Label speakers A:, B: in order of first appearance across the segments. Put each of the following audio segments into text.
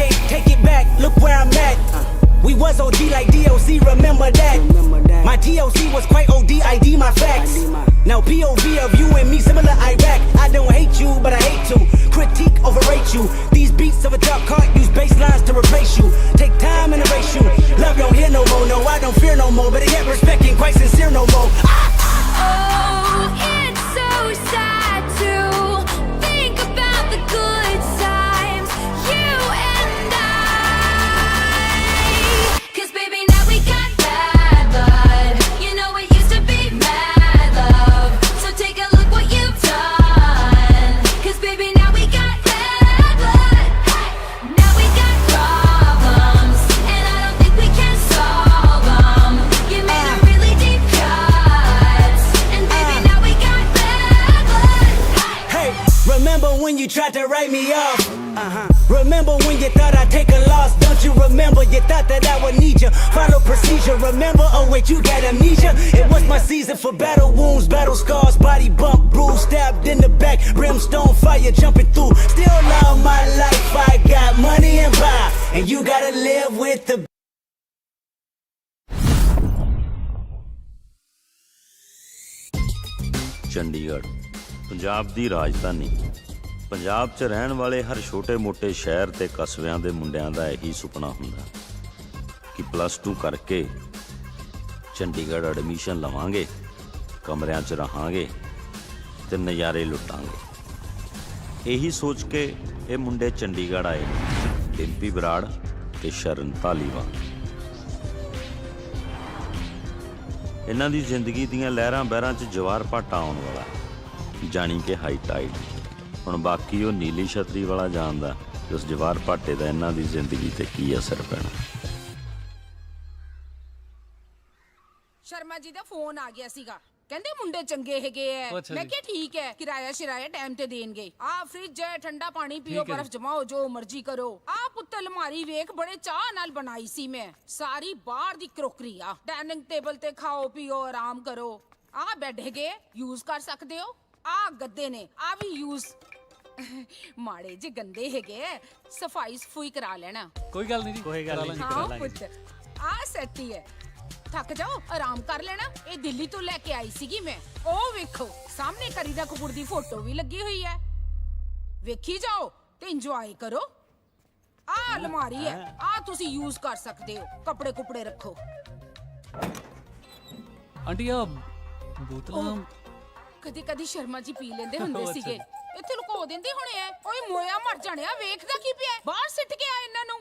A: Can't take it back, look where I'm at. We was OG like DOC, remember that. My DOC was quite OD, ID my facts. Now POV of you and me, similar Iraq. I don't hate you, but I hate to critique, overrate you. These beats of a dark heart use bass lines to replace you. Take time and erase you. Love don't hear no more, no, I don't fear no more. But yet respect ain't quite sincere no more.
B: Oh, it's so sad to think about the good times, you and I. 'Cause baby, now we got bad blood. You know it used to be mad love. So take a look what you've done. 'Cause baby, now we got bad blood. Now we got problems, and I don't think we can solve them. You made a really deep cuts, and baby, now we got bad blood.
A: Hey, remember when you tried to write me off? Remember when you thought I'd take a loss? Don't you remember? You thought that I would need you. Follow procedure, remember? Oh wait, you got amnesia. It was my season for battle wounds, battle scars, body bump, bruise, stabbed in the back, brimstone fire jumping through. Still love my life, I got money and power, and you gotta live with the
C: Chandigarh Punjab ਦੀ ਰਾਜਧਾਨੀ। ਪੰਜਾਬ 'ਚ ਰਹਿਣ ਵਾਲੇ ਹਰ ਛੋਟੇ-ਮੋਟੇ ਸ਼ਹਿਰ ਤੇ ਕਸਬਿਆਂ ਦੇ ਮੁੰਡਿਆਂ ਦਾ ਇਹੀ ਸੁਪਨਾ ਹੁੰਦਾ ਕਿ +2 ਕਰਕੇ ਚੰਡੀਗੜ੍ਹ ਐਡਮਿਸ਼ਨ ਲਵਾਂਗੇ, ਕਮਰਿਆਂ 'ਚ ਰਹਾਂਗੇ ਤੇ ਨਜ਼ਾਰੇ ਲੁੱਟਾਂਗੇ। ਇਹੀ ਸੋਚ ਕੇ ਇਹ ਮੁੰਡੇ ਚੰਡੀਗੜ੍ਹ ਆਏ, ਡਿੰਪੀ ਬਰਾੜ ਤੇ ਸ਼ਰਨ ਧਾਲੀਵਾਲ। ਇਹਨਾਂ ਦੀ ਜ਼ਿੰਦਗੀ ਦੀਆਂ ਲਹਿਰਾਂ ਬਹਿਰਾਂ 'ਚ ਜਵਾਰ ਭਾਟਾ ਆਉਣ ਵਾਲਾ, ਜਾਣੀ ਕਿ ਹਾਈ ਟਾਈਡ। ਹੁਣ ਬਾਕੀ ਉਹ ਨੀਲੀ ਛਤਰੀ ਵਾਲਾ ਜਾਣਦਾ ਕਿ ਉਸ ਜਵਾਰ ਭਾਟੇ ਦਾ ਇਹਨਾਂ ਦੀ ਜ਼ਿੰਦਗੀ ਤੇ ਕੀ ਅਸਰ ਪੈਣਾ।
D: ਸ਼ਰਮਾ ਜੀ ਦਾ ਫੋਨ ਆ ਗਿਆ ਸੀਗਾ, ਕਹਿੰਦੇ ਮੁੰਡੇ ਚੰਗੇ ਹੈਗੇ ਐ। ਮੈਂ ਕਿਹਾ ਠੀਕ ਹੈ, ਕਿਰਾਇਆ ਸ਼ਿਰਾਇਆ ਟਾਈਮ ਤੇ ਦੇਣਗੇ। ਆ ਫ੍ਰਿਜ ਹੈ, ਠੰਡਾ ਪਾਣੀ ਪੀਓ, ਬਰਫ਼ ਜਮਾਓ, ਜੋ ਮਰਜ਼ੀ ਕਰੋ। ਆ ਪੁੱਤ ਅਲਮਾਰੀ ਵੇਖ, ਬੜੇ ਚਾਹ ਨਾਲ ਬਣਾਈ ਸੀ ਮੈਂ, ਸਾਰੀ ਬਾਹਰ ਦੀ ਕਰੋਕਰੀ ਆ। ਡਾਈਨਿੰਗ ਟੇਬਲ ਤੇ ਖਾਓ ਪੀਓ, ਆਰਾਮ ਕਰੋ। ਆ ਬੈੱਡ ਹੈਗੇ, ਯੂਜ਼ ਕਰ ਸਕਦੇ ਹੋ। ਆ ਗੱਦੇ ਨੇ, ਆ ਵੀ ਯੂਜ਼ ਮਾੜੇ ਜੇ ਗੰਦੇ ਹੈਗੇ, ਸਫਾਈ ਸਫੂਈ ਕਰਾ ਲੈਣਾ।
E: ਕੋਈ ਗੱਲ ਨਹੀਂ ਜੀ, ਕੋਈ ਗੱਲ ਨਹੀਂ
D: ਹਾਂ ਪੁੱਤ, ਆ ਸੈੱਟੀ ਹੈ। ਥੱਕ ਜਾਓ, ਆਰਾਮ ਕਰ ਲੈਣਾ। ਇਹ ਦਿੱਲੀ ਤੋਂ ਲੈ ਕੇ ਆਈ ਸੀਗੀ ਮੈਂ। ਉਹ ਵੇਖੋ ਸਾਹਮਣੇ ਕਰੀਨਾ ਕਪੂਰ ਦੀ ਫੋਟੋ ਵੀ ਲੱਗੀ ਹੋਈ ਹੈ, ਵੇਖੀ ਜਾਓ ਤੇ ਇੰਜੋਏ ਕਰੋ। ਆ ਅਲਮਾਰੀ ਹੈ, ਆ ਤੁਸੀਂ ਯੂਜ਼ ਕਰ ਸਕਦੇ ਹੋ, ਕੱਪੜੇ ਕੁਪੜੇ ਰੱਖੋ।
E: ਆਂਟੀ ਆ ਬੋਤਲਾਂ
D: ਕਦੀ ਕਦੀ ਸ਼ਰਮਾ ਜੀ ਪੀ ਲੈਂਦੇ ਹੁੰਦੇ ਸੀਗੇ, ਇੱਥੇ ਲੁਕੋ ਦਿੰਦੇ ਹੋਣੇ ਐ। ਓਏ ਮੋਇਆ ਮਰ ਜਾਣਿਆ, ਵੇਖਦਾ ਕੀ ਪਿਆ, ਬਾਹਰ ਸਿੱਟ ਕੇ ਆ ਇਹਨਾਂ ਨੂੰ।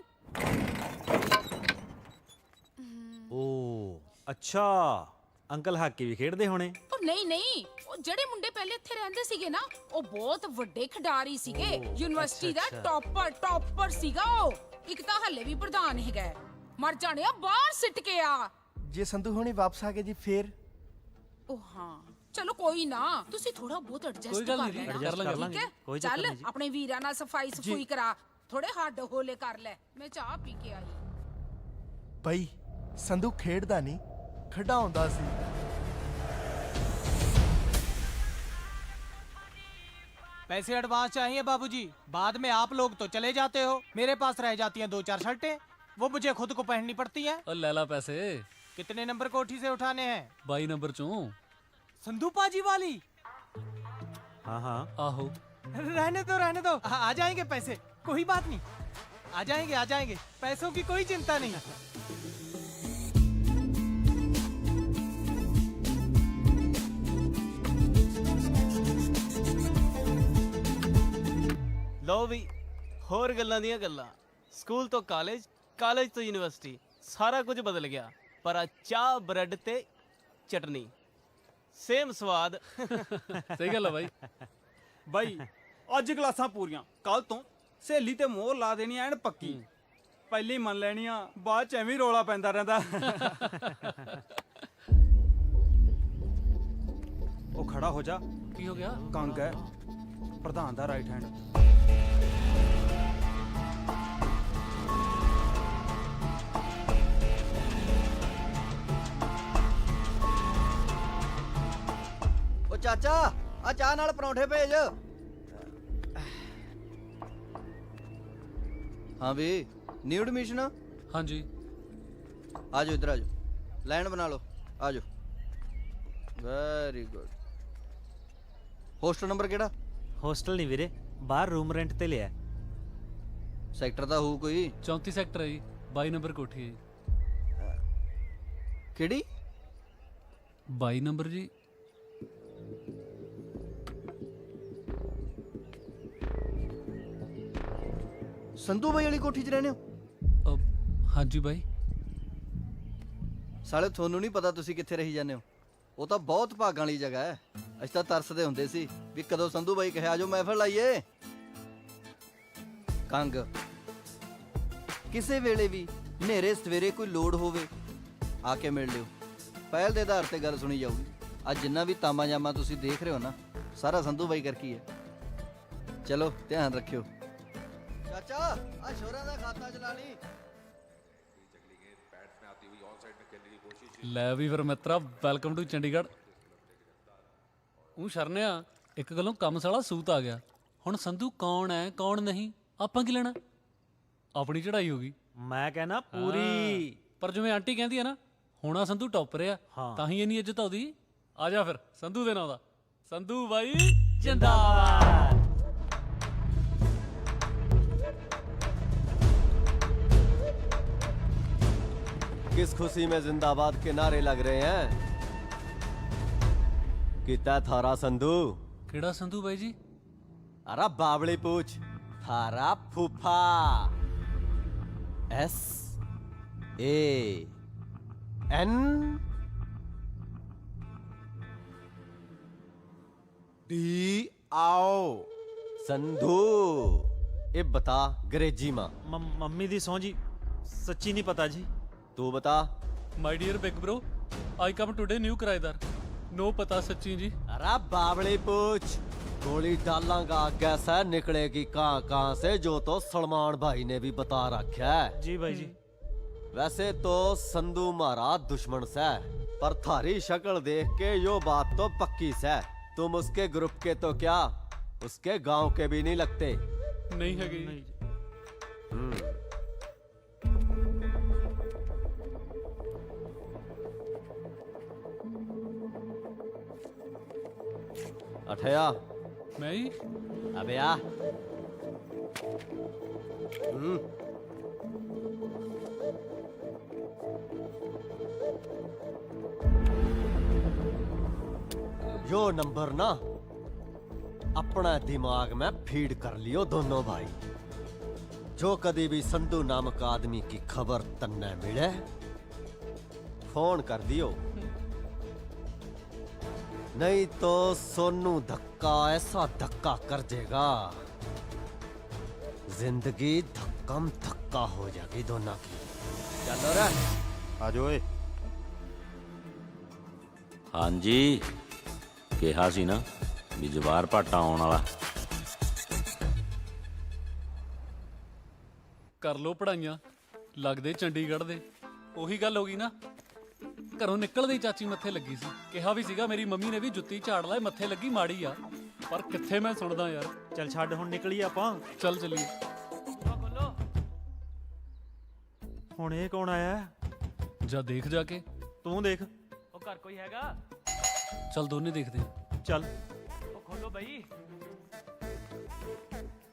F: ਓ ਅੱਛਾ, ਅੰਕਲ ਹਾਕੀ ਵੀ ਖੇਡਦੇ ਹੋਣੇ।
D: ਉਹ ਨਹੀਂ ਨਹੀਂ, ਉਹ ਜਿਹੜੇ ਮੁੰਡੇ ਪਹਿਲੇ ਇੱਥੇ ਰਹਿੰਦੇ ਸੀਗੇ ਨਾ, ਉਹ ਬਹੁਤ ਵੱਡੇ ਖਿਡਾਰੀ ਸੀਗੇ। ਯੂਨੀਵਰਸਿਟੀ ਦਾ ਟੌਪਰ ਸੀਗਾ ਉਹ। ਇੱਕ ਤਾਂ ਹੱਲੇ ਵੀ ਪ੍ਰਧਾਨ ਹੈਗਾ। ਮਰ ਜਾਣਿਆ, ਬਾਹਰ ਸਿੱਟ ਕੇ ਆ।
G: ਜੇ ਸੰਧੂ ਹੁਣੀ ਵਾਪਸ ਆ ਗਏ ਜੀ ਫੇਰ?
D: ਉਹ ਹਾਂ, ਚਲੋ ਕੋਈ ਨਾ, ਤੁਸੀਂ ਥੋੜਾ ਬਹੁਤ ਐਡਜਸਟ ਕਰ ਲੈਣਾ, ਠੀਕ ਹੈ? ਚੱਲ ਆਪਣੇ ਵੀਰਾਂ ਨਾਲ ਸਫਾਈ ਸਫੂਈ ਕਰਾ, ਥੋੜੇ ਹੱਡ ਹੋਲੇ ਕਰ ਲੈ। ਮੈਂ ਚਾਹ ਪੀ ਕੇ ਆਈ।
G: ਬਈ ਸੰਧੂ ਖੇਡਦਾ ਨਹੀਂ, ਖਿਡਾਉਂਦਾ ਸੀ।
H: पैसे एडवांस चाहिए बाबूजी, बाद में आप लोग तो चले जाते हो, मेरे पास रह जाती हैं 2-4 शर्टें, वो मुझे खुद को पहननी पड़ती हैं।
E: और ले ला पैसे।
H: कितने नंबर कोठी से उठाने हैं?
E: 22 नंबर चों।
H: संधू पाजी वाली?
F: हाँ हाँ
E: आहो।
H: रहने दो, आ जाएंगे पैसे, कोई बात नहीं, आ जाएंगे, पैसों की कोई चिंता नहीं।
I: ਲਓ ਵੀ ਹੋਰ ਗੱਲਾਂ ਦੀਆਂ ਗੱਲਾਂ। ਸਕੂਲ ਤੋਂ ਕਾਲਜ, ਕਾਲਜ ਤੋਂ ਯੂਨੀਵਰਸਿਟੀ, ਸਾਰਾ ਕੁਝ ਬਦਲ ਗਿਆ, ਪਰ ਆ ਚਾਹ ਬ੍ਰੈਡ ਤੇ ਚਟਨੀ ਸੇਮ ਸਵਾਦ।
E: ਸਹੀ ਗੱਲ ਹੈ ਬਾਈ।
J: ਬਾਈ ਅੱਜ ਕਲਾਸਾਂ ਪੂਰੀਆਂ, ਕੱਲ ਤੋਂ ਸਹੇਲੀ ਤੇ ਮੋਹਰ ਲਾ ਦੇਣੀ ਐਨ ਪੱਕੀ। ਪਹਿਲੀ ਮੰਨ ਲੈਣੀ ਆ, ਬਾਅਦ ਚ ਐਵੇਂ ਰੌਲਾ ਪੈਂਦਾ ਰਹਿੰਦਾ। ਉਹ ਖੜਾ ਹੋ ਜਾ।
E: ਕੀ ਹੋ ਗਿਆ?
J: ਕੰਗ ਹੈ ਪ੍ਰਧਾਨ ਦਾ ਰਾਈਟ ਹੈਂਡ।
K: ਉਹ ਚਾਚਾ, ਆ ਚਾਹ ਨਾਲ ਪਰੌਂਠੇ ਭੇਜ। हाँ भी न्यू एडमिशन
E: हाँ जी।
K: आ जाओ इधर आ जाओ लाइन बना लो आ जाओ वेरी गुड होस्टल नंबर केड़ा
F: ਹੋਸਟਲ ਨਹੀਂ ਵੀਰੇ, ਬਾਹਰ ਰੂਮ ਰੈਂਟ ਤੇ ਲਿਆ।
K: ਸੈਕਟਰ ਦਾ ਹੋਊ ਕੋਈ
E: 34 ਸੈਕਟਰ ਹੈ ਜੀ, 22 ਨੰਬਰ ਕੋਠੀ ਹੈ ਜੀ।
K: ਕਿਹੜੀ
E: 22 ਨੰਬਰ ਜੀ।
K: ਸੰਧੂ ਬਾਈ ਵਾਲੀ ਕੋਠੀ 'ਚ ਰਹਿੰਦੇ ਹੋ
E: ਹਾਂਜੀ ਬਾਈ।
K: ਸਾਲੇ ਤੁਹਾਨੂੰ ਨਹੀਂ ਪਤਾ ਤੁਸੀਂ ਕਿੱਥੇ ਰਹੀ ਜਾਂਦੇ ਹੋ। ਉਹ ਤਾਂ ਬਹੁਤ ਭਾਗਾਂ ਵਾਲੀ ਜਗ੍ਹਾ ਹੈ। ਅਸੀਂ ਤਾਂ ਤਰਸਦੇ ਹੁੰਦੇ ਸੀ ਵੀ ਕਦੋਂ ਸੰਧੂ ਬਾਈ ਕਹੇ ਆਜੋ ਮਹਿਫਲ ਲਾਈਏ। ਕੰਗ ਕਿਸੇ ਵੇਲੇ ਵੀ ਹਨੇਰੇ ਸਵੇਰੇ ਕੋਈ ਲੋੜ ਹੋਵੇ ਆ ਕੇ ਮਿਲ ਲਿਓ। ਪਹਿਲ ਦੇ ਆਧਾਰ ਤੇ ਗੱਲ ਸੁਣੀ ਜਾਊਗੀ। ਅੱਜ ਜਿੰਨਾ ਵੀ ਤਾਮਾ ਜਾਮਾ ਤੁਸੀਂ ਦੇਖ ਰਹੇ ਹੋ ਨਾ ਸਾਰਾ ਸੰਧੂ ਬਾਈ ਕਰਕੇ ਹੈ। ਚਲੋ ਧਿਆਨ ਰੱਖਿਓ। ਚਾਚਾ ਆ ਸ਼ੋਰਾਂ ਦਾ ਖਾਤਾ ਚਲਾ ਲਈ।
E: ਲੈ ਵੀ ਫਿਰ ਮਿੱਤਰਾ, ਵੈਲਕਮ ਟੂ ਚੰਡੀਗੜ੍ਹ। ਉਹ ਸ਼ਰਨਿਆ ਇੱਕ ਗੱਲੋਂ ਕੰਮ ਸਾਲਾ ਸੂਤ ਆ ਗਿਆ। ਹੁਣ ਸੰਧੂ ਕੌਣ ਹੈ ਕੌਣ ਨਹੀਂ ਆਪਾਂ ਕੀ ਲੈਣਾ, ਆਪਣੀ ਚੜਾਈ ਹੋ ਗਈ।
F: ਮੈਂ ਕਹਿਣਾ ਪੂਰੀ।
E: ਪਰ ਜਿਵੇਂ ਆਂਟੀ ਕਹਿੰਦੀ ਹੈ ਨਾ, ਹੋਣਾ ਸੰਧੂ ਟੌਪਰ ਆ, ਤਾਂ ਹੀ ਇੰਨੀ ਇੱਜ਼ਤ ਆਉਦੀ। ਆ ਜਾ ਫਿਰ ਸੰਧੂ ਦੇ ਨਾਂ ਦਾ ਸੰਧੂ ਬਾਈ ਜਿੰਦਾਬਾਦ।
L: किस खुशी में जिंदाबाद के नारे लग रहे हैं? कितना थारा संधू?
E: ਕਿਹੜਾ ਸੰਧੂ ਬਾਈ ਜੀ?
L: अरे बावली पूछ थारा फूफा। S A N D आओ संधू। ये बता अंग्रेजी माँ
F: ਮੰਮੀ ਦੀ ਸਹੁੰ ਜੀ, ਸੱਚੀ ਨਹੀਂ ਪਤਾ ਜੀ।
L: तू बता।
E: My dear big bro, I come today new ਕਿਰਾਏਦਾਰ। नो पता सच्ची जी।
L: अरे बावली पूछ गोली डालांगा आगे से निकलेगी कहाँ से, जो तो सलमान भाई ने भी बता रखा है।
F: जी भाई जी।
L: वैसे तो संधू मारा दुश्मन से, पर थारी शक्ल देख के यो बात तो पक्की से तुम उसके ग्रुप के तो क्या उसके गांव के भी नहीं लगते।
E: नहीं है गई।
L: अठया
E: मैं ही
L: अबे आ। यो नंबर ना अपना दिमाग में फीड कर लियो दोनों भाई। जो कभी भी संधू नामक आदमी की खबर तन्ने मिले फोन कर दियो, नहीं तो सोनू धक्का ऐसा धक्का कर देगा जिंदगी धक्कम धक्का हो जाएगी दोनों की। चलो रे
F: ਆ ਜਾਓ ਓਏ।
C: ਹਾਂਜੀ ਕਿਹਾ ਸੀ ਨਾ ਵੀ ਜਵਾਰ ਭਾਟਾ ਆਉਣ ਵਾਲਾ।
E: ਕਰ ਲੋ ਪੜਾਈਆਂ, ਲੱਗਦੇ ਚੰਡੀਗੜ੍ਹ ਦੇ। ਉਹੀ ਗੱਲ ਹੋ ਗਈ ਨਾ, ਘਰੋਂ ਨਿਕਲਦੇ ਹੀ ਚਾਚੀ ਮੱਥੇ ਲੱਗੀ ਸੀ। ਕਿਹਾ ਵੀ ਸੀਗਾ ਮੇਰੀ ਮੰਮੀ ਨੇ ਵੀ ਜੁੱਤੀ ਝਾੜ ਲੈ, ਮੱਥੇ ਲੱਗੀ ਮਾੜੀ ਆ, ਪਰ ਕਿੱਥੇ ਮੈਂ ਸੁਣਦਾ ਯਾਰ।
F: ਚੱਲ ਛੱਡ ਹੁਣ ਨਿਕਲੀਏ ਆਪਾਂ।
E: ਚੱਲ ਚੱਲੀਏ।
F: ਹੁਣ ਇਹ ਕੌਣ ਆਇਆ?
E: ਜਾ ਦੇਖ ਜਾ ਕੇ।
F: ਤੂੰ ਦੇਖ।
H: ਉਹ ਘਰ ਕੋਈ ਹੈਗਾ?
E: ਚੱਲ ਦੋਨੇ ਦੇਖਦੇ ਹਾਂ।
F: ਚੱਲ।
H: ਉਹ ਖੋਲੋ ਬਈ,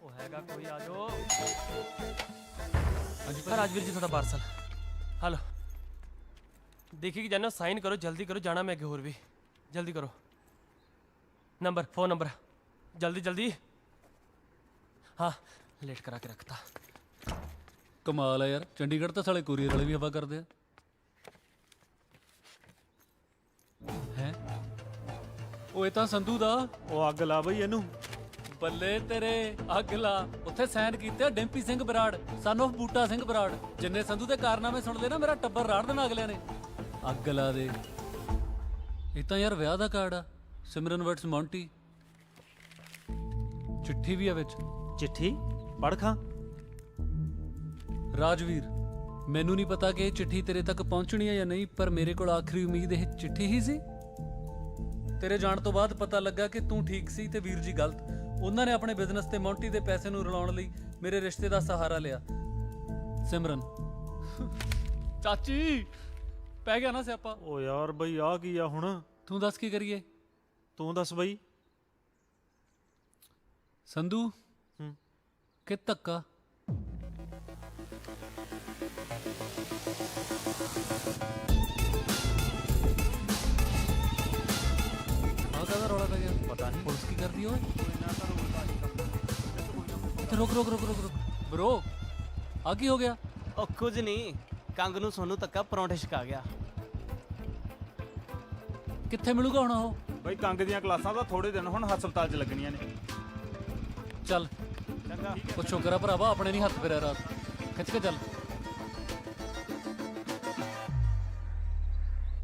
H: ਉਹ ਹੈਗਾ ਕੋਈ? ਆ ਜਾਓ।
E: ਹਾਂਜੀ
H: ਰਾਜਵੀਰ ਜੀ ਤੁਹਾਡਾ ਪਾਰਸਲ। ਹਲੋ देखिए कि जानो, साइन करो, जल्दी करो, जाना मैं होर भी जल्दी करो। नंबर फोन नंबर जल्दी जल्दी। हाँ लेट करा के रखता।
E: ਕਮਾਲ ਹੈ ਯਾਰ, ਚੰਡੀਗੜ੍ਹ ਤਾਂ ਸਾਲੇ ਕੋਰੀਅਰ ਵਾਲੇ ਵੀ ਹਵਾ ਕਰਦੇ ਆ। ਹੈ ਉਹ ਇਹ ਤਾਂ ਸੰਧੂ ਦਾ।
F: ਉਹ ਅੱਗ ਲਾ ਬਈ ਇਹਨੂੰ।
E: ਬੱਲੇ ਤੇਰੇ, ਅੱਗ ਲਾ। ਉੱਥੇ ਸਾਈਨ ਕੀਤੇ ਡਿੰਪੀ ਸਿੰਘ ਬਰਾੜ, ਸਨ ਆਫ ਬੂਟਾ ਸਿੰਘ ਬਰਾੜ। ਜਿੰਨੇ ਸੰਧੂ ਦੇ ਕਾਰਨਾਮੇ ਸੁਣਦੇ ਨਾ, ਮੇਰਾ ਟੱਬਰ ਰਾੜ ਦੇਣਾ ਅਗਲਿਆਂ ਨੇ। ਅੱਗ ਲਾ ਦੇ। ਇਹ ਤਾਂ ਯਾਰ ਵਿਆਹ ਦਾ ਕਾਰਡ ਆ, ਸਿਮਰਨ ਵਰਡਸ ਮੌਂਟੀ। ਚਿੱਠੀ ਵੀ ਆ ਵਿੱਚ।
F: ਚਿੱਠੀ ਪੜ੍ਹ ਖਾਂ।
E: ਰਾਜਵੀਰ, ਮੈਨੂੰ ਨਹੀਂ ਪਤਾ ਕਿ ਇਹ ਚਿੱਠੀ ਤੇਰੇ ਤੱਕ ਪਹੁੰਚਣੀ ਹੈ ਜਾਂ ਨਹੀਂ, ਪਰ ਮੇਰੇ ਕੋਲ ਆਖਰੀ ਉਮੀਦ ਇਹ ਚਿੱਠੀ ਹੀ ਸੀ। ਤੇਰੇ ਜਾਣ ਤੋਂ ਬਾਅਦ ਪਤਾ ਲੱਗਾ ਕਿ ਤੂੰ ਠੀਕ ਸੀ ਤੇ ਵੀਰ ਜੀ ਗਲਤ। ਉਹਨਾਂ ਨੇ ਆਪਣੇ ਬਿਜ਼ਨਸ ਤੇ ਮੌਂਟੀ ਦੇ ਪੈਸੇ ਨੂੰ ਰਲਾਉਣ ਲਈ ਮੇਰੇ ਰਿਸ਼ਤੇ ਦਾ ਸਹਾਰਾ ਲਿਆ। ਸਿਮਰਨ। ਚਾਚੀ ਪੈ ਗਿਆ ਨਾ ਸਿਆਪਾ।
F: ਓ ਯਾਰ ਬਈ ਆ ਕੀ ਆ ਹੁਣ?
E: ਤੂੰ ਦੱਸ ਕੀ ਕਰੀਏ?
F: ਤੂੰ ਦੱਸ ਬਈ।
E: ਸੰਧੂ ਕਿ ਧੱਕਾ? ਆ ਕਾਹਦਾ ਰੌਲਾ ਪੈ ਗਿਆ?
F: ਪਤਾ ਨਹੀਂ।
E: ਪੁਲਿਸ ਕੀ ਕਰਦੀ ਓਏ? ਇੱਥੇ ਰੁਕ ਰੁਕ ਰੁਕ ਰੁਕ ਰੁਕ ਬ్రో, ਆ ਕੀ ਹੋ ਗਿਆ?
I: ਉਹ ਕੁਝ ਨਹੀਂ, ਕੰਗ ਨੂੰ ਸੋਨੂੰ ਧੱਕਾ ਪਰੌਂਠੇ ਛਕਾ ਗਿਆ।
E: ਕਿੱਥੇ ਮਿਲੂਗਾ ਹੁਣ ਉਹ?
J: ਬਈ ਕੰਗ ਦੀਆਂ ਕਲਾਸਾਂ ਤਾਂ ਥੋੜੇ ਦਿਨ ਹੁਣ ਹਸਪਤਾਲ 'ਚ ਲੱਗਣੀਆਂ ਨੇ।
E: ਚੱਲ
J: ਚੰਗਾ।
E: ਉਹ ਸ਼ੁਕਰ ਆ ਭਰਾਵਾ ਆਪਣੇ ਨਹੀਂ ਹੱਥ ਫੇਰਿਆ ਰਾਤ। ਖਿੱਚ ਕੇ ਚੱਲ।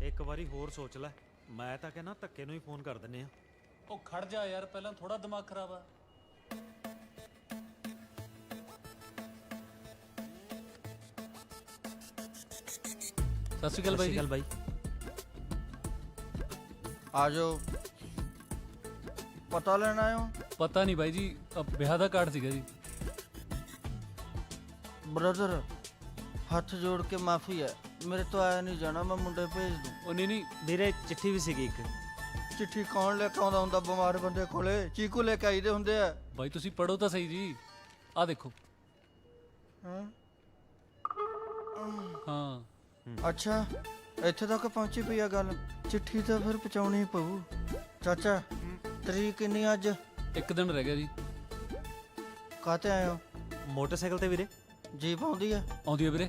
F: ਇੱਕ ਵਾਰੀ ਹੋਰ ਸੋਚ ਲੈ। ਮੈਂ ਤਾਂ ਕਹਿੰਦਾ ਧੱਕੇ ਨੂੰ ਹੀ ਫੋਨ ਕਰ ਦਿੰਨੇ ਆ।
E: ਉਹ ਖੜ ਜਾ ਯਾਰ, ਪਹਿਲਾਂ ਥੋੜਾ ਦਿਮਾਗ ਖਰਾਬ ਆ। ਸਤਿ ਸ਼੍ਰੀ ਅਕਾਲ ਬਾਈ ਜੀ।
F: ਬਾਈ।
K: ਆ ਜਾਓ। ਪਤਾ ਲੈਣ ਆਏ ਹੋ?
E: ਪਤਾ ਨਹੀਂ ਬਾਈ ਜੀ, ਵਿਆਹ ਦਾ ਕਾਰਡ ਸੀਗਾ ਜੀ।
K: ਬ੍ਰਦਰ, ਹੱਥ ਜੋੜ ਕੇ ਮਾਫੀ ਹੈ, ਮੇਰੇ ਤੋਂ ਆਇਆ ਨਹੀਂ ਜਾਣਾ, ਮੈਂ ਮੁੰਡੇ ਭੇਜ ਦੂੰ।
E: ਉਹ ਨਹੀਂ
F: ਵੀਰੇ ਚਿੱਠੀ ਵੀ ਸੀਗੀ ਇੱਕ।
K: ਚਿੱਠੀ ਕੌਣ ਲੈ ਕੇ ਆਉਂਦਾ ਹੁੰਦਾ ਬਿਮਾਰ ਬੰਦੇ ਕੋਲੇ? ਚੀਕੂ ਲੈ ਕੇ ਆਈਦੇ ਹੁੰਦੇ ਆ।
E: ਬਾਈ ਤੁਸੀਂ ਪੜੋ ਤਾਂ ਸਹੀ ਜੀ। ਆ ਦੇਖੋ।
K: ਹਾਂ
E: ਹਾਂ
K: ਅੱਛਾ, ਇੱਥੇ ਤੱਕ ਪਹੁੰਚੀ ਪਈ ਆ ਗੱਲ। ਚਿੱਠੀ ਤਾਂ ਫਿਰ ਪਹੁੰਚਾਉਣੀ ਪਊ। ਚਾਚਾ, ਤਰੀਕ ਕਿੰਨੀ ਅੱਜ?
E: ਇੱਕ ਦਿਨ ਰਹਿ ਗਿਆ ਜੀ।
K: ਕਾਹਤੇ ਆਏ ਹੋ?
F: ਮੋਟਰਸਾਈਕਲ ਤੇ ਵੀਰੇ।
K: ਜੀਪ ਆਉਂਦੀ ਆ?
E: ਆਉਂਦੀ ਹੈ ਵੀਰੇ।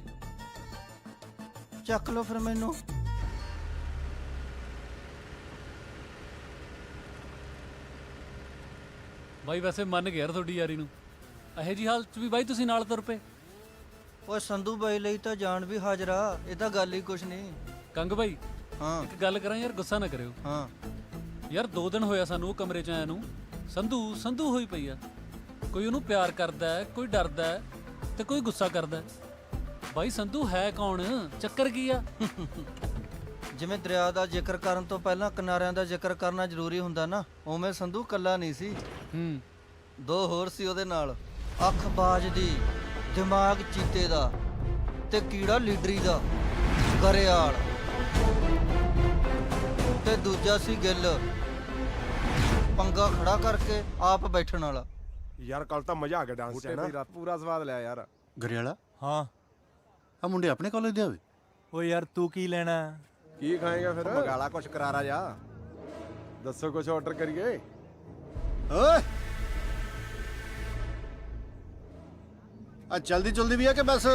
K: ਚੱਕ ਲਓ ਫਿਰ ਮੈਨੂੰ।
E: ਬਾਈ ਵੈਸੇ ਮੰਨ ਗਿਆ ਯਾਰ ਤੁਹਾਡੀ ਯਾਰੀ ਨੂੰ। ਇਹੋ ਜੀ ਹਾਲਤ 'ਚ ਵੀ ਬਾਈ ਤੁਸੀਂ ਨਾਲ ਤੁਰ ਪਏ।
K: ਓਏ ਸੰਧੂ ਬਾਈ ਲਈ ਤਾਂ ਜਾਨ ਵੀ ਹਾਜ਼ਰਾ, ਇਹ ਤਾਂ ਗੱਲ ਹੀ ਕੁਛ ਨਹੀਂ।
E: ਕੰਗ ਬਾਈ
K: ਹਾਂ
E: ਇੱਕ ਗੱਲ ਕਰਾਂ ਯਾਰ, ਗੁੱਸਾ ਨਾ ਕਰਿਓ
K: ਹਾਂ।
E: ਯਾਰ 2 ਦਿਨ ਹੋਇਆ ਸਾਨੂੰ ਉਹ ਕਮਰੇ 'ਚ ਆਇਆ ਨੂੰ। ਸੰਧੂ ਸੰਧੂ ਹੋਈ ਪਈ ਆ। ਕੋਈ ਉਹਨੂੰ ਪਿਆਰ ਕਰਦਾ ਹੈ, ਕੋਈ ਡਰਦਾ ਹੈ ਤੇ ਕੋਈ ਗੁੱਸਾ ਕਰਦਾ ਹੈ। ਬਾਈ ਸੰਧੂ ਹੈ ਕੌਣ? ਚੱਕਰ ਕੀ ਆ?
K: ਜਿਵੇਂ ਦਰਿਆ ਦਾ ਜ਼ਿਕਰ ਕਰਨ ਤੋਂ ਪਹਿਲਾਂ ਕਿਨਾਰਿਆਂ ਦਾ ਜ਼ਿਕਰ ਕਰਨਾ ਜ਼ਰੂਰੀ ਹੁੰਦਾ ਨਾ, ਉਵੇਂ ਸੰਧੂ ਕੱਲਾ ਨਹੀਂ ਸੀ। ਦੋ ਹੋਰ ਸੀ ਉਹਦੇ ਨਾਲ। ਅੱਖ ਬਾਜ ਦੀ, ਦਿਮਾਗ ਚੀਤੇ ਦਾ ਤੇ ਕੀੜਾ ਲੀਡਰੀ ਦਾ, ਗਰੇਵਾਲ। ਤੇ ਦੂਜਾ ਸੀ ਗਿੱਲ, ਪੰਗਾ ਖੜਾ ਕਰਕੇ ਆਪ ਬੈਠਣ ਵਾਲਾ।
M: ਯਾਰ ਕੱਲ ਤਾਂ ਮਜ਼ਾ ਆ ਗਿਆ ਡਾਂਸ 'ਚ ਨਾ, ਪੂਰਾ ਸਵਾਦ ਲਿਆ ਯਾਰ।
N: ਗਰੇਵਾਲਾ,
G: ਹਾਂ
N: ਆ ਮੁੰਡੇ ਆਪਣੇ ਕਾਲਜ ਦੇ ਆਵੇ।
G: ਓ ਯਾਰ ਤੂੰ ਕੀ ਲੈਣਾ?
M: ਕੀ ਖਾਏਗਾ ਫਿਰ? ਮਗਾਲਾ ਕੁਛ ਕਰਾਰਾ ਜਾ, ਦੱਸੋ ਕੁਛ ਆਰਡਰ ਕਰੀਏ।
N: ਓਏ ਆ ਜਲਦੀ ਜਲਦੀ ਵੀ ਆ ਕਿ ਬਸ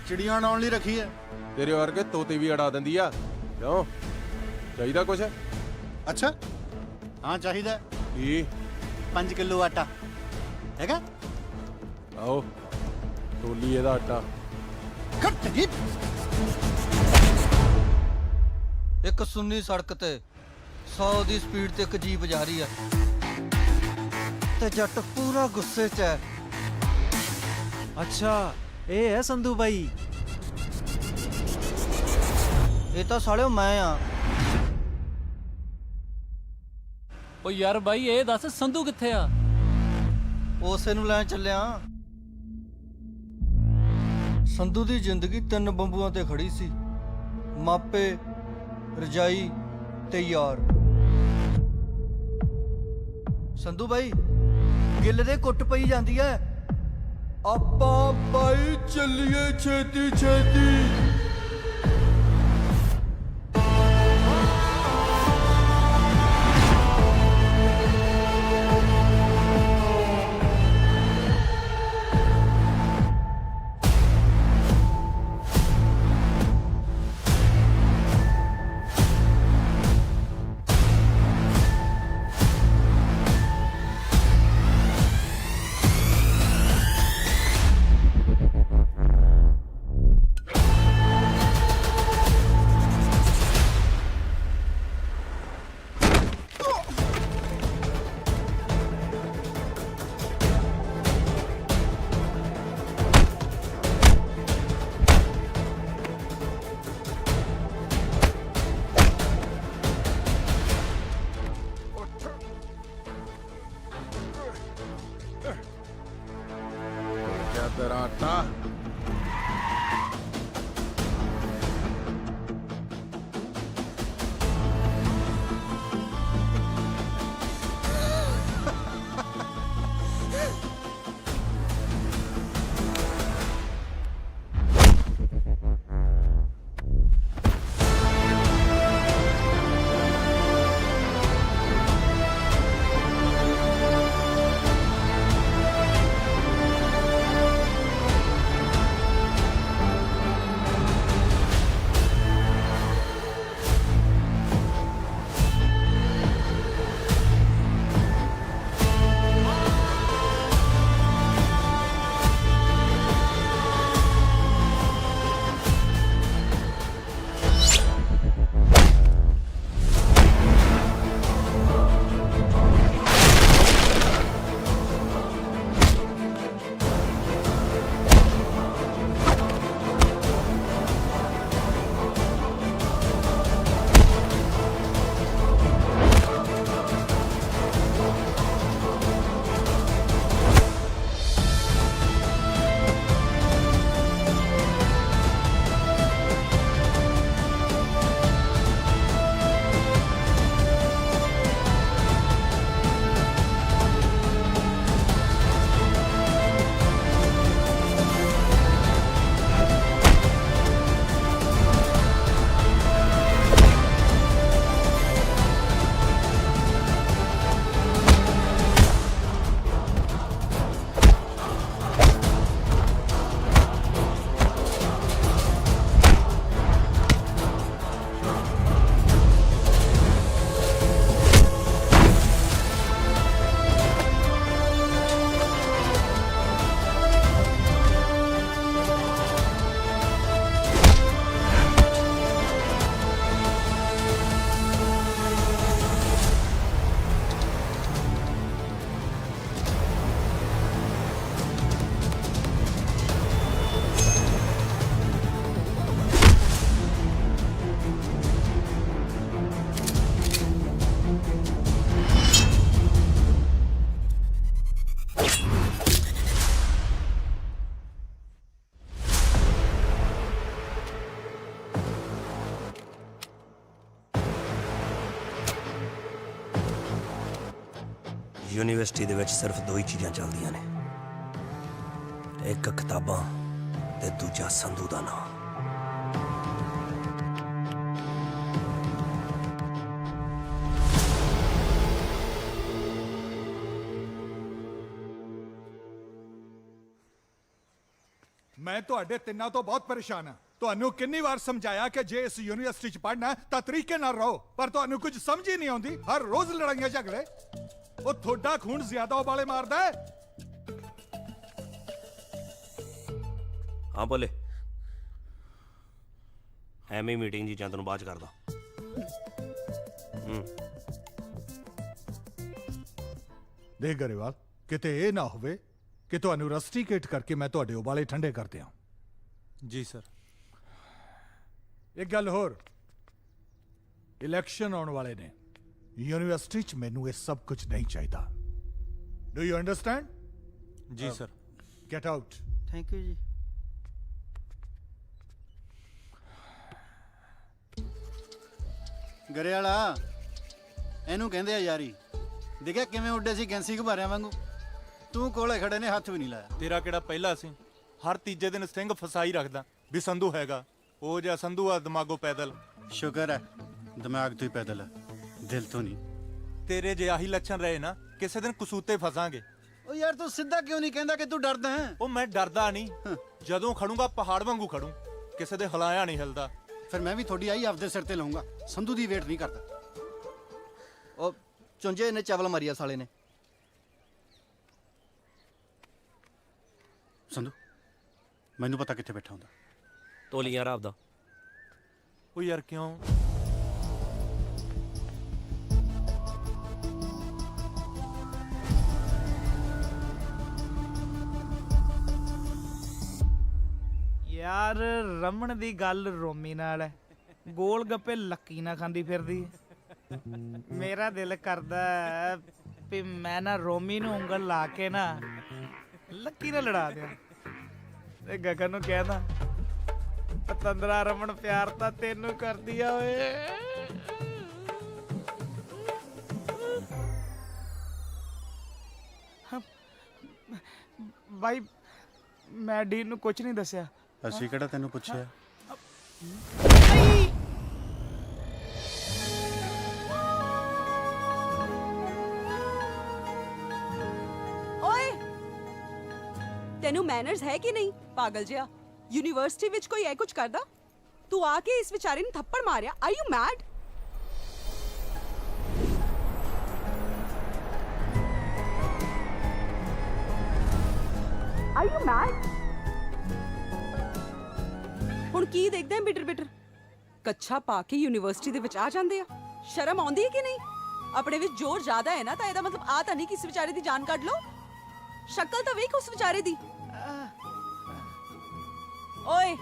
N: ਚਿੜੀਆਂ ਉਡਾਉਣ ਲਈ ਰੱਖੀ ਹੈ?
M: ਤੇਰੇ ਵਰਗੇ ਤੋਤੇ ਵੀ ਅੜਾ ਦਿੰਦੀ ਆ। ਕਿਉਂ, ਚਾਹੀਦਾ ਕੁਛ?
N: ਅੱਛਾ ਹਾਂ ਚਾਹੀਦਾ।
M: ਕੀ?
N: 5 ਕਿਲੋ ਆਟਾ ਹੈਗਾ?
M: ਆਓ ਟੋਲੀ ਇਹਦਾ ਆਟਾ।
N: ਖੱਟ ਜੀ।
K: ਇੱਕ ਸੁੰਨੀ ਸੜਕ ਤੇ 100 ਦੀ ਸਪੀਡ ਤੇ ਇੱਕ ਜੀਪ ਜਾ ਰਹੀ ਆ ਤੇ ਜੱਟ ਪੂਰਾ ਗੁੱਸੇ 'ਚ ਹੈ।
F: ਅੱਛਾ ਇਹ ਹੈ ਸੰਧੂ ਬਾਈ।
K: ਇਹ ਤਾਂ ਸਾਲਿਓ ਮੈਂ ਆ।
E: ਓ ਯਾਰ ਬਾਈ ਇਹ ਦੱਸ ਸੰਧੂ ਕਿੱਥੇ ਆ?
K: ਉਸੇ ਨੂੰ ਲੈਣ ਚੱਲਿਆ। ਸੰਧੂ ਦੀ ਜ਼ਿੰਦਗੀ 3 ਬੰਬੂਆਂ ਤੇ ਖੜੀ ਸੀ, ਮਾਪੇ, ਰਜਾਈ ਤੇ ਯਾਰ। ਸੰਧੂ ਬਾਈ, ਗਿੱਲ ਦੇ ਕੁੱਟ ਪਈ ਜਾਂਦੀ ਐ। ਆਪਾਂ ਬਾਈ ਚੱਲੀਏ ਛੇਤੀ ਛੇਤੀ।
M: ਤੇਰਾ ਆਟਾ
L: ਯੂਨੀਵਰਸਿਟੀ ਦੇ ਵਿੱਚ ਸਿਰਫ ਦੋ ਹੀ ਚੀਜ਼ਾਂ ਚੱਲਦੀਆਂ ਨੇ, ਇੱਕ ਕਿਤਾਬਾਂ ਤੇ ਦੂਜਾ ਸੰਧੂ ਦਾ ਨਾਂ।
G: ਮੈਂ ਤੁਹਾਡੇ ਤਿੰਨਾਂ ਤੋਂ ਬਹੁਤ ਪਰੇਸ਼ਾਨ ਹਾਂ। ਤੁਹਾਨੂੰ ਕਿੰਨੀ ਵਾਰ ਸਮਝਾਇਆ ਕਿ ਜੇ ਇਸ ਯੂਨੀਵਰਸਿਟੀ 'ਚ ਪੜ੍ਹਨਾ ਤਾਂ ਤਰੀਕੇ ਨਾਲ ਰਹੋ, ਪਰ ਤੁਹਾਨੂੰ ਕੁਝ ਸਮਝ ਹੀ ਨਹੀਂ ਆਉਂਦੀ। ਹਰ ਰੋਜ਼ ਲੜਾਈਆਂ ਝਗੜੇ। ਉਹ ਤੁਹਾਡਾ ਖੂਨ ਜ਼ਿਆਦਾ ਉਬਾਲੇ ਮਾਰਦਾ ਹੈ।
L: ਹਾਂ ਬੋਲੇ। ਐਵੇਂ ਮੀਟਿੰਗ ਜੀ, ਜਾਂ ਤੈਨੂੰ ਬਾਅਦ ਚ ਕਰਦਾ।
G: ਦੇਖ ਗਰੇਵਾਲ, ਕਿਤੇ ਇਹ ਨਾ ਹੋਵੇ ਕਿ ਤੁਹਾਨੂੰ ਰਸਟੀਕੇਟ ਕਰਕੇ ਮੈਂ ਤੁਹਾਡੇ ਉਬਾਲੇ ਠੰਡੇ ਕਰ ਦਿਆਂ।
F: ਜੀ ਸਰ।
G: ਇੱਕ ਗੱਲ ਹੋਰ, ਇਲੈਕਸ਼ਨ ਆਉਣ ਵਾਲੇ ਨੇ। ਯੂਨੀਵਰਸਿਟੀ 'ਚ ਮੈਨੂੰ ਇਹ ਸਭ ਕੁਝ ਨਹੀਂ ਚਾਹੀਦਾ। Do you understand?
F: ਜੀ sir.
G: Get out.
K: Thank you ਜੀ।
N: ਗਰੇ ਵਾਲਾ ਇਹਨੂੰ ਕਹਿੰਦੇ ਆ ਯਾਰੀ। ਦੇਖਿਆ ਕਿਵੇਂ ਉੱਡੇ ਸੀ ਗੈਂਸੀ ਘੁਬਾਰਿਆਂ ਵਾਂਗੂ। ਤੂੰ ਕੋਲੇ ਖੜੇ ਨੇ ਹੱਥ ਵੀ ਨਹੀਂ ਲਾਇਆ।
G: ਤੇਰਾ ਕਿਹੜਾ ਪਹਿਲਾ ਸੀ? ਹਰ ਤੀਜੇ ਦਿਨ ਸਟਿੰਗ ਫਸਾਈ ਰੱਖਦਾ ਵੀ ਸੰਧੂ ਹੈਗਾ। ਉਹ ਜਿਹਾ ਸੰਧੂ ਆ ਦਿਮਾਗੋਂ ਪੈਦਲ।
N: ਸ਼ੁਕਰ ਹੈ ਦਿਮਾਗ ਤੋਂ ਹੀ ਪੈਦਲ ਹੈ, ਦਿਲ ਤੋਂ ਨਹੀਂ।
G: ਤੇਰੇ ਜੇ ਆਹੀ ਲੱਛਣ ਰਹੇ ਨਾ, ਕਿਸੇ ਦਿਨ ਕਸੂਤੇ ਫਸਾਂਗੇ।
N: ਉਹ ਯਾਰ ਤੂੰ ਸਿੱਧਾ ਕਿਉਂ ਨਹੀਂ ਕਹਿੰਦਾ ਕਿ ਤੂੰ ਡਰਦਾ ਹੈ?
G: ਉਹ ਮੈਂ ਡਰਦਾ ਨਹੀਂ, ਜਦੋਂ ਖੜੂੰਗਾ ਪਹਾੜ ਵਾਂਗੂ ਖੜੂੰ, ਕਿਸੇ ਦੇ ਹਲਾਇਆ ਨਹੀਂ ਹਿਲਦਾ।
N: ਫਿਰ ਮੈਂ ਵੀ ਤੁਹਾਡੀ ਆਈ ਆਪਦੇ ਸਿਰ ਤੇ ਲਾਉਂਗਾ। ਸੰਧੂ ਦੀ ਵੇਟ ਨਹੀਂ ਕਰਦਾ।
K: ਉਹ ਚੁੰਝੇ ਨੇ ਚਾਵਲ ਮਾਰੀਆ ਸਾਲੇ ਨੇ।
N: ਸੰਧੂ ਮੈਨੂੰ ਪਤਾ ਕਿੱਥੇ ਬੈਠਾ ਹੁੰਦਾ।
L: ਤੋਲੀਆਂ ਰਾਬ ਦਾ।
G: ਉਹ ਯਾਰ ਕਿਉਂ?
J: ਯਾਰ ਰਮਣ ਦੀ ਗੱਲ ਰੋਮੀ ਨਾਲ ਹੈ। ਗੋਲ ਗੱਪੇ ਲੱਕੀ ਨਾ ਖਾਂਦੀ ਫਿਰਦੀ। ਮੇਰਾ ਦਿਲ ਕਰਦਾ ਹੈ ਵੀ ਮੈਂ ਨਾ ਰੋਮੀ ਨੂੰ ਉਂਗਲ ਲਾ ਕੇ ਨਾ ਲੱਕੀ ਨਾਲ ਲੜਾ ਦਿਆਂ ਤੇ ਗਗਨ ਨੂੰ ਕਹਿਦਾ, ਪਤੰਦਰਾ ਰਮਣ ਪਿਆਰ ਤਾਂ ਤੈਨੂੰ ਕਰਦੀ ਆ ਓਏ। ਬਾਈ ਮੈਂ ਡੀਨ ਨੂੰ ਕੁਝ ਨਹੀਂ ਦੱਸਿਆ।
N: ਅਸੀਂ ਕਿਹੜਾ ਤੈਨੂੰ ਪੁੱਛਿਆ?
O: ਓਏ ਤੈਨੂੰ ਮੈਨਰਸ ਹੈ ਕਿ ਨਹੀਂ ਪਾਗਲ ਜਿਹਾ? ਯੂਨੀਵਰਸਿਟੀ ਵਿੱਚ ਕੋਈ ਇਹ ਕੁਝ ਕਰਦਾ? ਤੂੰ ਆ ਕੇ ਇਸ ਵਿਚਾਰੇ ਨੂੰ ਥੱਪੜ ਮਾਰਿਆ। Are you mad? Are you mad? ਹੁਣ ਕੀ ਦੇਖਦੇ ਆਂ ਬਿਟਰ ਬਿਟਰ? ਕੱਛਾ ਪਾ ਕੇ ਯੂਨੀਵਰਸਿਟੀ ਦੇ ਵਿੱਚ ਆ ਜਾਂਦੇ ਆ। ਸ਼ਰਮ ਆਉਂਦੀ ਹੈ ਕਿ ਨਹੀਂ? ਆਪਣੇ ਵਿੱਚ ਜ਼ੋਰ ਜ਼ਿਆਦਾ ਹੈ ਨਾ, ਤਾਂ ਇਹਦਾ ਮਤਲਬ ਆ ਤਾਂ ਨਹੀਂ ਕਿ ਇਸ ਵਿਚਾਰੇ ਦੀ ਜਾਨ ਕੱਢ ਲਓ। ਸ਼ਕਲ ਤਾਂ ਵੇਖ ਉਸ ਵਿਚਾਰੇ ਦੀ। ਓਏ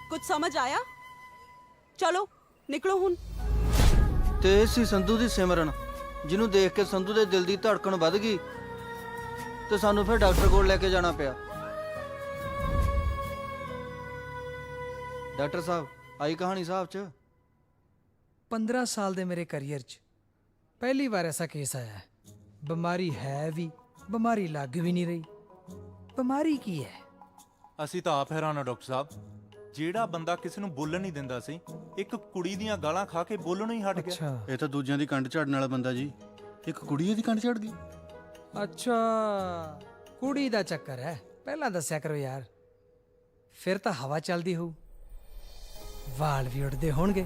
O: ਕੁਝ ਸਮਝ ਆਇਆ? ਚਲੋ ਨਿਕਲੋ ਹੁਣ।
K: ਤੇ ਸੀ ਸੰਧੂ ਦੀ ਸਿਮਰਨ, ਜਿਹਨੂੰ ਦੇਖ ਕੇ ਸੰਧੂ ਦੇ ਦਿਲ ਦੀ ਧੜਕਣ ਵੱਧ ਗਈ ਤੇ ਸਾਨੂੰ ਫਿਰ ਡਾਕਟਰ ਕੋਲ ਲੈ ਕੇ ਜਾਣਾ ਪਿਆ। ਡਾਕਟਰ ਸਾਹਿਬ ਆਈ ਕਹਾਣੀ ਸਾਹਿਬ ਚ
J: 15 ਸਾਲ ਦੇ ਮੇਰੇ ਕੈਰੀਅਰ 'ਚ ਪਹਿਲੀ ਵਾਰ ਐਸਾ ਕੇਸ ਆਇਆ ਹੈ। ਬਿਮਾਰੀ ਹੈ ਵੀ, ਬਿਮਾਰੀ ਲੱਗ ਵੀ ਨਹੀਂ ਰਹੀ। ਬਿਮਾਰੀ ਕੀ ਹੈ?
G: ਅਸੀਂ ਤਾਂ ਆਪ ਹੈਰਾਨ ਆ ਡਾਕਟਰ ਸਾਹਿਬ। ਜਿਹੜਾ ਬੰਦਾ ਕਿਸੇ ਨੂੰ ਬੋਲਣ ਨਹੀਂ ਦਿੰਦਾ ਸੀ, ਇੱਕ ਕੁੜੀ ਦੀਆਂ ਗਾਲਾਂ ਖਾ ਕੇ ਬੋਲਣੋਂ ਹੀ ਹਟ ਗਿਆ।
N: ਇਹ ਤਾਂ ਦੂਜਿਆਂ ਦੀ ਕੰਡ ਝਾੜਨ ਵਾਲਾ ਬੰਦਾ ਜੀ। ਇੱਕ ਕੁੜੀ ਇਹਦੀ ਕੰਡ ਝਾੜ ਗਈ।
J: ਅੱਛਾ ਕੁੜੀ ਦਾ ਚੱਕਰ ਹੈ। ਪਹਿਲਾਂ ਦੱਸਿਆ ਕਰੋ ਯਾਰ, ਫਿਰ ਤਾਂ ਹਵਾ ਚੱਲਦੀ ਹੋਊ, ਵਾਲ ਵੀ ਉੱਡਦੇ ਹੋਣਗੇ,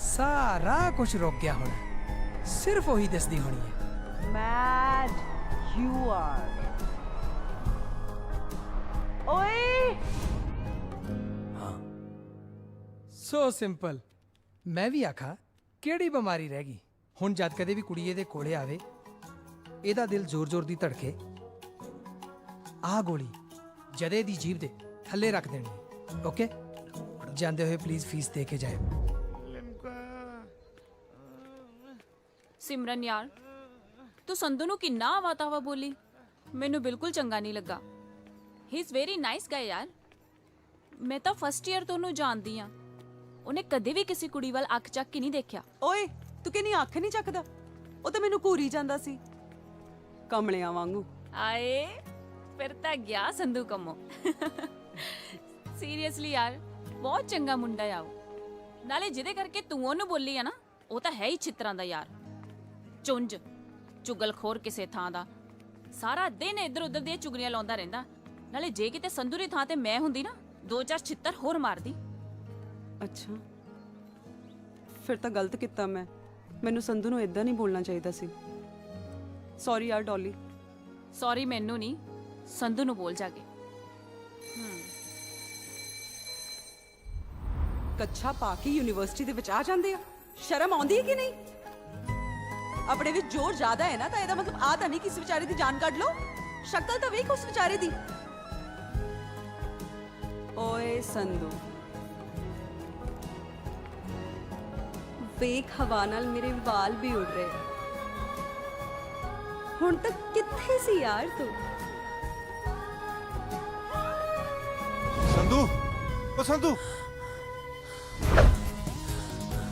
J: ਸਾਰਾ ਕੁਝ ਰੁਕ ਗਿਆ ਹੋਣਾ, ਸਿਰਫ ਉਹੀ ਦਿਸਦੀ ਹੋਣੀ ਹੈ।
O: Mad you are. ਓਏ
J: ਸੋ ਸਿੰਪਲ। ਮੈਂ ਵੀ ਆਖਾ ਕਿਹੜੀ ਬਿਮਾਰੀ ਰਹਿ ਗਈ ਹੁਣ? ਜਦ ਕਦੇ ਵੀ ਕੁੜੀ ਇਹਦੇ ਕੋਲੇ ਆਵੇ, ਇਹਦਾ ਦਿਲ ਜ਼ੋਰ-ਜ਼ੋਰ ਦੀ ਧੜਕੇ, ਆਹ ਗੋਲੀ ਜਦੇ ਦੀ ਜੀਭ ਦੇ ਥੱਲੇ ਰੱਖ ਦੇਣੀ। ਓਕੇ, ਜਾਂਦੇ ਹੋਏ ਪਲੀਜ਼ ਫੀਸ ਦੇ ਕੇ ਜਾਏ।
B: ਸਿਮਰਨ ਯਾਰ, ਤੂੰ ਸੰਧੂ ਨੂੰ ਕਿੰਨਾ ਆਵਾ-ਤਾਵਾ ਬੋਲੀ, ਮੈਨੂੰ ਬਿਲਕੁਲ ਚੰਗਾ ਨਹੀਂ ਲੱਗਾ। ਹੀ ਇਜ਼ ਵੈਰੀ ਨਾਈਸ ਗਾਇ ਯਾਰ। ਮੈਂ ਤਾਂ ਫਸਟ ਈਅਰ ਤੋਂ ਉਹਨੂੰ ਜਾਣਦੀ ਆ। ਉਹਨੇ ਕਦੇ ਵੀ ਕਿਸੇ ਕੁੜੀ ਵੱਲ ਅੱਖ ਚੱਕ ਕੇ ਨਹੀਂ ਦੇਖਿਆ।
O: ਓਏ ਤੂੰ ਕਿੰਨੀ ਅੱਖ ਨਹੀਂ ਚੱਕਦਾ? ਉਹ ਤਾਂ ਮੈਨੂੰ ਘੂਰੀ ਜਾਂਦਾ ਸੀ ਕਮਲਿਆਂ ਵਾਂਗੂ।
P: ਆਏ ਫਿਰ ਤਾਂ ਗਿਆ ਸੰਧੂ ਕੰਮੋ। ਸੀਰੀਅਸਲੀ ਯਾਰ ਬਹੁਤ ਚੰਗਾ ਮੁੰਡਾ ਆ ਉਹ। ਨਾਲੇ ਜਿਹਦੇ ਕਰਕੇ ਤੂੰ ਉਹਨੂੰ ਬੋਲੀ ਆ ਨਾ, ਉਹ ਤਾਂ ਹੈ ਹੀ ਛਿੱਤਰਾਂ ਦਾ ਯਾਰ, ਚੁੰਝ ਚੁਗਲਖੋਰ ਕਿਸੇ ਥਾਂ ਦਾ। ਸਾਰਾ ਦਿਨ ਇੱਧਰ ਉੱਧਰ ਦੀਆਂ ਚੁਗਲੀਆਂ ਲਾਉਂਦਾ ਰਹਿੰਦਾ। ਨਾਲੇ ਜੇ ਕਿਤੇ ਸੰਧੂ ਦੀ ਥਾਂ ਤੇ ਮੈਂ ਹੁੰਦੀ ਨਾ, 2-4 ਛਿੱਤਰ ਹੋਰ ਮਾਰਦੀ।
O: ਅੱਛਾ, ਫਿਰ ਤਾਂ ਗਲਤ ਕੀਤਾ ਮੈਂ। ਮੈਨੂੰ ਸੰਧੂ ਨੂੰ ਇਦਾਂ ਨਹੀਂ ਬੋਲਣਾ ਚਾਹੀਦਾ ਸੀ। ਸੌਰੀ ਯਾਰ ਡੋਲੀ।
P: ਸੌਰੀ ਮੈਨੂੰ ਨਹੀਂ, ਸੰਧੂ ਨੂੰ ਬੋਲ ਜਾ ਕੇ।
O: ਕੱਛਾ ਪਾ ਕੇ ਯੂਨੀਵਰਸਿਟੀ ਦੇ ਵਿੱਚ ਆ ਜਾਂਦੇ ਆ, ਸ਼ਰਮ ਆਉਂਦੀ ਹੈ ਕਿ ਨਹੀਂ? ਆਪਣੇ ਵਿੱਚ ਜ਼ੋਰ ਜ਼ਿਆਦਾ ਹੈ ਨਾ, ਤਾਂ ਇਹਦਾ ਮਤਲਬ ਆ ਤਾਂ ਨਹੀਂ ਕਿ ਇਸ ਵਿਚਾਰੇ ਦੀ ਜਾਨ ਕੱਢ ਲਓ। ਸ਼ਕਲ ਤਾਂ ਵੇਖ ਉਸ ਵਿਚਾਰੇ ਦੀ। ਓਏ ਸੰਧੂ, ਵੇਖ ਹਵਾ ਨਾਲ ਮੇਰੇ ਵਾਲ ਵੀ ਉੱਡ ਰਹੇ। ਹੁਣ ਤੱਕ ਕਿੱਥੇ ਸੀ ਯਾਰ ਤੂੰ?
M: ਸੰਧੂ, ਉਹ ਸੰਧੂ,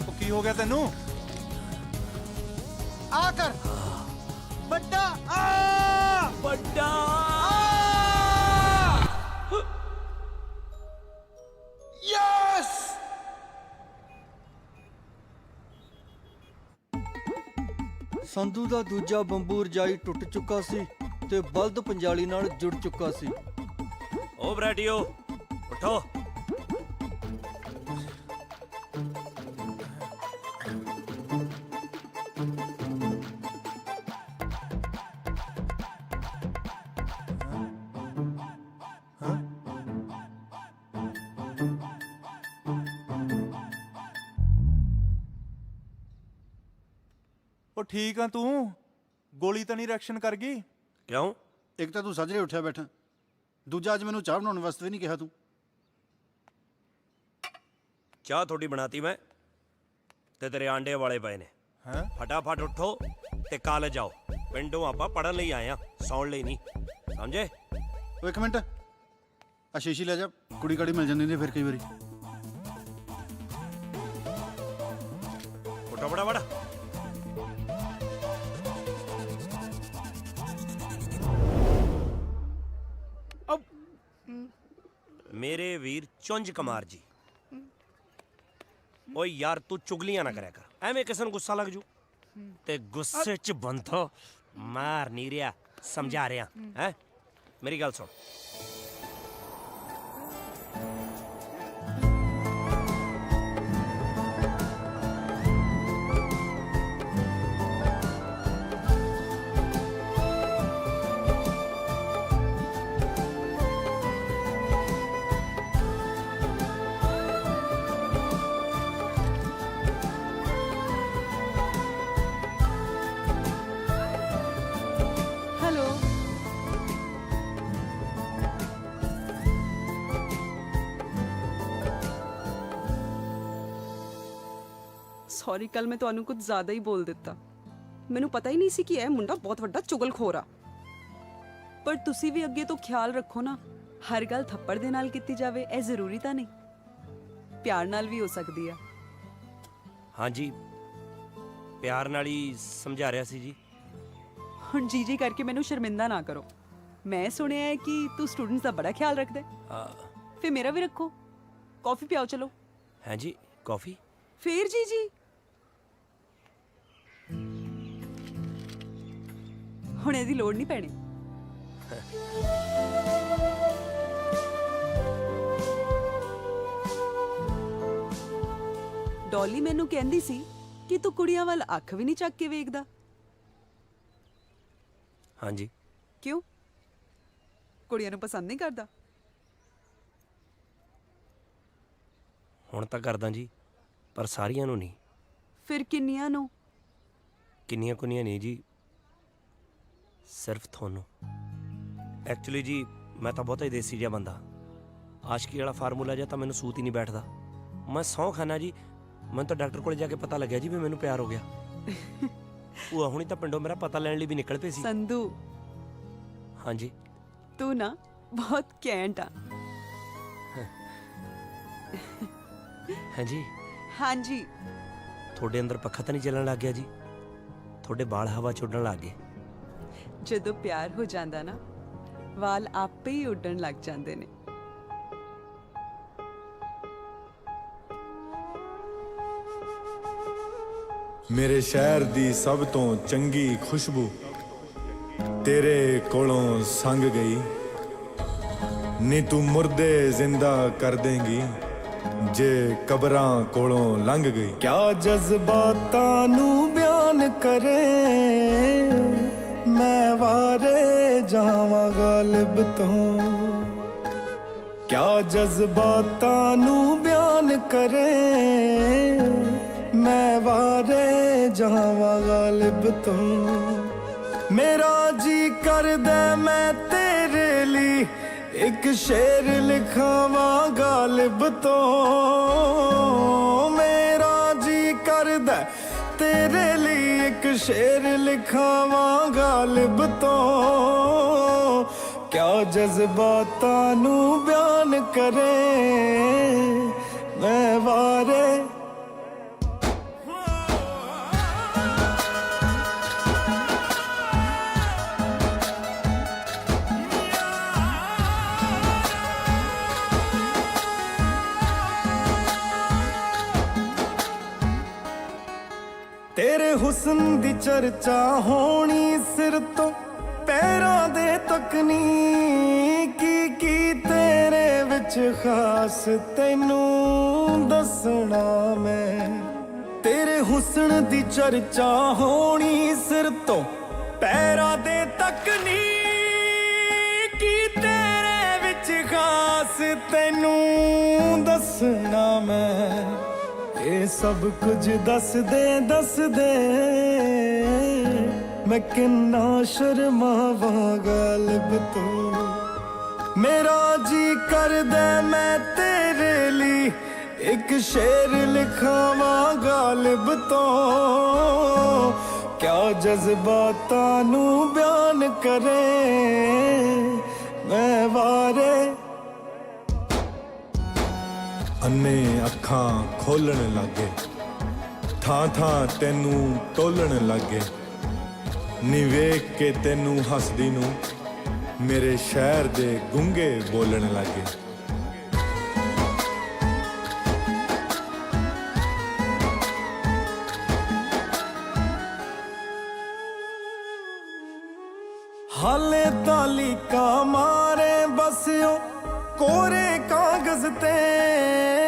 M: ਉਹ ਕੀ ਹੋ ਗਿਆ ਤੈਨੂੰ? ਆ ਕਰ ਵੱਡਾ, ਆ
H: ਵੱਡਾ।
M: ਯੈਸ।
K: ਸੰਧੂ ਦਾ ਦੂਜਾ ਬੰਬੂ ਰਜਾਈ ਟੁੱਟ ਚੁੱਕਾ ਸੀ ਤੇ ਬਲਦ ਪੰਜਾਲੀ ਨਾਲ ਜੁੜ ਚੁੱਕਾ ਸੀ।
C: ਓ ਬਰੈਟੀਓ ਉਠੋ।
M: ਉਹ ਠੀਕ ਆ ਤੂੰ? ਗੋਲੀ ਤਾਂ ਨਹੀਂ ਰਿਐਕਸ਼ਨ ਕਰ ਗਈ?
C: ਕਿਉਂ?
N: ਇੱਕ ਤਾਂ ਤੂੰ ਸਾਜਰੇ ਉੱਠਿਆ ਬੈਠਾ, ਦੂਜਾ ਅੱਜ ਮੈਨੂੰ ਚਾਹ ਬਣਾਉਣ ਵਾਸਤੇ ਵੀ ਨਹੀਂ ਕਿਹਾ ਤੂੰ।
C: ਚਾਹ ਤੁਹਾਡੀ ਬਣਾਤੀ ਮੈਂ, ਤੇ ਤੇਰੇ ਆਂਡੇ ਵਾਲੇ ਪਏ ਨੇ।
M: ਹੈਂ?
C: ਫਟਾਫਟ ਉੱਠੋ ਤੇ ਕਾਲਜ ਆਓ। ਪਿੰਡੋਂ ਆਪਾਂ ਪੜਨ ਲਈ ਆਏ ਆ, ਸੌਣ ਲਈ ਨਹੀਂ, ਸਮਝੇ?
N: ਉਹ ਇੱਕ ਮਿੰਟ, ਆ ਸ਼ੀਸ਼ੀ ਲੈ ਜਾ, ਕੁੜੀ ਕਾੜੀ ਮਿਲ ਜਾਂਦੀ ਨੇ ਫਿਰ ਕਈ ਵਾਰੀ।
C: ਉੱਠੋ ਫਟਾਫਟ। ਮੇਰੇ ਵੀਰ ਚੁੰਝ ਕੁਮਾਰ ਜੀ, ਓਏ ਯਾਰ ਤੂੰ ਚੁਗਲੀਆਂ ਨਾ ਕਰਿਆ ਕਰ, ਐਵੇਂ ਕਿਸੇ ਨੂੰ ਗੁੱਸਾ ਲੱਗ ਜੂ। ਤੇ ਗੁੱਸੇ 'ਚ ਬੰਦੋ ਮਾਰ ਨਹੀਂ ਰਿਹਾ, ਸਮਝਾ ਰਿਹਾ ਹੈ। ਮੇਰੀ ਗੱਲ ਸੁਣ,
O: ਹੈਲੋ। ਸੌਰੀ, ਕੱਲ ਮੈਂ ਤੁਹਾਨੂੰ ਕੁਝ ਜ਼ਿਆਦਾ ਹੀ ਬੋਲ ਦਿੱਤਾ। ਮੈਨੂੰ ਪਤਾ ਹੀ ਨਹੀਂ ਸੀ ਕਿ ਇਹ ਮੁੰਡਾ ਬਹੁਤ ਵੱਡਾ ਚੁਗਲਖੋਰ ਆ। ਪਰ ਤੁਸੀਂ ਵੀ ਅੱਗੇ ਤੋਂ ਖਿਆਲ ਰੱਖੋ ਨਾ, ਹਰ ਗੱਲ ਥੱਪੜ ਦੇ ਨਾਲ ਕੀਤੀ ਜਾਵੇ ਇਹ ਜ਼ਰੂਰੀ ਤਾਂ ਨਹੀਂ, ਪਿਆਰ ਨਾਲ ਵੀ ਹੋ ਸਕਦੀ ਆ।
C: ਹਾਂਜੀ ਪਿਆਰ ਨਾਲ ਹੀ ਸਮਝਾ ਰਿਹਾ ਸੀ ਜੀ।
O: ਹੁਣ ਜੀ ਕਰਕੇ ਮੈਨੂੰ ਸ਼ਰਮਿੰਦਾ ਨਾ ਕਰੋ। ਮੈਂ ਸੁਣਿਆ ਹੈ ਕਿ ਤੂੰ ਸਟੂਡੈਂਟਸ ਦਾ ਬੜਾ ਖਿਆਲ ਰੱਖਦਾ ਹੈ, ਫਿਰ ਮੇਰਾ ਵੀ ਰੱਖੋ। ਕਾਫੀ ਪਿਆਓ ਚਲੋ।
C: ਹੈ ਜੀ, ਕਾਫੀ?
O: ਫੇਰ ਜੀ ਹੁਣ ਇਹਦੀ ਲੋੜ ਨਹੀਂ ਪੈਣੀ। ਡੋਲੀ ਮੈਨੂੰ ਕਹਿੰਦੀ ਸੀ ਕਿ ਤੂੰ ਕੁੜੀਆਂ ਵੱਲ ਅੱਖ ਵੀ ਨਹੀਂ ਚੱਕ ਕੇ ਵੇਖਦਾ।
C: ਹਾਂਜੀ।
O: ਕਿਉਂ? ਕੁੜੀਆਂ ਨੂੰ ਪਸੰਦ ਨਹੀਂ ਕਰਦਾ?
C: ਹੁਣ ਤਾਂ ਕਰਦਾ ਜੀ, ਪਰ ਸਾਰੀਆਂ ਨੂੰ ਨਹੀਂ।
O: ਫਿਰ ਕਿੰਨੀਆਂ ਨੂੰ?
C: ਕਿੰਨੀਆਂ ਕੁਨੀਆਂ ਨਹੀਂ ਜੀ, ਸਿਰਫ ਤੁਹਾਨੂੰ। ਐਕਚੁਅਲੀ ਜੀ ਮੈਂ ਤਾਂ ਬਹੁਤਾ ਹੀ ਦੇਸੀ ਜਿਹਾ ਬੰਦਾ, ਆਸ਼ਕੀ ਵਾਲਾ ਫਾਰਮੂਲਾ ਜਿਹਾ ਤਾਂ ਮੈਨੂੰ ਸੂਤ ਹੀ ਨਹੀਂ ਬੈਠਦਾ। ਮੈਂ ਸਹੁੰ ਖਾਨਾ ਜੀ, ਮੈਨੂੰ ਤਾਂ ਡਾਕਟਰ ਕੋਲ ਜਾ ਕੇ ਪਤਾ ਲੱਗਿਆ ਜੀ ਵੀ ਮੈਨੂੰ ਪਿਆਰ ਹੋ ਗਿਆ। ਉਹ ਹੁਣੀ ਤਾਂ ਪਿੰਡੋਂ ਮੇਰਾ ਪਤਾ ਲੈਣ ਲਈ ਵੀ ਨਿਕਲ ਪਏ ਸੀ।
O: ਸੰਧੂ,
C: ਹਾਂਜੀ
O: ਤੂੰ ਨਾ ਬਹੁਤ ਕੈਂਟ ਆ।
C: ਹਾਂਜੀ
O: ਹਾਂਜੀ।
C: ਤੁਹਾਡੇ ਅੰਦਰ ਪੱਖਾ ਤਾਂ ਨਹੀਂ ਚੱਲਣ ਲੱਗ ਗਿਆ ਜੀ?
F: ਤੁਹਾਡੇ ਵਾਲ ਹਵਾ ਚ ਉੱਡਣ ਲੱਗ ਗਏ।
O: ਜਦੋਂ ਪਿਆਰ ਹੋ ਜਾਂਦਾ ਨਾ ਵਾਲ ਆਪੇ ਹੀ ਉੱਡਣ ਲੱਗ ਜਾਂਦੇ ਨੇ।
Q: ਮੇਰੇ ਸ਼ਹਿਰ ਦੀ ਸਭ ਤੋਂ ਚੰਗੀ ਖੁਸ਼ਬੂ ਤੇਰੇ ਕੋਲੋਂ ਸੰਗ ਗਈ ਨੀ ਤੂੰ ਮੁਰਦੇ ਜ਼ਿੰਦਾ ਕਰ ਦੇਂਗੀ ਜੇ ਕਬਰਾਂ ਕੋਲੋਂ ਲੰਘ ਗਈ। ਕਿਆ ਜਜ਼ਬਾਤਾਂ ਨੂੰ ਬਿਆਨ ਕਰੇ ਮੈਂ ਵਾਰੇ ਜਾਵਾਂ ਗਾਲਿਬ ਤੋਂ। ਕਿਆ ਜਜ਼ਬਾਤਾਂ ਨੂੰ ਬਿਆਨ ਕਰੇ ਮੈਂ ਵਾਰੇ ਜਾਵਾਂ ਗਾਲਿਬ ਤੋਂ। ਮੇਰਾ ਜੀ ਕਰਦਾ ਮੈਂ ਤੇਰੇ ਲਈ ਇੱਕ ਸ਼ੇਰ ਲਿਖਾਵਾਂ ਗਾਲਿਬ ਤੋਂ। ਮੇਰਾ ਜੀ ਕਰਦਾ ਤੇਰੇ ਲਈ ਇੱਕ ਸ਼ੇਰ ਲਿਖਾਵਾਂ ਗਾਲਿਬ ਤੋਂ। ਕਿਆ ਜਜ਼ਬਾਤਾਂ ਨੂੰ ਬਿਆਨ ਕਰੇ ਮੈਂ ਵਾਰੇ। ਤੇਰੇ ਹੁਸਨ ਦੀ ਚਰਚਾ ਹੋਣੀ ਸਿਰ ਤੋਂ ਪੈਰਾਂ ਦੇ ਤੱਕ ਨੀ। ਕੀ ਤੇਰੇ ਵਿੱਚ ਖਾਸ ਤੈਨੂੰ ਦੱਸਣਾ ਮੈਂ। ਤੇਰੇ ਹੁਸਨ ਦੀ ਚਰਚਾ ਹੋਣੀ ਸਿਰ ਤੋਂ ਪੈਰਾਂ ਦੇ ਤੱਕ ਨੀ। ਕੀ ਤੇਰੇ ਵਿੱਚ ਖਾਸ ਤੈਨੂੰ ਦੱਸਣਾ ਮੈਂ। ਇਹ ਸਭ ਕੁਝ ਦੱਸਦੇ ਦੱਸਦੇ ਮੈਂ ਕਿੰਨਾ ਸ਼ਰਮਾਵਾਂ ਗਾਲਿਬ ਤੋਂ। ਮੇਰਾ ਜੀ ਕਰਦਾ ਮੈਂ ਤੇਰੇ ਲਈ ਇੱਕ ਸ਼ੇਰ ਲਿਖਾਵਾਂ ਗਾਲਿਬ ਤੋਂ। ਕਿਆ ਜਜ਼ਬਾਤਾਂ ਨੂੰ ਬਿਆਨ ਕਰੇ ਮੈਂ ਵਾਰੇ। ਅੰਨੇ ਅੱਖਾਂ ਖੋਲਣ ਲੱਗੇ ਥਾਂ ਥਾਂ ਤੈਨੂੰ ਟੋਲਣ ਲੱਗੇ ਨੀ ਵੇਖ ਕੇ ਤੈਨੂੰ ਹੱਸਦੀ ਨੂੰ ਮੇਰੇ ਸ਼ਹਿਰ ਦੇ ਗੁੰਗੇ ਬੋਲਣ ਲੱਗੇ। ਹਾਲੇ ਤਾਲੀਕਾ ਮਾਰੇ ਬਸਿਓ ਕੋਰੇ ਕਾਗਜ਼ ਤੇ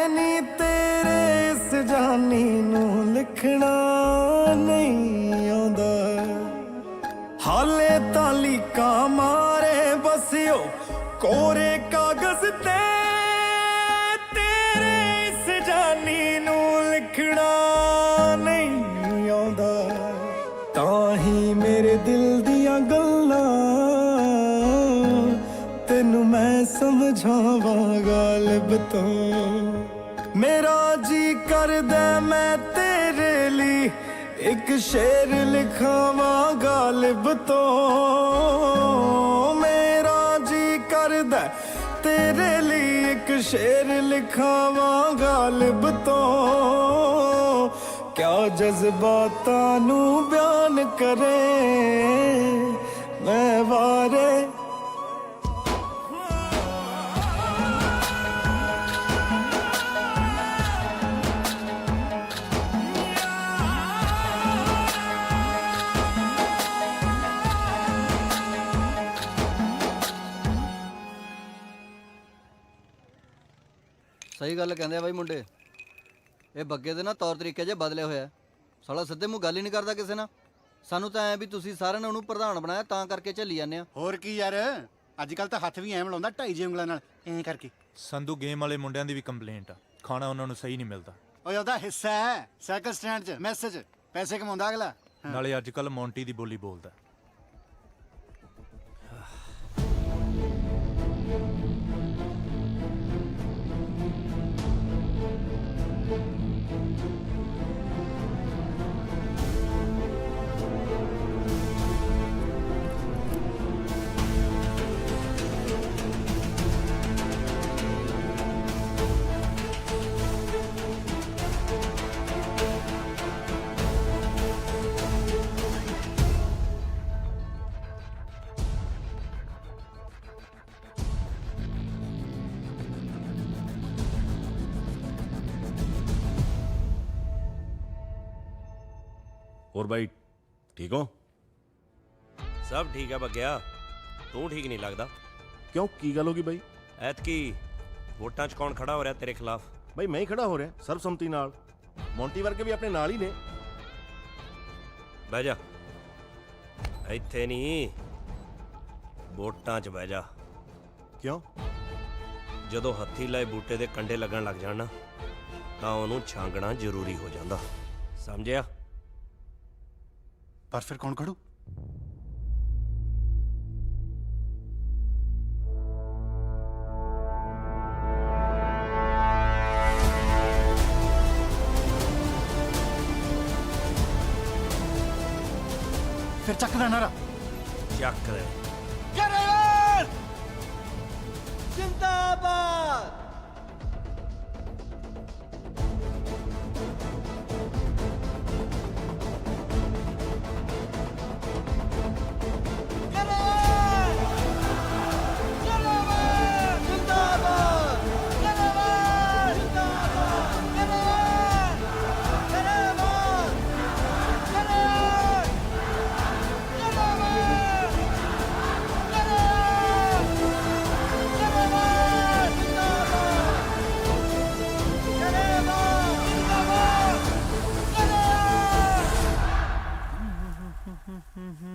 Q: ਨੀ। ਤੇਰੇ ਇਸ ਜਾਨੀ ਨੂੰ ਲਿਖਣਾ ਨਹੀਂ ਆਉਂਦਾ। ਹਾਲੇ ਤਾਲੀਕਾ ਮਾਰੇ ਬਸਿਓ ਕੋਰੇ ਕਾਗਜ਼ ਤੇ ਤੇਰੇ ਇਸ ਜਾਨੀ ਨੂੰ ਲਿਖਣਾ ਨਹੀਂ ਆਉਂਦਾ। ਤਾਂ ਹੀ ਮੇਰੇ ਦਿਲ ਦੀਆਂ ਗੱਲਾਂ ਤੈਨੂੰ ਮੈਂ ਸਮਝਾਵਾਂ ਗਾਲਿਬ ਤੋਂ। ਮੇਰਾ ਜੀ ਕਰਦਾ ਮੈਂ ਤੇਰੇ ਲਈ ਇੱਕ ਸ਼ੇਰ ਲਿਖਾਵਾਂ ਗਾਲਿਬ ਤੋਂ। ਮੇਰਾ ਜੀ ਕਰਦਾ ਤੇਰੇ ਲਈ ਇੱਕ ਸ਼ੇਰ ਲਿਖਾਵਾਂ ਗਾਲਿਬ ਤੋਂ। ਕਿਆ ਜਜ਼ਬਾਤਾਂ ਨੂੰ ਬਿਆਨ ਕਰੇ ਮੈਂ ਵਾਰੇ।
K: ਸਹੀ ਗੱਲ ਕਹਿੰਦੇ ਆ ਬਾਈ ਮੁੰਡੇ। ਇਹ ਬੱਗੇ ਦੇ ਨਾ ਤੌਰ ਤਰੀਕੇ ਜੇ ਬਦਲੇ ਹੋਇਆ। ਸਾਲਾ ਸਿੱਧੇ ਮੂੰਹ ਗੱਲ ਹੀ ਨਹੀਂ ਕਰਦਾ ਕਿਸੇ ਨਾਲ। ਸਾਨੂੰ ਤਾਂ ਐ ਵੀ ਤੁਸੀਂ ਸਾਰਿਆਂ ਨੇ ਉਹਨੂੰ ਪ੍ਰਧਾਨ ਬਣਾਇਆ ਤਾਂ ਕਰਕੇ ਝੱਲੀ ਜਾਂਦੇ ਆ।
N: ਹੋਰ ਕੀ ਯਾਰ, ਅੱਜ ਕੱਲ ਤਾਂ ਹੱਥ ਵੀ ਐਂ ਮਿਲਾਉਂਦਾ 2.5 ਉਂਗਲਾਂ ਨਾਲ ਐਂ ਕਰਕੇ।
F: ਸੰਧੂ ਗੇਮ ਵਾਲੇ ਮੁੰਡਿਆਂ ਦੀ ਵੀ ਕੰਪਲੇਂਟ ਆ, ਖਾਣਾ ਉਹਨਾਂ ਨੂੰ ਸਹੀ ਨਹੀਂ ਮਿਲਦਾ।
N: ਓਏ ਉਹਦਾ ਹਿੱਸਾ ਹੈ ਸਾਈਕਲ ਸਟੈਂਡ 'ਚ ਮੈਸੇਜ ਪੈਸੇ ਕਮਾਉਂਦਾ ਅਗਲਾ।
F: ਨਾਲੇ ਅੱਜ ਕੱਲ ਮੌਂਟੀ ਦੀ ਬੋਲੀ ਬੋਲਦਾ।
R: ਹੋਰ ਬਾਈ ਠੀਕ ਹੋ?
S: ਸਭ ਠੀਕ ਹੈ ਬੱਗਿਆ, ਤੂੰ ਠੀਕ ਨਹੀਂ ਲੱਗਦਾ।
R: ਕਿਉਂ ਕੀ ਗੱਲ ਹੋ ਗਈ ਬਾਈ?
S: ਐਤਕੀ ਵੋਟਾਂ 'ਚ ਕੌਣ ਖੜਾ ਹੋ ਰਿਹਾ ਤੇਰੇ ਖਿਲਾਫ?
R: ਬਾਈ ਮੈਂ ਹੀ ਖੜਾ ਹੋ ਰਿਹਾ ਸਰਬਸੰਮਤੀ ਨਾਲ। ਮੌਂਟੀ ਵਰਗੇ ਵੀ ਆਪਣੇ ਨਾਲ ਹੀ ਨੇ।
S: ਬਹਿ ਜਾ, ਇੱਥੇ ਨਹੀਂ ਵੋਟਾਂ 'ਚ ਬਹਿ ਜਾ।
R: ਕਿਉਂ?
S: ਜਦੋਂ ਹੱਥੀ ਲਾਏ ਬੂਟੇ ਦੇ ਕੰਡੇ ਲੱਗਣ ਲੱਗ ਜਾਣ ਨਾ ਤਾਂ ਉਹਨੂੰ ਛਾਂਗਣਾ ਜ਼ਰੂਰੀ ਹੋ ਜਾਂਦਾ, ਸਮਝਿਆ?
N: ਪਰ ਫਿਰ ਕੌਣ ਖੜੂ? ਫਿਰ ਚੱਕ ਦਾ ਨਾਰਾ।
S: ਚੱਕ ਦੇ।
L: ਕੇਰਲ ਜਿੰਦਾਬਾਦ।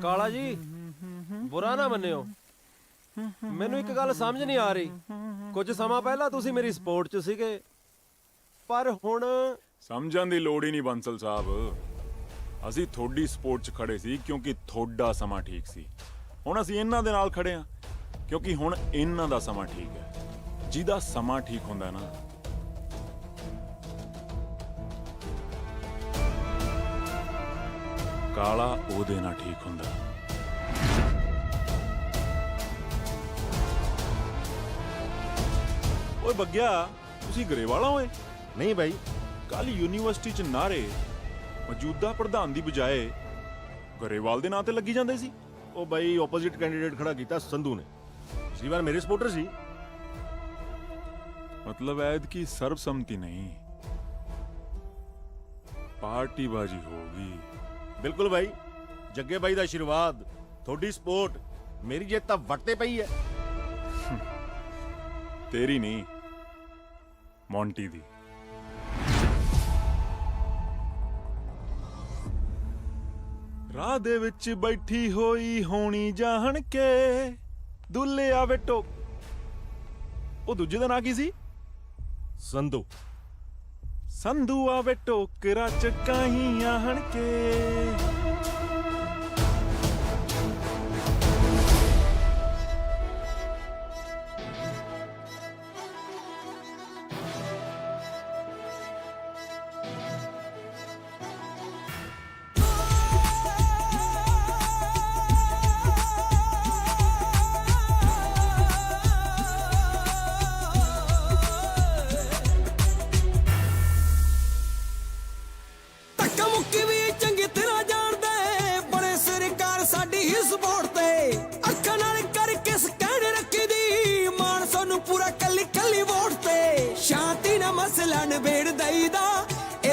H: ਕਾਲਾ ਜੀ ਬੁਰਾ ਨਾ ਮੰਨਿਓ, ਮੈਨੂੰ ਇੱਕ ਗੱਲ ਸਮਝ ਨਹੀਂ ਆ ਰਹੀ। ਕੁਝ ਸਮਾਂ ਪਹਿਲਾਂ ਤੁਸੀਂ ਮੇਰੀ ਸਪੋਰਟ 'ਚ ਸੀਗੇ, ਪਰ ਹੁਣ
Q: ਸਮਝਣ ਦੀ ਲੋੜ ਹੀ ਨਹੀਂ ਬੰਸਲ ਸਾਹਿਬ। ਅਸੀਂ ਤੁਹਾਡੀ ਸਪੋਰਟ 'ਚ ਖੜੇ ਸੀ ਕਿਉਂਕਿ ਤੁਹਾਡਾ ਸਮਾਂ ਠੀਕ ਸੀ। ਹੁਣ ਅਸੀਂ ਇਹਨਾਂ ਦੇ ਨਾਲ ਖੜੇ ਹਾਂ ਕਿਉਂਕਿ ਹੁਣ ਇਹਨਾਂ ਦਾ ਸਮਾਂ ਠੀਕ ਹੈ। ਜਿਹਦਾ ਸਮਾਂ ਠੀਕ ਹੁੰਦਾ ਨਾ ਕਾਲਾ ਉਹਦੇ ਨਾਲ ਠੀਕ ਹੁੰਦਾ। ਓਏ ਬੱਗਿਆ, ਤੁਸੀਂ ਗਰੇਵਾਲਾ ਹੋਏ?
R: ਨਹੀਂ ਬਾਈ,
Q: ਕੱਲ ਯੂਨੀਵਰਸਿਟੀ 'ਚ ਨਾਰੇ ਮੌਜੂਦਾ ਪ੍ਰਧਾਨ ਦੀ ਬਜਾਏ ਗਰੇਵਾਲ ਦੇ ਨਾਂ ਤੇ ਲੱਗੀ ਜਾਂਦੇ ਸੀ।
R: ਉਹ ਬਾਈ ਆਪੋਜ਼ਿਟ ਕੈਂਡੀਡੇਟ ਖੜਾ ਕੀਤਾ ਸੰਧੂ ਨੇ। ਪਿਛਲੀ ਵਾਰ ਮੇਰੇ ਸਪੋਰਟਰ ਸੀ।
Q: मतलब ऐद की सर्वसम्मति नहीं, पार्टीबाजी होगी।
R: बिल्कुल भाई, जग्गे भाई दा आशीर्वाद, थोड़ी सपोर्ट, मेरी जित तां वटते पई है।
Q: तेरी नहीं, मोंटी दी। राह दे विच बैठी होई होनी जाहन के दुल्ले आवे टोक। ओ दूजे दा नां की सी?
R: संधू।
Q: संधू आवे टोकरा चकाही आहन के।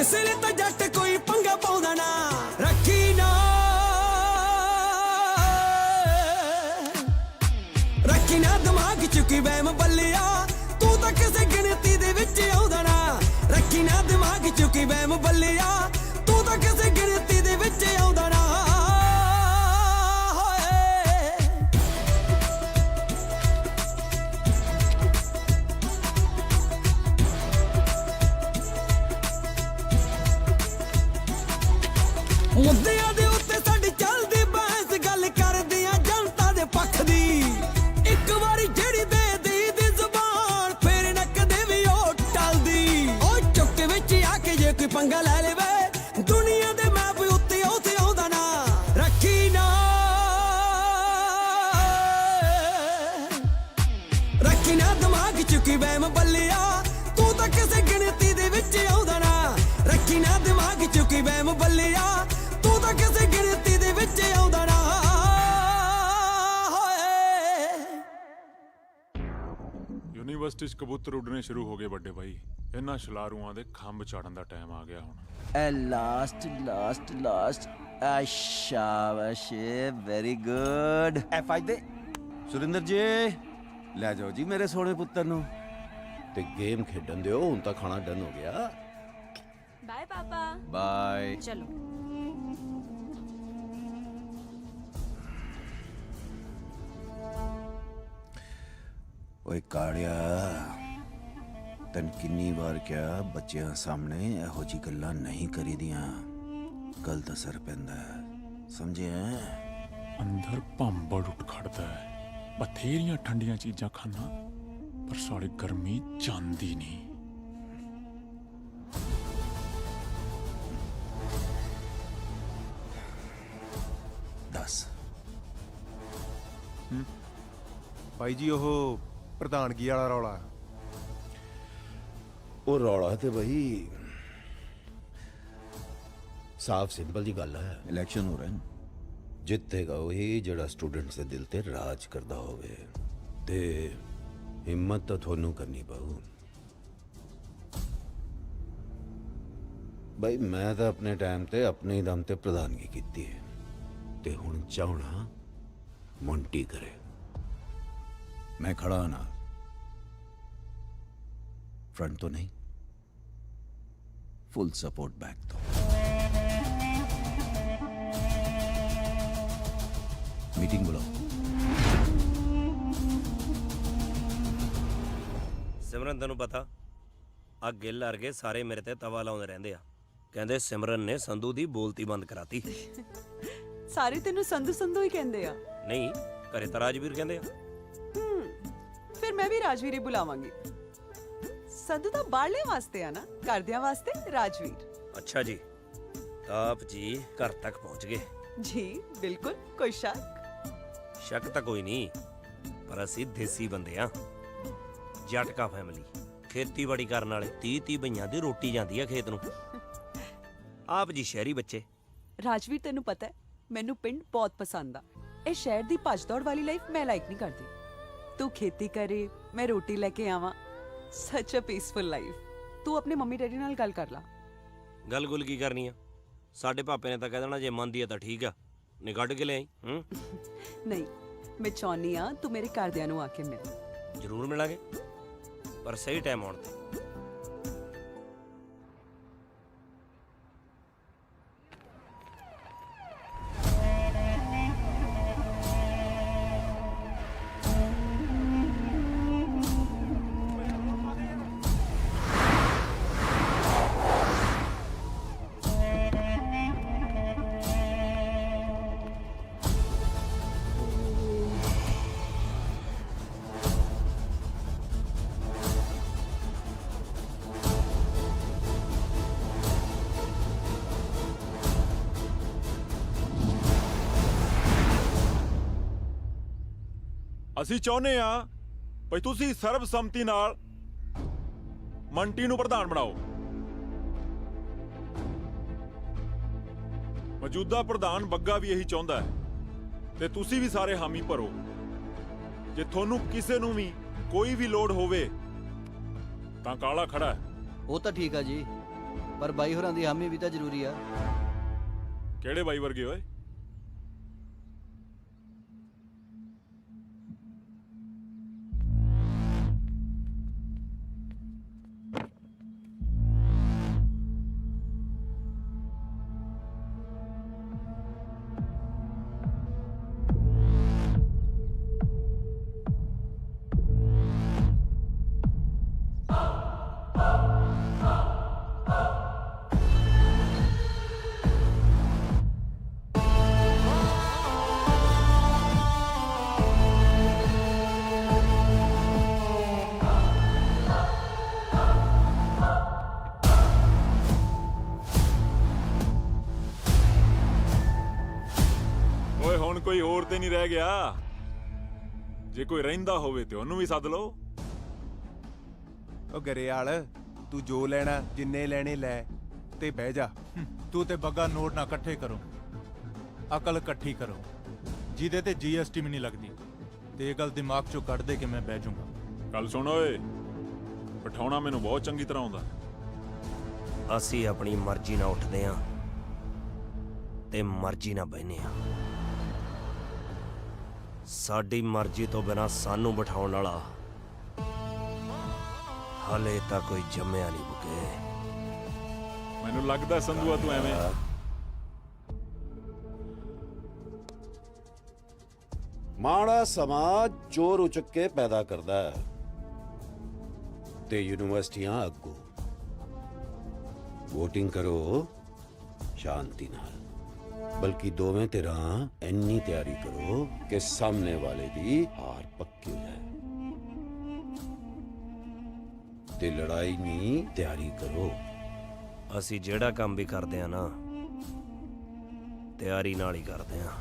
A: इसलिए तो जट कोई पंगा पाउंदा ना रखी ना दिमाग चुकी वहम बल्लिया तू तो किसे गिनती दे विच आउंदा ना रखी ना दिमाग चुकी वहम बल्लिया तू तो किसे गिनती दे विच आउंदा ना ਮੁੱਦਿਆਂ ਦੇ ਉੱਤੇ ਸਾਡੀ ਚੱਲਦੀ ਬਹਿਸ ਗੱਲ ਕਰਦੇ ਆ ਜਨਤਾ ਦੇ ਪੱਖ ਦੀ ਇੱਕ ਵਾਰੀ ਜਿਹੜੀ ਦੇ ਦੀ ਜ਼ੁਬਾਨ ਫੇਰ ਨਾ ਕਦੇ ਵੀ ਉਹ ਟਲਦੀ ਉਹ ਚੁੱਕ ਵਿੱਚ ਆ ਕੇ ਜੇ ਕੋਈ ਪੰਗਾ ਲੈ ਲਵੇ ਦੁਨੀਆ ਦੇ ਮੈਪ ਉੱਤੇ ਆਉਂਦਾ ਨਾ ਰੱਖੀ ਨਾ ਦਿਮਾਗ ਚੁੱਕੀ ਵਹਿਮ ਬੱਲਿਆ ਤੂੰ ਤਾਂ ਕਿਸੇ ਗਿਣਤੀ ਦੇ ਵਿੱਚ ਆਉਂਦਾ ਨਾ ਰੱਖੀ ਨਾ ਦਿਮਾਗ ਚੁੱਕੀ ਵਹਿਮ ਬੱਲਿਆ ਤੂੰ ਤਾਂ ਕਿਸੇ ਗਿਣਤੀ ਦੇ ਵਿੱਚ ਆਉਂਦਾ ਨਾ
Q: ਯੂਨੀਵਰਸਿਟੀ 'ਚ ਕਬੂਤਰ ਉੱਡਣੇ ਸ਼ੁਰੂ ਹੋ ਗਏ ਵੱਡੇ ਭਾਈ। ਇਹਨਾਂ ਛਲਾਰੂਆਂ ਦੇ ਖੰਭ ਚਾੜਨ ਦਾ ਟਾਈਮ ਆ ਗਿਆ ਹੁਣ।
K: ਐ ਲਾਸਟ
T: शाबाश वेरी गुड F5 ਦੇ ਸੁਰਿੰਦਰ ਜੀ ਲੈ ਜਾਓ ਜੀ ਮੇਰੇ ਸੋਹਣੇ ਪੁੱਤਰ ਨੂੰ
R: ਤੇ ਗੇਮ ਖੇਡਣ ਦਿਓ ਹੁਣ ਤਾਂ ਖਾਣਾ ਡਨ ਹੋ ਗਿਆ
P: बाय पापा
T: ਬਾਏ
P: चलो
T: ਓਏ ਕਾੜਿਆ ਤਨ ਕਿੰਨੀ ਵਾਰ ਕਿਹਾ ਬੱਚਿਆਂ ਸਾਹਮਣੇ ਇਹੋ ਜੀ ਗੱਲਾਂ ਨਹੀਂ ਕਰੀਦੀਆਂ ਗਲਤ ਅਸਰ ਪੈਂਦਾ ਸਮਝਿਆ
Q: ਅੰਦਰ ਭੰਬੜ ਉੱਠ ਖੜਦਾ ਹੈ ਬਥੇਰੀਆਂ ਠੰਡੀਆਂ ਚੀਜ਼ਾਂ ਖਾਣਾ ਪਰ ਸਾਲੀ ਗਰਮੀ ਜਾਂਦੀ ਨਹੀਂ
T: ਦੱਸ
M: ਬਾਈ ਜੀ ਉਹ ਪ੍ਰਧਾਨਗੀ ਵਾਲਾ ਰੌਲਾ
R: ਉਹ ਰੌਲਾ ਤੇ ਬਈ ਸਾਫ਼ ਸਿੰਪਲ ਜੀ ਗੱਲ ਹੈ
T: ਇਲੈਕਸ਼ਨ ਹੋ ਰਹੇ ਨੇ
R: ਜਿੱਤੇਗਾ ਉਹੀ ਜਿਹੜਾ ਸਟੂਡੈਂਟਸ ਦੇ ਦਿਲ ਤੇ ਰਾਜ ਕਰਦਾ ਹੋਵੇ ਤੇ ਹਿੰਮਤ ਤਾਂ ਤੁਹਾਨੂੰ ਕਰਨੀ ਪਊ ਬਈ ਮੈਂ ਤਾਂ ਆਪਣੇ ਟਾਈਮ ਤੇ ਆਪਣੇ ਹੀ ਦਮ ਤੇ ਪ੍ਰਧਾਨਗੀ ਕੀਤੀ ਹੈ ਤੇ ਹੁਣ ਚਾਹਣਾ ਮੌਂਟੀ ਕਰੇ
T: ਮੈਂ ਖੜਾ ਨਾ फ्रंट तो नहीं फुल सपोर्ट बैक तो मीटिंग बुलाओ
S: ਸਿਮਰਨ ਤੈਨੂੰ ਪਤਾ ਆ ਗਿੱਲ ਵਰਗੇ ਸਾਰੇ ਮੇਰੇ ਤੇ ਤਵਾ ਲਾਉਂਦੇ ਰਹਿੰਦੇ ਆ ਕਹਿੰਦੇ ਸਿਮਰਨ ਨੇ ਸੰਧੂ ਦੀ ਬੋਲਤੀ ਬੰਦ ਕਰਾਤੀ
O: ਸਾਰੇ ਤੈਨੂੰ ਸੰਧੂ ਸੰਧੂ ਹੀ ਕਹਿੰਦੇ ਆ
S: ਨਹੀਂ ਘਰੇ ਤਾਂ ਰਾਜਵੀਰ ਕਹਿੰਦੇ ਆ
O: ਫਿਰ ਮੈਂ ਵੀ ਰਾਜਵੀਰ ਹੀ ਬੁਲਾਵਾਂਗੀ ਸੰਧੂ ਤਾਂ ਬਾਹਰਲੇ ਵਾਸਤੇ ਆ ਨਾ ਘਰਦਿਆਂ ਵਾਸਤੇ ਰਾਜਵੀਰ
S: ਅੱਛਾ ਜੀ ਆਪ ਜੀ ਘਰ ਤੱਕ ਪਹੁੰਚ ਗਏ
O: ਜੀ ਬਿਲਕੁਲ ਕੋਈ ਸ਼ੱਕ
S: ਸ਼ੱਕ ਤਾਂ ਕੋਈ ਨਹੀਂ ਪਰ ਅਸੀਂ ਦੇਸੀ ਬੰਦੇ ਆ ਜਟਕਾ ਫੈਮਿਲੀ ਖੇਤੀਬਾੜੀ ਕਰਨ ਵਾਲੇ 30 ਬਈਆਂ ਦੀ ਰੋਟੀ ਜਾਂਦੀ ਆ ਖੇਤ ਨੂੰ ਆਪ ਜੀ ਸ਼ਹਿਰੀ ਬੱਚੇ
O: ਰਾਜਵੀਰ ਤੈਨੂੰ ਪਤਾ ਹੈ ਮੈਨੂੰ ਪਿੰਡ ਬਹੁਤ ਪਸੰਦ ਆ ਇਹ ਸ਼ਹਿਰ ਦੀ ਭੱਜ ਦੌੜ ਵਾਲੀ ਲਾਈਫ ਮੈਂ ਲਾਈਕ ਨਹੀਂ ਕਰਦੀ ਤੂੰ ਖੇਤੀ ਕਰੇ ਮੈਂ ਰੋਟੀ ਲੈ ਕੇ ਆਵਾਂ ਸੱਚ ਅ ਪੀਸਫੁਲ ਲਾਈਫ ਤੂੰ ਆਪਣੇ ਮੰਮੀ ਡੈਡੀ ਨਾਲ ਗੱਲ ਕਰ ਲਾ
S: ਗੱਲ ਗੁੱਲ ਕੀ ਕਰਨੀ ਆ ਸਾਡੇ ਪਾਪੇ ਨੇ ਤਾਂ ਕਹਿ ਦੇਣਾ ਜੇ ਮੰਨਦੀ ਆ ਤਾਂ ਠੀਕ ਆ ਨਹੀਂ ਕੱਢ ਕੇ ਲਿਆਈ
O: ਨਹੀਂ ਮੈਂ ਚਾਹੁੰਦੀ ਆ ਤੂੰ ਮੇਰੇ ਘਰਦਿਆਂ ਨੂੰ ਆ ਕੇ ਮਿਲ
S: ਜ਼ਰੂਰ ਮਿਲਾਂਗੇ ਪਰ ਸਹੀ ਟਾਈਮ ਆਉਣ ਤੇ
Q: ਅਸੀਂ ਚਾਹੁੰਦੇ ਆ ਭਈ ਤੁਸੀਂ ਸਰਬਸੰਮਤੀ ਨਾਲ ਮੰਟੀ ਨੂੰ ਪ੍ਰਧਾਨ ਬਣਾਓ ਮੌਜੂਦਾ ਪ੍ਰਧਾਨ ਬੱਗਾ ਵੀ ਇਹੀ ਚਾਹੁੰਦਾ ਹੈ ਤੇ ਤੁਸੀਂ ਵੀ ਸਾਰੇ ਹਾਮੀ ਭਰੋ ਜੇ ਤੁਹਾਨੂੰ ਕਿਸੇ ਨੂੰ ਵੀ ਕੋਈ ਵੀ ਲੋੜ ਹੋਵੇ ਤਾਂ ਕਾਲਾ ਖੜਾ ਹੈ
K: ਉਹ ਤਾਂ ਠੀਕ ਆ ਜੀ ਪਰ ਬਾਈ ਹੋਰਾਂ ਦੀ ਹਾਮੀ ਵੀ ਤਾਂ ਜ਼ਰੂਰੀ ਆ
Q: ਕਿਹੜੇ ਬਾਈ ਵਰਗੇ ਓਏ ਕੋਈ ਹੋਰ ਤੇ ਨਹੀਂ ਰਹਿ ਗਿਆ ਜੇ ਕੋਈ ਰਹਿੰਦਾ ਹੋਵੇ ਤੇ ਉਹਨੂੰ ਵੀ ਸੱਦ ਲਓ
M: ਉਹ ਗਰੇਵਾਲ ਤੂੰ ਜੋ ਲੈਣਾ ਜਿੰਨੇ ਲੈਣੇ ਲੈ ਤੇ ਬਹਿ ਜਾ ਤੂੰ ਤੇ ਬੱਗਾ ਨੋਟ ਨਾ ਇਕੱਠੇ ਕਰੋ ਅਕਲ ਇਕੱਠੀ ਕਰੋ ਜਿਹਦੇ ਤੇ GST ਵੀ ਨਹੀਂ ਲੱਗਦੀ ਤੇ ਇਹ ਗੱਲ ਦਿਮਾਗ ਚੋਂ ਕੱਢ ਦੇ ਕਿ ਮੈਂ ਬਹਿ ਜਾਊਂਗਾ
Q: ਗੱਲ ਸੁਣ ਓਏ ਬਿਠਾਉਣਾ ਮੈਨੂੰ ਬਹੁਤ ਚੰਗੀ ਤਰ੍ਹਾਂ ਆਉਂਦਾ
S: ਅਸੀਂ ਆਪਣੀ ਮਰਜ਼ੀ ਨਾਲ ਉੱਠਦੇ ਆਂ ਤੇ ਮਰਜ਼ੀ ਨਾਲ ਬਹਿਨੇ ਆ। ਸਾਡੀ ਮਰਜ਼ੀ ਤੋਂ ਬਿਨਾਂ ਸਾਨੂੰ ਬਿਠਾਉਣ ਵਾਲਾ ਹਾਲੇ ਤਾਂ ਕੋਈ ਜੰਮਿਆ ਨਹੀਂ ਬੁਕੇ।
Q: ਮੈਨੂੰ ਲੱਗਦਾ ਸੰਧੂਆ ਤੂੰ ਐਵੇਂ
R: ਮਾੜਾ ਸਮਾਜ ਚੋਰ ਉਚਕ ਕੇ ਪੈਦਾ ਕਰਦਾ ਹੈ ਤੇ ਯੂਨੀਵਰਸਿਟੀਆਂ ਅੱਗੋਂ। ਵੋਟਿੰਗ ਕਰੋ ਸ਼ਾਂਤੀ ਨਾਲ, ਬਲਕਿ ਦੋਵੇਂ ਧਿਰਾਂ ਇੰਨੀ ਤਿਆਰੀ ਕਰੋ ਕਿ ਸਾਹਮਣੇ ਵਾਲੇ ਦੀ ਹਾਰ ਪੱਕੀ ਹੋ ਜਾਏ। ਤੇ ਲੜਾਈ ਨਹੀਂ, ਤਿਆਰੀ ਕਰੋ।
S: ਅਸੀਂ ਜਿਹੜਾ ਕੰਮ ਵੀ ਕਰਦੇ ਆ ਨਾ, ਤਿਆਰੀ ਨਾਲ ਹੀ ਕਰਦੇ ਆ।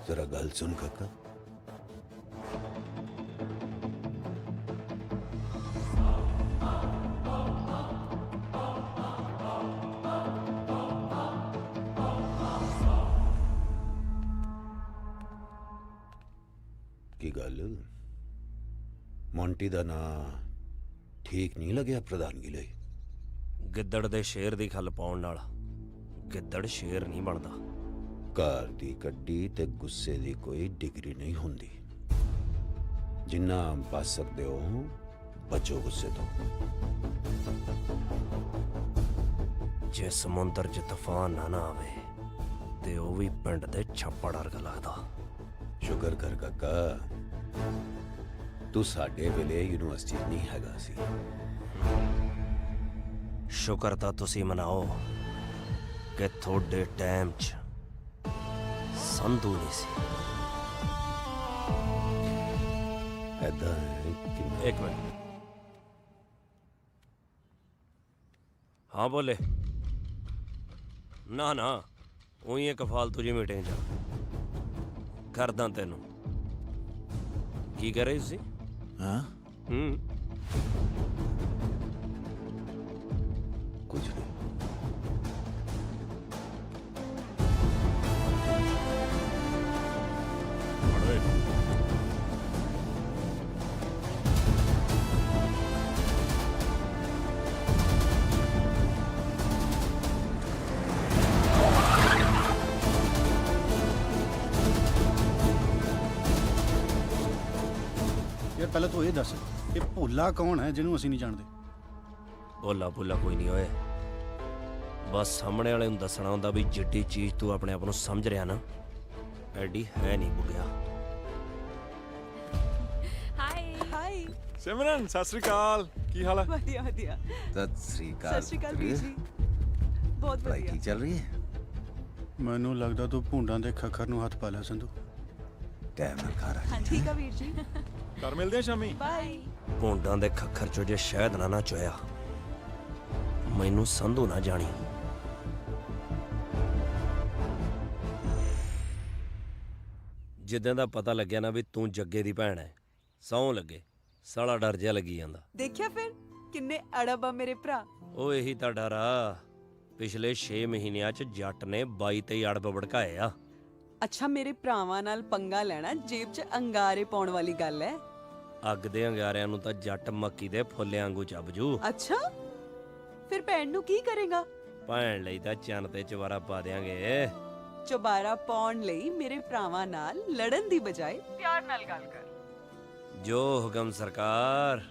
R: जरा गल सुन काका। की गल मोंटी दा ना ठीक नहीं लग्या प्रधानगी ਲਈ?
S: ਗਿੱਦੜ ਦੇ ਸ਼ੇਰ ਦੀ ਖੱਲ ਪਾਉਣ ਨਾਲ ਗਿੱਦੜ ਸ਼ੇਰ ਨਹੀਂ ਬਣਦਾ।
R: ਘਰ ਦੀ ਕੱਢੀ ਤੇ ਗੁੱਸੇ ਦੀ ਕੋਈ ਡਿਗਰੀ ਨਹੀਂ ਹੁੰਦੀ। ਜਿੰਨਾ ਬਚ ਸਕਦੇ ਹੋ ਬਚੋ ਗੁੱਸੇ ਤੋਂ।
S: ਜੇ ਸਮੁੰਦਰ 'ਚ ਤੂਫਾਨ ਨਾ ਆਵੇ ਤੇ ਉਹ ਵੀ ਪਿੰਡ ਦੇ ਛੱਪੜ ਵਰਗਾ ਲੱਗਦਾ।
R: ਸ਼ੁਕਰ ਕਰ ਕਾਕਾ, ਤੂੰ ਸਾਡੇ ਵੇਲੇ ਯੂਨੀਵਰਸਿਟੀ ਨਹੀਂ ਹੈਗਾ ਸੀ।
S: ਸ਼ੁਕਰ ਤਾਂ ਤੁਸੀਂ ਮਨਾਓ ਕਿ ਤੁਹਾਡੇ ਟਾਈਮ 'ਚ ਸੰਧੂ ਨਹੀਂ ਸੀ।
R: ਐਦਾਂ ਕਿ
S: ਇੱਕ ਮਿੰਟ। ਹਾਂ ਬੋਲੇ। ਨਾ ਨਾ, ਉਹੀ ਇੱਕ ਫਾਲਤੂ ਜੀ ਮੀਟਿੰਗ 'ਚ ਕਰਦਾ ਤੈਨੂੰ। ਕੀ ਕਰ ਰਹੇ ਸੀ?
R: ਹਾਂ ਕੁਝ ਨਹੀਂ।
N: ਯਾਰ ਪਹਿਲਾਂ ਤੂੰ ਇਹ ਦੱਸ ਕਿ ਭੋਲਾ ਕੌਣ ਹੈ ਜਿਹਨੂੰ ਅਸੀਂ ਨਹੀਂ ਜਾਣਦੇ?
S: ਭੋਲਾ ਭੋਲਾ ਕੋਈ ਨਹੀਂ ਓਏ। ਬਸ ਸਾਹਮਣੇ ਵਾਲੇ ਨੂੰ ਦੱਸਣਾ ਹੁੰਦਾ ਵੀ ਜਿੱਡੀ ਚੀਜ਼ ਤੂੰ ਆਪਣੇ ਆਪ ਨੂੰ ਸਮਝ ਰਿਹਾ ਨਾ, ਐਡੀ ਹੈ ਨਹੀਂ ਬੁੱਗਿਆ।
O: ਹਾਈ
Q: ਸਿਮਰਨ, ਸਤਿ ਸ੍ਰੀ ਅਕਾਲ। ਕੀ ਹਾਲ ਹੈ?
O: ਵਧੀਆ ਵਧੀਆ।
T: सत श्री अकाल।
O: ਸਤਿ ਸ਼੍ਰੀ ਅਕਾਲ ਵੀਰ ਜੀ। ਬਹੁਤ
T: पढ़ाई
O: ਵਧੀਆ।
T: ठीक चल रही है?
N: ਮੈਨੂੰ ਲੱਗਦਾ ਤੂੰ ਭੁੰਡਾਂ ਦੇ ਖੱਖਰ ਨੂੰ ਹੱਥ ਪਾ ਲਿਆ ਸੰਧੂ।
T: टाइम ना खा रहा।
O: ਹਾਂ ਠੀਕ ਆ ਵੀਰ ਜੀ।
Q: ਘਰ ਮਿਲਦੇ ਆ ਸ਼ਾਮੀ।
O: ਬਾਏ।
S: ਭੋਂਡਾਂ ਦੇ ਖੱਖਰ ਚੋਂ ਜੇ ਸ਼ਹਿਦ ਨਾ ਚੋਇਆ, ਮੈਨੂੰ ਸੰਧੂ ਨਾ ਜਾਣੀ। ਜਿੱਦਾਂ ਦਾ ਪਤਾ ਲੱਗਿਆ ਨਾ ਵੀ ਤੂੰ ਜੱਗੇ ਦੀ ਭੈਣ ਹੈ, ਸਹੁੰ ਲੱਗੇ ਸਾਲਾ ਡਰ ਜਿਹਾ ਲੱਗੀ ਜਾਂਦਾ।
O: ਦੇਖਿਆ ਫਿਰ ਕਿੰਨੇ ਅੜਬ ਆ ਮੇਰੇ ਭਰਾ।
S: ਉਹ ਇਹੀ ਤਾਂ ਡਰ ਆ। ਪਿਛਲੇ 6 ਮਹੀਨਿਆਂ 'ਚ ਜੱਟ ਨੇ 22-23 ਅੜਬ ਭੜਕਾਏ ਆ।
O: ਅੱਛਾ, ਮੇਰੇ ਭਰਾਵਾਂ ਨਾਲ ਪੰਗਾ ਲੈਣਾ ਜੇਬ 'ਚ ਅੰਗਾਰੇ ਪਾਉਣ ਵਾਲੀ ਗੱਲ ਹੈ।
S: ਅੱਗ ਦੇ ਅੰਗਾਰਿਆਂ ਨੂੰ ਤਾਂ ਜੱਟ ਮੱਕੀ ਦੇ ਫੁੱਲਿਆਂ ਵਾਂਗੂ ਚੱਬਜੂ।
O: ਅੱਛਾ, ਫਿਰ ਭੈਣ ਨੂੰ ਕੀ ਕਰੇਗਾ?
S: ਭੈਣ ਲਈ ਤਾਂ ਚੰਨ ਤੇ ਚਵਾਰਾ ਪਾ ਦਿਆਂਗੇ।
O: ਚੁਬਾਰਾ ਪਾਉਣ ਲਈ ਮੇਰੇ ਭਰਾਵਾਂ ਨਾਲ ਲੜਨ ਦੀ ਬਜਾਏ ਪਿਆਰ ਨਾਲ ਗੱਲ ਕਰ।
S: ਜੋ ਹੁਕਮ ਸਰਕਾਰ।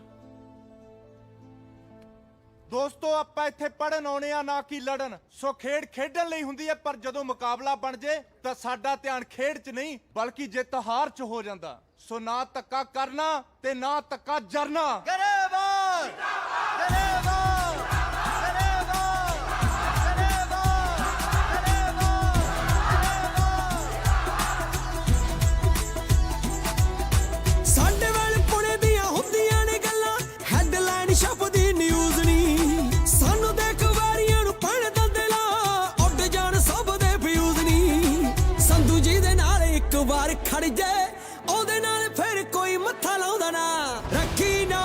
M: ਦੋਸਤੋ, ਆਪਾਂ ਇੱਥੇ ਪੜਨ ਆਉਣੇ ਆ, ਨਾ ਕਿ ਲੜਨ। ਸੋ ਖੇਡ ਖੇਡਣ ਲਈ ਹੁੰਦੀ ਹੈ, ਪਰ ਜਦੋਂ ਮੁਕਾਬਲਾ ਬਣ ਜੇ ਤਾਂ ਸਾਡਾ ਧਿਆਨ ਖੇਡ 'ਚ ਨਹੀਂ ਬਲਕਿ ਜਿੱਤ ਹਾਰ 'ਚ ਹੋ ਜਾਂਦਾ। ਸੋ ਨਾ ਧੱਕਾ ਕਰਨਾ ਤੇ ਨਾ ਧੱਕਾ ਜਰਨਾ।
A: ਸਾਡੇ ਵੇਲੇ ਪੁਣੇ ਦੀਆਂ ਹੁੰਦੀਆਂ ਨੇ ਗੱਲਾਂ, ਹੈਡਲਾਈਨ ਛਪਦੀ ਨਿਊਜ਼ ਨਹੀਂ। ਸਾਨੂੰ ਦੇਖ ਵਾਰੀਆਂ ਨੂੰ ਪੈਣ ਦਿੰਦੇ ਲਾ, ਉੱਡ ਜਾਣ ਸਭ ਦੇ ਫਿਊਜ਼ ਨਹੀਂ। ਸੰਧੂ ਜੀ ਦੇ ਨਾਲ ਇੱਕ ਵਾਰ ਖੜ ਜੇ, ਉਹਦੇ ਨਾਲ ਫਿਰ ਕੋਈ ਮੱਥਾ ਲਾਉਂਦਾ ਨਾ। ਰੱਖੀ ਨਾ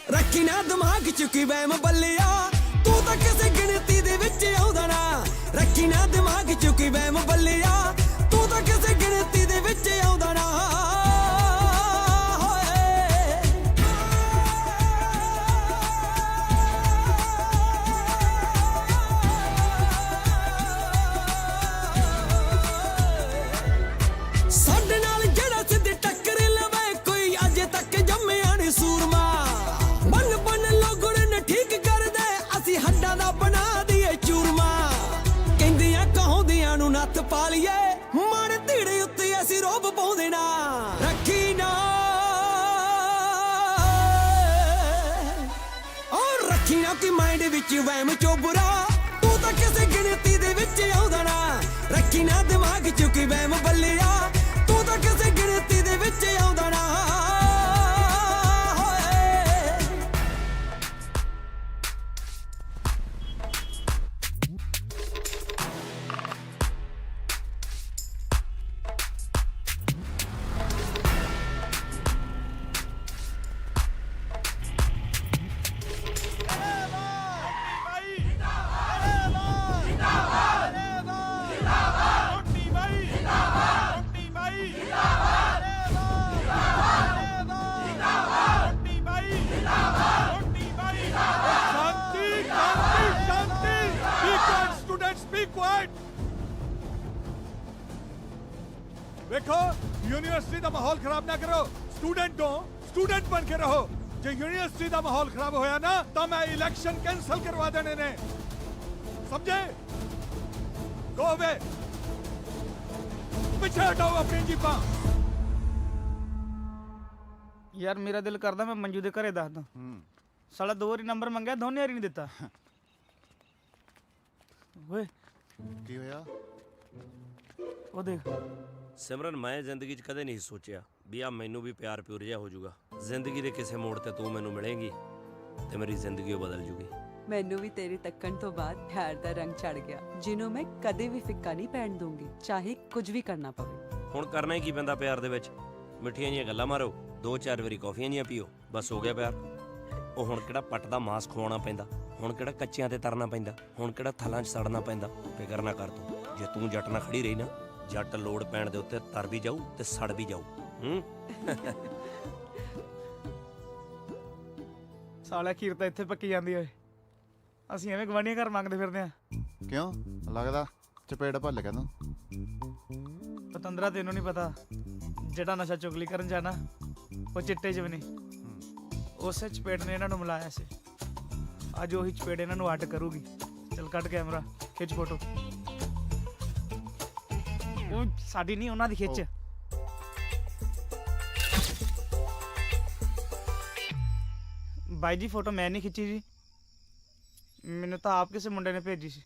A: ਰੱਖੀ ਨਾ ਦਿਮਾਗ 'ਚ ਕੀ ਵਹਿਮ ਬੱਲਿਆ, ਤੂੰ ਤਾਂ ਕਿਸੇ ਗਿਣਤੀ ਦੇ ਵਿੱਚ ਆਉਂਦਾ ਨਾ। ਰੱਖੀ ਨਾ ਦਿਮਾਗ 'ਚ ਕੀ ਵਹਿਮ ਬੱਲਿਆ, ਤੂੰ ਤਾਂ ਤਾਂ ਕਿਸੇ ਗਿਣਤੀ ਦੇ ਵਿੱਚ ਆਉਂਦਾ ਨਾ ਸਾਡੇ ਨਾਲ ਜਿਹੜਾ ਸਿੱਧੀ ਟੱਕਰ ਲਵੇ ਕੋਈ ਅਜੇ ਤੱਕ ਜੰਮਿਆ ਨੀ ਸੂਰਮਾ ਬਨ ਬਨ ਲੋਗੜ ਨੇ ਠੀਕ ਕਰਦੇ ਅਸੀਂ ਹੱਡਾਂ ਦਾ ਬਣਾ ਦਈਏ ਚੂਰਮਾ ਕਹਿੰਦੀਆਂ ਕਹਾਉਂਦੀਆਂ ਨੂੰ ਨੱਥ ਪਾ ਲਈਏ ਮਾਰੇ ਧੀੜੇ ਉੱਤੇ ਅਸੀਂ ਰੋਬ ਪਾਉਂਦੇ ਨਾ ਰੱਖੀ ਨਾ ਔਰ ਰੱਖੀ ਨਾ ਕਿ ਮਾਈਂਡ ਵਿੱਚ ਵਹਿਮ ਚੋ ਬੁਰਾ ਤੂੰ ਤਾਂ ਕਿਸੇ ਗਿਣਤੀ ਦੇ ਵਿੱਚ ਆਉਂਦਾ ਨਾ ਰੱਖੀ ਨਾ ਦਿਮਾਗ ਚ ਕੋਈ ਵਹਿਮ ਬੱਲਿਆ ਤੂੰ ਤਾਂ ਕਿਸੇ ਗਿਣਤੀ ਦੇ ਵਿੱਚ ਆਉਂਦਾ ਨਾ
G: ਵੇਖੋ ਯੂਨੀਵਰਸਿਟੀ ਦਾ ਮਾਹੌਲ ਖਰਾਬ ਨਾ ਕਰੋ ਸਟੂਡੈਂਟ ਹੋ ਸਟੂਡੈਂਟ ਬਣ ਕੇ ਰਹੋ ਜੇ ਯੂਨੀਵਰਸਿਟੀ ਦਾ ਮਾਹੌਲ ਖਰਾਬ ਹੋਇਆ ਨਾ ਤਾਂ ਮੈਂ ਇਲੈਕਸ਼ਨ ਕੈਂਸਲ ਕਰਵਾ ਦੇਣੇ ਨੇ ਸਮਝੇ ਗੋ ਵੇ ਪਿੱਛੇ ਹਟਾਓ ਆਪਣੀ ਜੀਪਾਂ
J: ਯਾਰ ਮੇਰਾ ਦਿਲ ਕਰਦਾ ਮੈਂ ਮੰਜੂ ਦੇ ਘਰੇ ਦੱਸਦਾ ਸਾਲਾ 2 ਵਾਰੀ ਨੰਬਰ ਮੰਗਿਆ ਦੋਨੇ ਵਾਰੀ ਨਹੀਂ ਦਿੱਤਾ ਓਏ
N: ਕੀ ਹੋਇਆ
J: ਉਹ ਦੇਖ
S: ਸਿਮਰਨ ਮੈਂ ਜ਼ਿੰਦਗੀ 'ਚ ਕਦੇ ਨਹੀਂ ਸੋਚਿਆ ਵੀ ਆ ਮੈਨੂੰ ਵੀ ਪਿਆਰ ਪਿਉਰ ਜਿਹਾ ਹੋ ਜਾਊਗਾ ਜ਼ਿੰਦਗੀ ਦੇ ਕਿਸੇ ਮੋੜ ਤੇ ਤੂੰ ਮੈਨੂੰ ਮਿਲੇਂਗੀ ਤੇ ਮੇਰੀ ਜ਼ਿੰਦਗੀ ਉਹ ਬਦਲ ਜੂਗੀ
O: ਮੈਨੂੰ ਵੀ ਤੇਰੇ ਤੱਕਣ ਤੋਂ ਬਾਅਦ ਪਿਆਰ ਦਾ ਰੰਗ ਚੜ ਗਿਆ ਜਿਹਨੂੰ ਮੈਂ ਕਦੇ ਵੀ ਫਿੱਕਾ ਨਹੀਂ ਪੈਣ ਦੂੰਗੀ ਚਾਹੇ ਕੁਝ ਵੀ ਕਰਨਾ ਪਵੇ
S: ਹੁਣ ਕਰਨਾ ਹੀ ਕੀ ਪੈਂਦਾ ਪਿਆਰ ਦੇ ਵਿੱਚ ਮਿੱਠੀਆਂ ਜੀਆਂ ਗੱਲਾਂ ਮਾਰੋ 2-4 ਵਾਰੀ ਕੌਫੀਆਂ ਜੀਆਂ ਪੀਓ ਬਸ ਹੋ ਗਿਆ ਪਿਆਰ ਉਹ ਹੁਣ ਕਿਹੜਾ ਪੱਟ ਦਾ ਮਾਸ ਖਵਾਉਣਾ ਪੈਂਦਾ ਹੁਣ ਕਿਹੜਾ ਕੱਚਿਆਂ ਤੇ ਤਰਨਾ ਪੈਂਦਾ ਹੁਣ ਕਿਹੜਾ ਥਲਾਂ 'ਚ ਸੜਨਾ ਪੈਂਦਾ ਫਿਕਰ ਨਾ ਕਰ ਤੂੰ ਜੇ ਤੂੰ ਜੱਟ ਨਾਲ ਖੜੀ ਰਹੀ ਨਾ ਜੱਟ ਲੋੜ ਪੈਣ ਦੇ ਉੱਤੇ ਤਰ ਵੀ ਜਾਊ ਤੇ ਸੜ ਵੀ ਜਾਊ
J: ਸਾਲਾ ਖੀਰ ਤਾਂ ਇੱਥੇ ਪੱਕੀ ਜਾਂਦੀ ਓਏ ਅਸੀਂ ਐਵੇਂ ਗਵਾਂਢੀਆਂ ਘਰ ਮੰਗਦੇ ਫਿਰਦੇ ਆ
N: ਕਿਉਂ ਲੱਗਦਾ ਚਪੇੜ ਭੱਲ ਗਿਆ ਤੂੰ
J: ਪਤੰਦਰਾ ਤੈਨੂੰ ਨਹੀਂ ਪਤਾ ਜਿਹੜਾ ਨਸ਼ਾ ਚੁਗਲੀ ਕਰਨ ਜਾਣਾ ਉਹ ਚਿੱਟੇ 'ਚ ਵੀ ਨਹੀਂ ਉਸੇ ਚਪੇੜ ਨੇ ਇਹਨਾਂ ਨੂੰ ਮਿਲਾਇਆ ਸੀ ਅੱਜ ਉਹੀ ਚਪੇੜ ਇਹਨਾਂ ਨੂੰ ਅੱਡ ਕਰੂਗੀ ਚੱਲ ਕੱਢ ਕੈਮਰਾ ਖਿੱਚ ਫੋਟੋ ਉਹ ਸਾਡੀ ਨਹੀਂ ਉਹਨਾਂ ਦੀ ਖਿੱਚ ਬਾਈ ਜੀ ਫੋਟੋ ਮੈਂ ਨਹੀਂ ਖਿੱਚੀ ਜੀ ਮੈਨੂੰ ਤਾਂ ਆਪ ਕਿਸੇ ਮੁੰਡੇ ਨੇ ਭੇਜੀ ਸੀ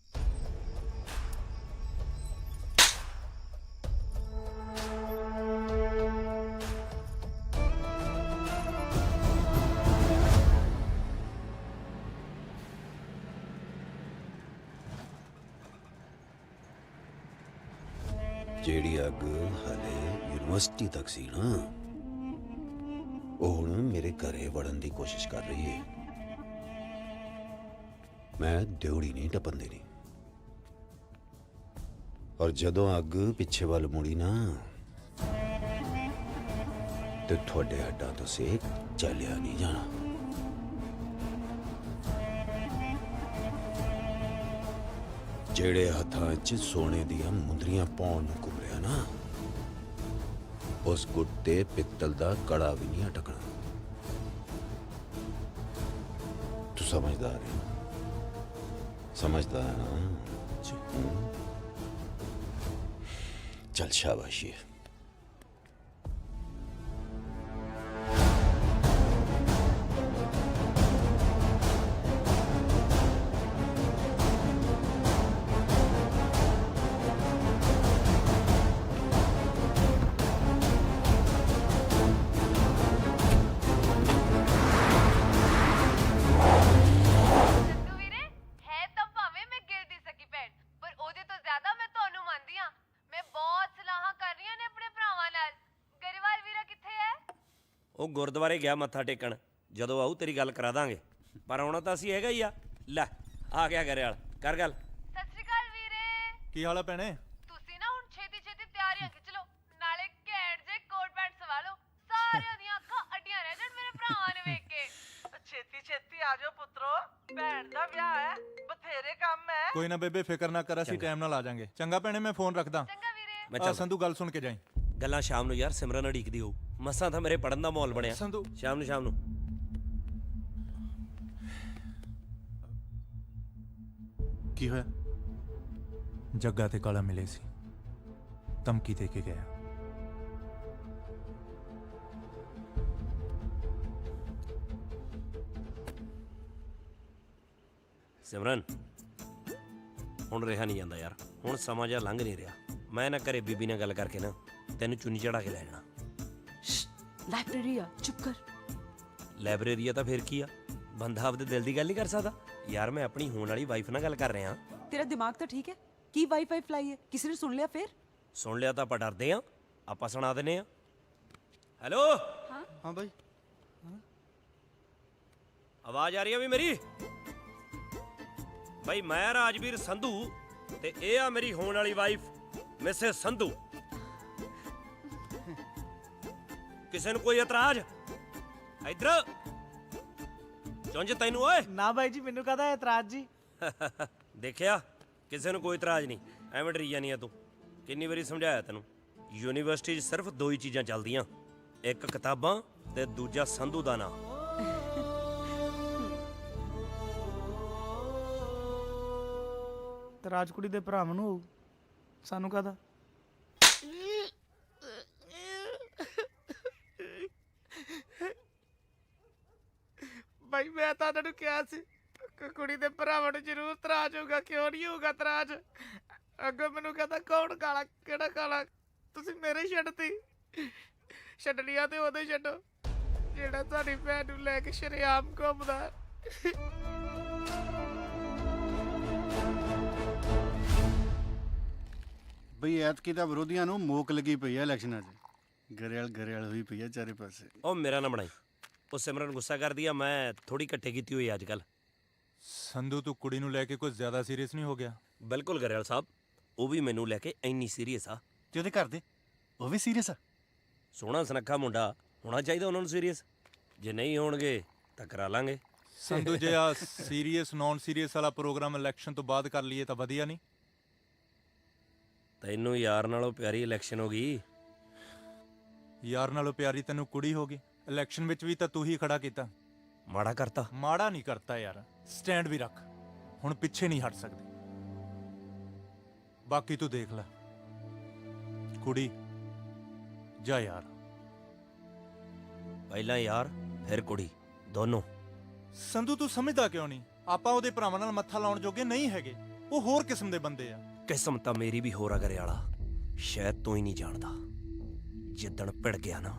R: ਜਿਹੜੀ ਅੱਗ ਹਲੇ ਯੂਨੀਵਰਸਿਟੀ ਤੱਕ ਸੀ ਨਾ ਉਹ ਹੁਣ ਮੇਰੇ ਘਰੇ ਵੜਨ ਦੀ ਕੋਸ਼ਿਸ਼ ਕਰ ਰਹੀ ਹੈ ਮੈਂ ਦਿਉੜੀ ਨਹੀਂ ਟੱਪਣ ਦੇਣੀ ਔਰ ਜਦੋਂ ਅੱਗ ਪਿੱਛੇ ਵੱਲ ਮੁੜੀ ਨਾ ਤੇ ਤੁਹਾਡੇ ਹੱਡਾਂ ਤੋਂ ਸੇਕ ਚੱਲਿਆ ਨਹੀਂ ਜਾਣਾ ਜਿਹੜੇ ਹੱਥਾਂ 'ਚ ਸੋਨੇ ਦੀਆਂ ਮੁੰਦਰੀਆਂ ਪਾਉਣ ਨੂੰ ਘੁੰਮਿਆ ਨਾ ਉਸ ਗੁੱਟ ਤੇ ਪਿੱਤਲ ਦਾ ਕੜਾ ਵੀ ਨਹੀਂ ਅਟਕਣਾ ਤੂੰ ਸਮਝਦਾਰ ਹੈ ਸਮਝਦਾਰ ਨਾ ਚੱਲ ਸ਼ਾਬਾਸ਼
S: ਉਹ ਗੁਰਦੁਆਰੇ ਗਿਆ ਮੱਥਾ ਟੇਕਣ ਜਦੋਂ ਆਊ ਤੇਰੀ ਗੱਲ ਕਰਾ ਦਾਂਗੇ ਪਰ ਆਉਣਾ ਤਾਂ ਅਸੀਂ ਹੈਗਾ ਹੀ ਆ ਲੈ ਆ ਗਿਆ ਘਰੇ ਵਾਲ ਕਰ ਗੱਲ
D: ਸਤਿ ਸ਼੍ਰੀ ਅਕਾਲ ਵੀਰੇ
M: ਕੀ ਹਾਲ ਆ ਭੈਣੇ
D: ਤੁਸੀਂ ਨਾ ਹੁਣ ਛੇਤੀ ਤਿਆਰੀਆਂ ਖਿੱਚ
J: ਛੇਤੀ ਆ ਜਾਓ ਪੁੱਤਰੋ, ਭੈਣ ਦਾ ਵਿਆਹ ਹੈ, ਬਥੇਰੇ ਕੰਮ ਹੈ।
M: ਕੋਈ ਨਾ ਬੇਬੇ, ਫਿਕਰ ਨਾ ਕਰ, ਅਸੀਂ ਟਾਈਮ ਨਾਲ ਆ ਜਾਾਂਗੇ। ਚੰਗਾ ਭੈਣੇ, ਮੈਂ ਫੋਨ ਰੱਖਦਾ।
S: ਮੈਂ ਚੱਲ
M: ਸੰਧੂ ਗੱਲ ਸੁਣ ਕੇ ਜਾਈਂ।
S: ਗੱਲਾਂ ਸ਼ਾਮ ਨੂੰ ਯਾਰ, ਸਿਮਰਨ ਅੜੀਕਦੀ ਹੋਊ। ਮਸਾਂ ਤਾਂ ਮੇਰੇ ਪੜਨ ਦਾ ਮਾਹੌਲ ਬਣਿਆ।
M: ਸੰਧੂ
S: ਸ਼ਾਮ ਨੂੰ
N: ਕੀ ਹੋਇਆ?
M: ਜੱਗਾ ਤੇ ਕਾਲਾ ਮਿਲੇ ਸੀ, ਧਮਕੀ ਦੇ ਕੇ ਗਿਆ।
S: ਸਿਮਰਨ, ਹੁਣ ਰਿਹਾ ਨਹੀਂ ਜਾਂਦਾ ਯਾਰ, ਹੁਣ ਸਮਾਂ ਜਿਹਾ ਲੰਘ ਨਹੀਂ ਰਿਹਾ। ਮੈਂ ਨਾ ਘਰੇ ਬੀਬੀ ਨਾਲ ਗੱਲ ਕਰਕੇ ਨਾ ਤੈਨੂੰ ਚੁੰਨੀ ਚੜਾ ਕੇ ਲੈ ਜਾਣਾ।
O: ਲਾਇਬ੍ਰੇਰੀ ਆ, ਚੁੱਪ ਕਰ।
S: ਲਾਇਬ੍ਰੇਰੀ ਆ ਤਾਂ ਫਿਰ ਕੀ ਆ, ਬੰਦਾ ਆਪਦੇ ਦਿਲ ਦੀ ਗੱਲ ਨਹੀਂ ਕਰ ਸਕਦਾ ਯਾਰ। ਮੈਂ ਆਪਣੀ ਹੋਣ ਵਾਲੀ ਵਾਈਫ ਨਾਲ ਗੱਲ ਕਰ ਰਿਹਾ।
O: ਤੇਰਾ ਦਿਮਾਗ ਤਾਂ ਠੀਕ ਹੈ? ਕੀ ਵਾਈਫਾਈ ਫਲਾਈ ਹੈ? ਕਿਸੇ ਨੇ ਸੁਣ ਲਿਆ ਫਿਰ?
S: ਸੁਣ ਲਿਆ ਤਾਂ ਆਪਾਂ ਡਰਦੇ ਆ, ਆਪਾਂ ਸੁਣਾ ਦਿੰਨੇ ਆ। ਹੈਲੋ,
N: ਹਾਂ ਬਾਈ,
S: ਆਵਾਜ਼ ਆ ਰਹੀ ਆ ਵੀ ਮੇਰੀ? ਬਈ ਮੈਂ ਰਾਜਵੀਰ ਸੰਧੂ ਤੇ ਇਹ ਆ ਮੇਰੀ ਹੋਣ ਵਾਲੀ ਵਾਈਫ ਮਿਸੇਸ ਸੰਧੂ। ਕਿਸੇ ਨੂੰ ਕੋਈ ਇਤਰਾਜ਼? ਇੱਧਰ ਚੁੰਝ ਤੈਨੂੰ ਓਏ।
J: ਨਾ ਬਾਈ ਜੀ, ਮੈਨੂੰ ਕਾਹਦਾ ਇਤਰਾਜ਼ ਜੀ।
S: ਦੇਖਿਆ, ਕਿਸੇ ਨੂੰ ਕੋਈ ਇਤਰਾਜ਼ ਨਹੀਂ। ਐਵੇਂ ਡਰੀ ਜਾਨੀ ਆ ਤੂੰ। ਕਿੰਨੀ ਵਾਰੀ ਸਮਝਾਇਆ ਤੈਨੂੰ, ਯੂਨੀਵਰਸਿਟੀ 'ਚ ਸਿਰਫ ਦੋ ਹੀ ਚੀਜ਼ਾਂ ਚੱਲਦੀਆਂ, ਇੱਕ ਕਿਤਾਬਾਂ ਤੇ ਦੂਜਾ ਸੰਧੂ ਦਾ ਨਾਂ।
J: ਤੇ ਰਾਜਕੁੜੀ ਦੇ ਭਰਾਵਾਂ ਨੂੰ ਹੋਊ, ਸਾਨੂੰ ਕਾਹਦਾ? ਬਾਈ ਮੈਂ ਤਾਂ ਉਹਨਾਂ ਨੂੰ ਕਿਹਾ ਸੀ ਕਿ ਕੁੜੀ ਦੇ ਭਰਾਵਾਂ ਨੂੰ ਜ਼ਰੂਰ ਤਰਾਜ ਹੋਊਗਾ, ਕਿਉਂ ਨਹੀਂ ਹੋਊਗਾ ਤਰਾਜ? ਅੱਗੋਂ ਮੈਨੂੰ ਕਹਿੰਦਾ ਕੌਣ ਕਾਲਾ, ਕਿਹੜਾ ਕਾਲਾ? ਤੁਸੀਂ ਮੇਰੇ ਛੱਡਤੀ, ਛੱਡ ਲਿਆ ਤੇ ਉਹਦੇ ਛੱਡੋ ਜਿਹੜਾ ਤੁਹਾਡੀ ਭੈਣ ਨੂੰ ਲੈ ਕੇ ਸ਼ਰੇਆਮ ਘੁੰਮਦਾ।
N: ਬਈ ਐਤਕੀ ਤਾਂ ਵਿਰੋਧੀਆਂ ਨੂੰ ਮੋਕ ਲੱਗੀ ਪਈ ਹੈ ਇਲੈਕਸ਼ਨਾਂ 'ਚ। ਗਰੇਲ ਹੋਈ ਪਈ ਹੈ ਚਾਰੇ ਪਾਸੇ।
S: ਉਹ ਮੇਰਾ ਨਾ ਬਣਾਈ, ਉਹ ਸਿਮਰਨ ਗੁੱਸਾ ਕਰਦੀ ਆ, ਮੈਂ ਥੋੜੀ ਇਕੱਠੇ ਕੀਤੀ ਹੋਈ ਅੱਜ ਕੱਲ।
M: ਸੰਧੂ, ਤੂੰ ਕੁੜੀ ਨੂੰ ਲੈ ਕੇ ਕੁਝ ਜ਼ਿਆਦਾ ਸੀਰੀਅਸ ਨਹੀਂ ਹੋ ਗਿਆ?
S: ਬਿਲਕੁਲ ਗਰੇਵਾਲ ਸਾਹਿਬ, ਉਹ ਵੀ ਮੈਨੂੰ ਲੈ ਕੇ ਇੰਨੀ ਸੀਰੀਅਸ ਆ।
N: ਤੇ ਉਹਦੇ ਘਰ ਦੇ ਉਹ ਵੀ ਸੀਰੀਅਸ ਆ?
S: ਸੋਹਣਾ ਸੁਨੱਖਾ ਮੁੰਡਾ ਹੋਣਾ ਚਾਹੀਦਾ ਉਹਨਾਂ ਨੂੰ ਸੀਰੀਅਸ। ਜੇ ਨਹੀਂ ਹੋਣਗੇ ਤਾਂ ਕਰਾ ਲਾਂਗੇ।
M: ਸੰਧੂ, ਜੇ ਆ ਸੀਰੀਅਸ ਨੌਨ ਸੀਰੀਅਸ ਵਾਲਾ ਪ੍ਰੋਗਰਾਮ ਇਲੈਕਸ਼ਨ ਤੋਂ ਬਾਅਦ ਕਰ ਲਈਏ ਤਾਂ ਵਧੀਆ ਨਹੀਂ?
S: ਤੈਨੂੰ ਯਾਰ ਨਾਲੋਂ ਪਿਆਰੀ ਇਲੈਕਸ਼ਨ ਹੋ ਗਈ।
M: ਯਾਰ ਨਾਲੋਂ ਪਿਆਰੀ ਤੈਨੂੰ ਕੁੜੀ ਹੋ ਗਈ। ਇਲੈਕਸ਼ਨ ਵਿੱਚ ਵੀ ਤਾਂ ਤੂੰ ਹੀ ਖੜਾ ਕੀਤਾ।
S: ਮਾੜਾ ਕਰਤਾ?
M: ਮਾੜਾ ਨਹੀਂ ਕਰਤਾ ਯਾਰ, ਸਟੈਂਡ ਵੀ ਰੱਖ। ਹੁਣ ਪਿੱਛੇ ਨਹੀਂ ਹਟ ਸਕਦੇ। ਬਾਕੀ ਤੂੰ ਦੇਖ ਲੈ। ਕੁੜੀ ਜਾਂ ਯਾਰ?
S: ਪਹਿਲਾਂ ਯਾਰ ਫਿਰ ਕੁੜੀ, ਦੋਨੋਂ।
M: ਸੰਧੂ, ਤੂੰ ਸਮਝਦਾ ਕਿਉਂ ਨਹੀਂ? ਆਪਾਂ ਉਹਦੇ ਭਰਾਵਾਂ ਨਾਲ ਮੱਥਾ ਲਾਉਣ ਜੋਗੇ ਨਹੀਂ ਹੈਗੇ। ਉਹ ਹੋਰ ਕਿਸਮ ਦੇ ਬੰਦੇ ਆ।
S: ਕਿਸਮ ਤਾਂ ਮੇਰੀ ਵੀ ਹੋਰ ਆ ਗਰੇਵਾਲਾ, ਸ਼ਾਇਦ ਤੂੰ ਹੀ ਨਹੀਂ ਜਾਣਦਾ। ਜਿੱਦਣ ਭਿੜ ਗਿਆ ਨਾ,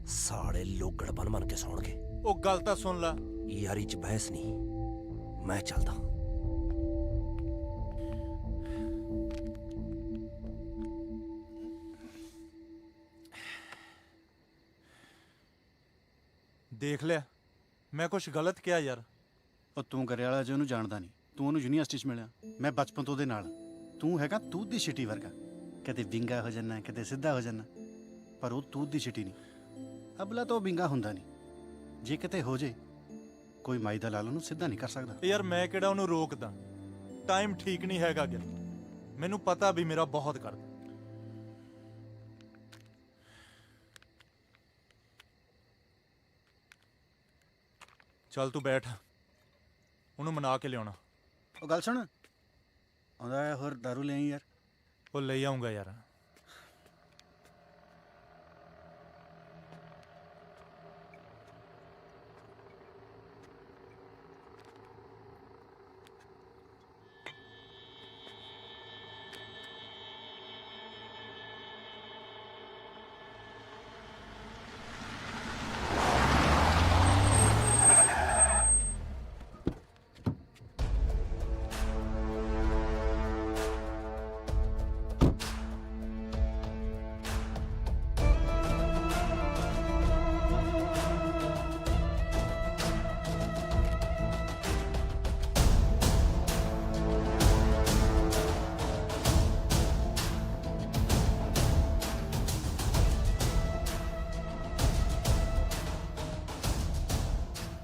S: ਸਾਲੇ ਲੋਗੜ ਬਣ ਕੇ ਸੌਣਗੇ।
M: ਉਹ ਗੱਲ ਤਾਂ ਸੁਣ ਲੈ।
S: ਯਾਰੀ 'ਚ ਬਹਿਸ ਨਹੀਂ, ਮੈਂ ਚੱਲਦਾ।
M: ਦੇਖ ਲਿਆ, ਮੈਂ ਕੁਝ ਗਲਤ ਕਿਹਾ ਯਾਰ?
N: ਉਹ ਤੂੰ ਗਰੇਵਾਲਾ ਜੀ ਉਹਨੂੰ ਜਾਣਦਾ ਨਹੀਂ। ਤੂੰ ਉਹਨੂੰ ਯੂਨੀਵਰਸਿਟੀ 'ਚ ਮਿਲਿਆ, ਮੈਂ ਬਚਪਨ ਤੋਂ ਉਹਦੇ ਨਾਲ। ਤੂੰ ਹੈਗਾ ਤੂਤ ਦੀ ਛਿਟੀ ਵਰਗਾ, ਕਦੇ ਵਿੰਗਾ ਹੋ ਜਾਣਾ, ਕਦੇ ਸਿੱਧਾ ਹੋ ਜਾਣਾ, ਪਰ ਉਹ ਤੂਤ ਦੀ ਛਿਟੀ ਨਹੀਂ। ਅਬਲਾ ਤਾਂ ਉਹ ਵਿੰਗਾ ਹੁੰਦਾ ਨਹੀਂ। ਜੇ ਕਿਤੇ ਹੋ ਜੇ, ਕੋਈ ਮਾਈ ਦਾ ਲਾਲ ਉਹਨੂੰ ਸਿੱਧਾ ਨਹੀਂ ਕਰ ਸਕਦਾ।
M: ਯਾਰ ਮੈਂ ਕਿਹੜਾ ਉਹਨੂੰ ਰੋਕਦਾ? ਟਾਈਮ ਠੀਕ ਨਹੀਂ ਹੈਗਾ ਗਿਆ, ਮੈਨੂੰ ਪਤਾ ਵੀ ਮੇਰਾ ਬਹੁਤ ਕਰਦਾ। ਚੱਲ ਤੂੰ ਬੈਠ, ਉਹਨੂੰ ਮਨਾ ਕੇ ਲਿਆਉਣਾ।
N: ਉਹ ਗੱਲ ਸੁਣ, ਆਉਂਦਾ ਹੈ ਹੋਰ ਦਾਰੂ ਲੈ ਆਈ ਯਾਰ।
M: ਉਹ ਲੈ ਆਉਂਗਾ ਯਾਰ।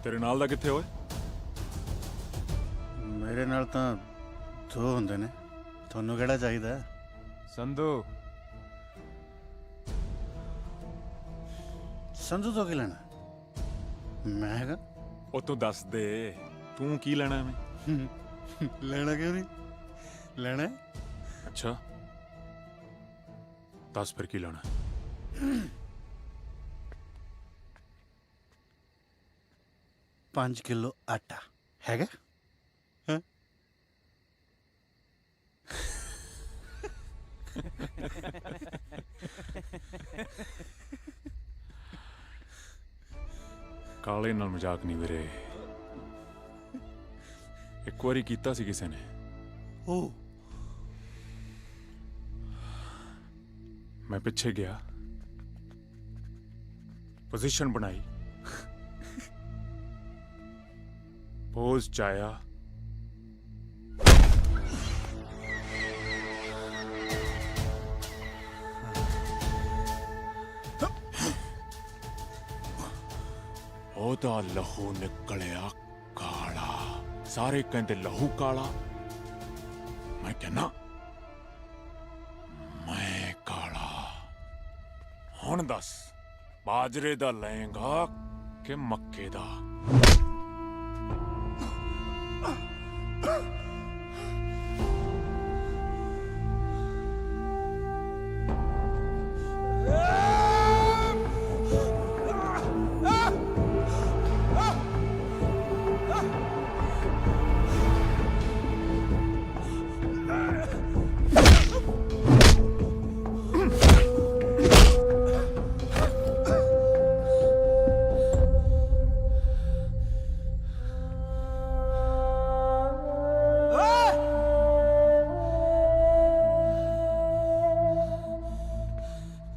Q: ਤੇਰੇ ਨਾਲ ਦਾ ਕਿੱਥੇ ਓਏ?
N: ਮੇਰੇ ਨਾਲ ਤਾਂ ਦੋ ਹੁੰਦੇ ਨੇ, ਤੁਹਾਨੂੰ ਕਿਹੜਾ ਚਾਹੀਦਾ?
M: ਸੰਧੂ
N: ਸੰਧੂ ਤੋਂ ਕੀ ਲੈਣਾ? ਮੈਂ ਹੈਗਾ।
Q: ਉਹ ਤੂੰ ਦੱਸ ਦੇ, ਤੂੰ ਕੀ ਲੈਣਾ ਐਵੇਂ?
N: ਲੈਣਾ ਕਿਉਂ ਨਹੀਂ? ਲੈਣਾ ਹੈ।
Q: ਅੱਛਾ ਦੱਸ ਫਿਰ ਕੀ ਲੈਣਾ?
N: 5 ਕਿਲੋ ਆਟਾ ਹੈਗਾ? ਹੈਂ?
Q: ਕਾਲੇ ਨਾਲ ਮਜ਼ਾਕ ਨਹੀਂ ਵੀਰੇ, ਇੱਕ ਵਾਰੀ ਕੀਤਾ ਸੀ ਕਿਸੇ ਨੇ।
N: ਉਹ
Q: ਮੈਂ ਪਿੱਛੇ ਗਿਆ, ਪੋਜੀਸ਼ਨ ਬਣਾਈ, ਪੋਜ਼ ਚ ਆਇਆ, ਉਹਦਾ ਲਹੂ ਨਿਕਲਿਆ ਕਾਲਾ। ਸਾਰੇ ਕਹਿੰਦੇ ਲਹੂ ਕਾਲਾ, ਮੈਂ ਕਹਿੰਦਾ ਮੈਂ ਕਾਲਾ। ਹੁਣ ਦੱਸ, ਬਾਜਰੇ ਦਾ ਲਏਗਾ ਕਿ ਮੱਕੇ ਦਾ?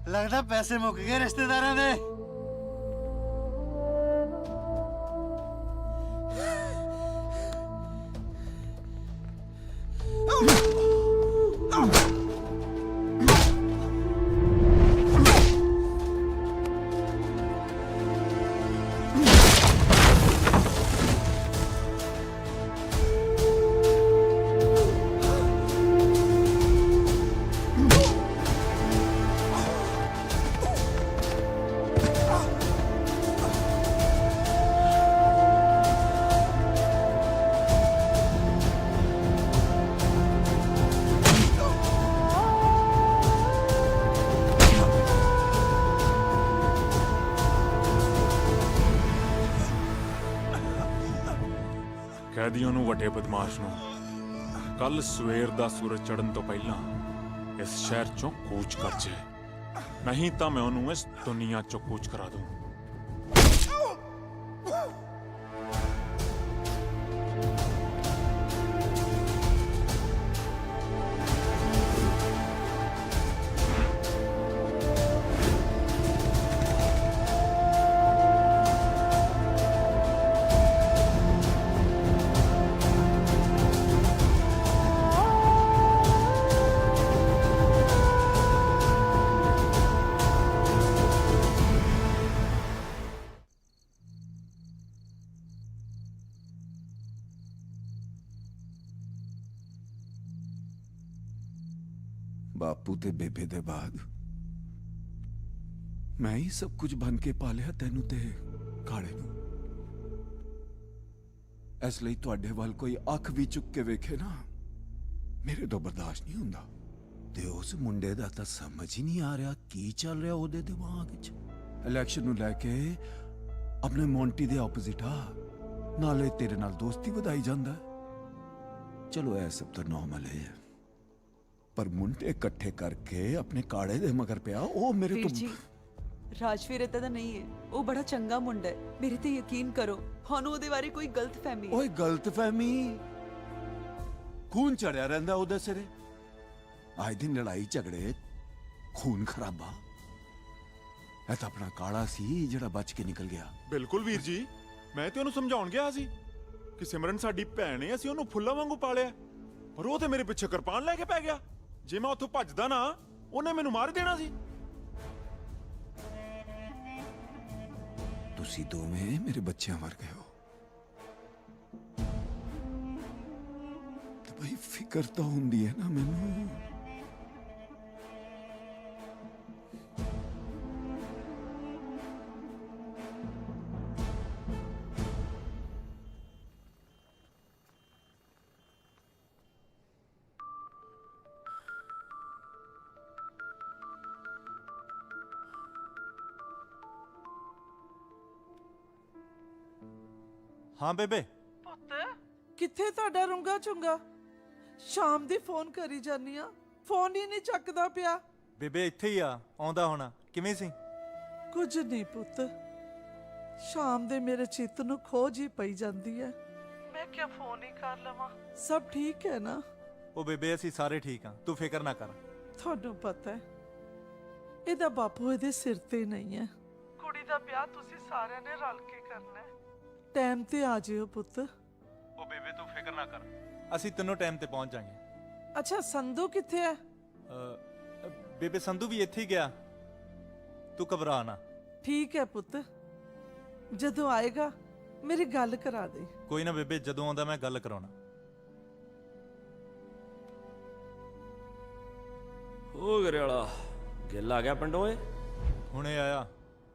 N: ਲੱਗਦਾ ਪੈਸੇ ਮੁੱਕ ਗਏ ਰਿਸ਼ਤੇਦਾਰਾਂ ਦੇ।
Q: ਕੈਦੀਆਂ ਨੂੰ, ਵੱਡੇ ਬਦਮਾਸ਼ ਨੂੰ, ਕੱਲ ਸਵੇਰ ਦਾ ਸੂਰਜ ਚੜ੍ਹਨ ਤੋਂ ਪਹਿਲਾਂ ਇਸ ਸ਼ਹਿਰ ਚੋਂ ਕੂਚ ਕਰ ਜੇ, ਨਹੀਂ ਤਾਂ ਮੈਂ ਉਹਨੂੰ ਇਸ ਦੁਨੀਆ ਚੋਂ ਕੂਚ ਕਰਾ ਦੂੰ।
T: ਬਾਪੂ ਤੇ ਬੇਬੇ ਦੇ ਬਾਅਦ ਮੈਂ ਹੀ ਸਭ ਕੁਝ ਬਣ ਕੇ ਪਾਲਿਆ ਤੈਨੂੰ ਤੇ ਕਾਲੇ ਨੂੰ। ਇਸ ਲਈ ਤੁਹਾਡੇ ਵੱਲ ਕੋਈ ਅੱਖ ਵੀ ਚੁੱਕ ਕੇ ਵੇਖੇ ਨਾ, ਮੇਰੇ ਤੋਂ ਬਰਦਾਸ਼ਤ ਨਹੀਂ ਹੁੰਦਾ। ਤੇ ਉਸ ਮੁੰਡੇ ਦਾ ਤਾਂ ਸਮਝ ਹੀ ਨਹੀਂ ਆ ਰਿਹਾ ਕੀ ਚੱਲ ਰਿਹਾ ਉਹਦੇ ਦਿਮਾਗ 'ਚ। ਇਲੈਕਸ਼ਨ ਨੂੰ ਲੈ ਕੇ ਆਪਣੇ ਮੌਂਟੀ ਦੇ ਆਪੋਜ਼ਿਟ ਆ, ਨਾਲੇ ਤੇਰੇ ਨਾਲ ਦੋਸਤੀ ਵਧਾਈ ਜਾਂਦਾ। ਚਲੋ ਇਹ ਸਭ ਤਾਂ ਨਾਰਮਲ ਹੈ, ਪਰ ਮੁੰਡੇ ਇਕੱਠੇ ਕਰਕੇ ਆਪਣੇ ਕਾਲੇ ਦੇ ਮਗਰ ਪਿਆ, ਉਹ ਮੇਰੇ
O: ਵੀਰ
T: ਤੋਂ
O: ਜੀ, ਰਾਜਵੀਰ ਏਦਾਂ ਦਾ ਨਹੀਂ ਹੈ, ਉਹ ਬੜਾ ਚੰਗਾ ਮੁੰਡਾ ਹੈ, ਮੇਰੇ ਤੇ ਯਕੀਨ ਕਰੋ। ਤੁਹਾਨੂੰ ਉਹਦੇ ਬਾਰੇ ਕੋਈ ਗਲਤਫਹਿਮੀ ਹੈ।
T: ਓਏ ਗਲਤਫਹਿਮੀ? ਖੂਨ ਚੜਿਆ ਰਹਿੰਦਾ ਉਹਦੇ ਸਿਰੇ, ਆਏ ਦਿਨ ਲੜਾਈ ਝਗੜੇ, ਖੂਨ ਖਰਾਬਾ। ਇਹ ਤਾਂ ਆਪਣਾ ਕਾਲਾ ਸੀ ਜਿਹੜਾ ਬਚ ਕੇ ਨਿਕਲ ਗਿਆ।
Q: ਬਿਲਕੁਲ ਵੀਰ ਜੀ, ਮੈਂ ਤੇ ਉਹਨੂੰ ਸਮਝਾਉਣ ਗਿਆ ਸੀ ਕਿ ਸਿਮਰਨ ਸਾਡੀ ਭੈਣ ਹੈ, ਅਸੀਂ ਉਹਨੂੰ ਫੁੱਲਾਂ ਵਾਂਗੂ ਪਾਲਿਆ, ਪਰ ਉਹ ਤੇ ਮੇਰੇ ਪਿੱਛੇ ਕਿਰਪਾਨ ਲੈ ਕੇ ਪੈ ਗਿਆ। ਜੇ ਮੈਂ ਉੱਥੋਂ ਭੱਜਦਾ ਨਾ, ਉਹਨੇ ਮੈਨੂੰ ਮਾਰ ਦੇਣਾ ਸੀ।
T: ਤੁਸੀਂ ਦੋਵੇਂ ਮੇਰੇ ਬੱਚਿਆਂ ਵਰਗੇ ਹੋ, ਫਿਕਰ ਤਾਂ ਹੁੰਦੀ ਹੈ ਨਾ ਮੈਨੂੰ।
M: ਹਾਂ ਬੇਬੇ।
J: ਪੁੱਤ ਕਿੱਥੇ ਤੁਹਾਡਾ ਰੁੰਗਾ ਚੁੰਗਾ? ਸ਼ਾਮ ਦੀ ਫੋਨ ਕਰੀ ਜਾਨੀ ਆ, ਫੋਨ ਹੀ ਨਹੀਂ ਚੱਕਦਾ ਪਿਆ।
M: ਬੇਬੇ ਇੱਥੇ ਹੀ ਆ, ਆਉਂਦਾ ਹੋਣਾ। ਕਿਵੇਂ ਸੀ?
J: ਕੁਝ ਨਹੀਂ ਪੁੱਤ, ਸ਼ਾਮ ਦੇ ਮੇਰੇ ਚਿੱਤ ਨੂੰ ਖੋਜ ਹੀ ਪਈ ਜਾਂਦੀ ਹੈ। ਮੈਂ ਕਿਹਾ ਫੋਨ ਹੀ ਕਰ ਲਵਾਂ। ਸਭ ਠੀਕ ਹੈ ਨਾ?
M: ਉਹ ਬੇਬੇ ਅਸੀਂ ਸਾਰੇ ਠੀਕ ਆ, ਤੂੰ ਫਿਕਰ ਨਾ ਕਰ।
J: ਤੁਹਾਨੂੰ ਪਤਾ ਹੈ ਇਹਦਾ ਬਾਪੂ ਇਹਦੇ ਸਿਰ ਤੇ ਨਹੀਂ ਹੈ। ਕੁੜੀ ਦਾ ਵਿਆਹ ਤੁਸੀਂ ਸਾਰਿਆਂ ਨੇ ਰਲ ਕੇ ਕਰਨਾ ਹੈ। ਟਾਈਮ ਤੇ ਆ ਜਿਓ ਪੁੱਤ।
M: ਉਹ ਬੇਬੇ ਤੂੰ ਫਿਕਰ ਨਾ ਕਰ, ਅਸੀਂ ਤਿੰਨੋਂ ਟਾਈਮ ਤੇ ਪਹੁੰਚ ਜਾਾਂਗੇ।
J: ਅੱਛਾ ਸੰਧੂ ਕਿੱਥੇ ਹੈ?
M: ਬੇਬੇ ਸੰਧੂ ਵੀ ਇੱਥੇ ਹੀ ਗਿਆ, ਤੂੰ ਘਬਰਾ ਨਾ।
J: ਠੀਕ ਹੈ ਪੁੱਤ, ਜਦੋਂ ਆਏਗਾ ਮੇਰੀ ਗੱਲ ਕਰਾ ਦੇ।
M: ਕੋਈ ਨਾ ਬੇਬੇ, ਜਦੋਂ ਆਉਂਦਾ ਮੈਂ ਗੱਲ ਕਰਾਉਣਾ।
S: ਉਹ ਗਰੇਵਾਲਾ ਗਿੱਲ ਆ ਗਿਆ ਪਿੰਡੋਂ ਏ?
M: ਹੁਣੇ ਆਇਆ।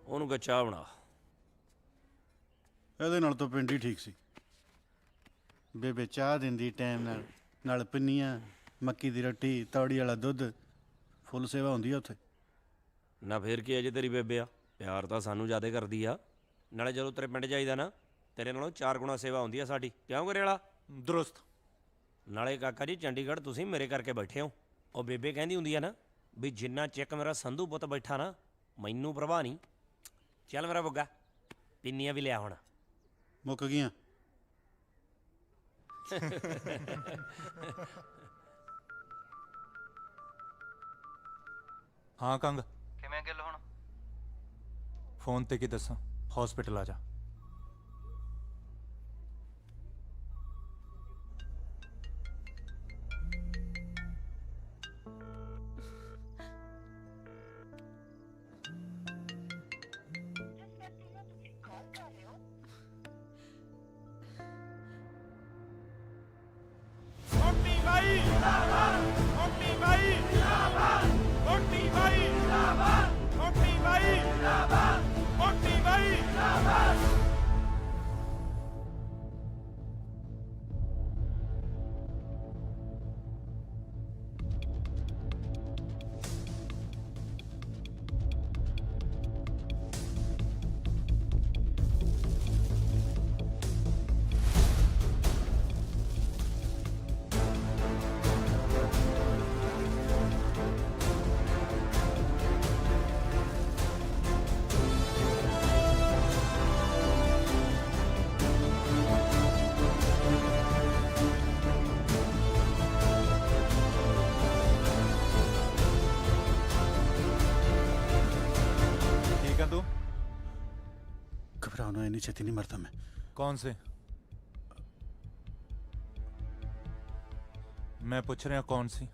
S: ਉਹਨੂੰ ਗੱਚਾ ਬਣਾ।
N: ਇਹਦੇ ਨਾਲ ਤਾਂ ਪਿੰਡ ਹੀ ਠੀਕ ਸੀ। ਬੇਬੇ ਚਾਹ ਦਿੰਦੀ ਟਾਈਮ ਨਾਲ ਪਿੰਨੀਆਂ, ਮੱਕੀ ਦੀ ਰੋਟੀ, ਤੌੜੀ ਵਾਲਾ ਦੁੱਧ, ਫੁੱਲ ਸੇਵਾ ਹੁੰਦੀ ਆ ਉੱਥੇ।
S: ਨਾ ਫੇਰ ਕੀ ਅਜੇ ਤੇਰੀ ਬੇਬੇ ਆ, ਪਿਆਰ ਤਾਂ ਸਾਨੂੰ ਜ਼ਿਆਦਾ ਕਰਦੀ ਆ। ਨਾਲੇ ਜਦੋਂ ਤੇਰੇ ਪਿੰਡ ਜਾਈਦਾ ਨਾ, ਤੇਰੇ ਨਾਲੋਂ 4 ਗੁਣਾ ਸੇਵਾ ਹੁੰਦੀ ਆ ਸਾਡੀ। ਕਿਉਂ ਗਰੇਵਾਲਾ?
M: ਦਰੁਸਤ।
S: ਨਾਲੇ ਕਾਕਾ ਜੀ ਚੰਡੀਗੜ੍ਹ ਤੁਸੀਂ ਮੇਰੇ ਕਰਕੇ ਬੈਠੇ ਹੋ। ਉਹ ਬੇਬੇ ਕਹਿੰਦੀ ਹੁੰਦੀ ਆ ਨਾ ਵੀ ਜਿੰਨਾ ਚਿਕ ਮੇਰਾ ਸੰਧੂ ਪੁੱਤ ਬੈਠਾ ਨਾ, ਮੈਨੂੰ ਪ੍ਰਵਾਹ ਨਹੀਂ। ਚੱਲ ਮੇਰਾ ਬੁੱਗਾ, ਪਿੰਨੀਆਂ ਵੀ ਲਿਆ ਹੁਣ।
N: ਮੁੱਕ ਗਈਆਂ।
M: ਹਾਂ ਕੰਗ,
K: ਕਿਵੇਂ ਗੱਲ ਹੁਣ?
M: ਫੋਨ ਤੇ ਕੀ ਦੱਸਾਂ, ਹਸਪੀਟਲ ਆ ਜਾ।
J: ਮੋਟੀ ਬਾਈ ਜਿੰਦਾਬਾਦ, ਮੋਟੀ ਬਾਈ ਜਿੰਦਾਬਾਦ, ਮੋਟੀ ਬਾਈ ਜਿੰਦਾਬਾਦ, ਮੋਟੀ ਬਾਈ ਜਿੰਦਾਬਾਦ, ਮੋਟੀ ਬਾਈ ਜਿੰਦਾਬਾਦ।
N: घबराओ ना, इतनी छेती नहीं मरता मैं।
M: कौन से? मैं पूछ रहा कौन सी?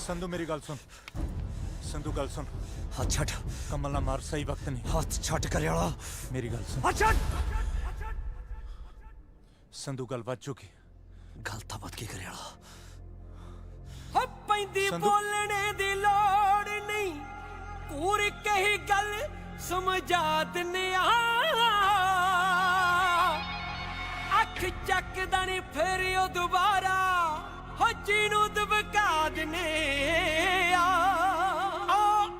M: संधू मेरी गल सुन। संधू गल सुन।
A: हाथ छट।
M: कमल ना मार, सही वक्त नहीं।
A: हाथ छट करियाला।
M: मेरी गल सुन।
A: हाथ छट।
M: संधू गल बच चुकी।
A: गल तो बच की करियाला।
H: पैंदी बोलने दी लोड़ नहीं, पूरी कही गल समझा दने। अख चकदा नहीं फिर ओ दोबारा, हजी नू दबका दने।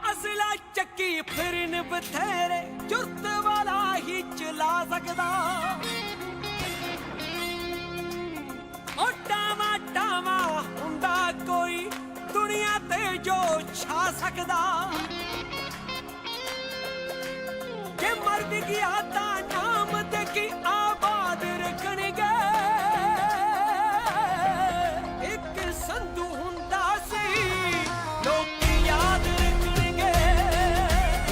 H: असला चक्की फिर बथेरे, जुर्त वाला ही चला सकदा। टावा टावा हुंदा कोई दुनिया ते जो छा सकदा। जे मर भी गया ता नाम ते की आबाद रखणगे। एक संधू हुंदा सी, लोग याद रखणगे।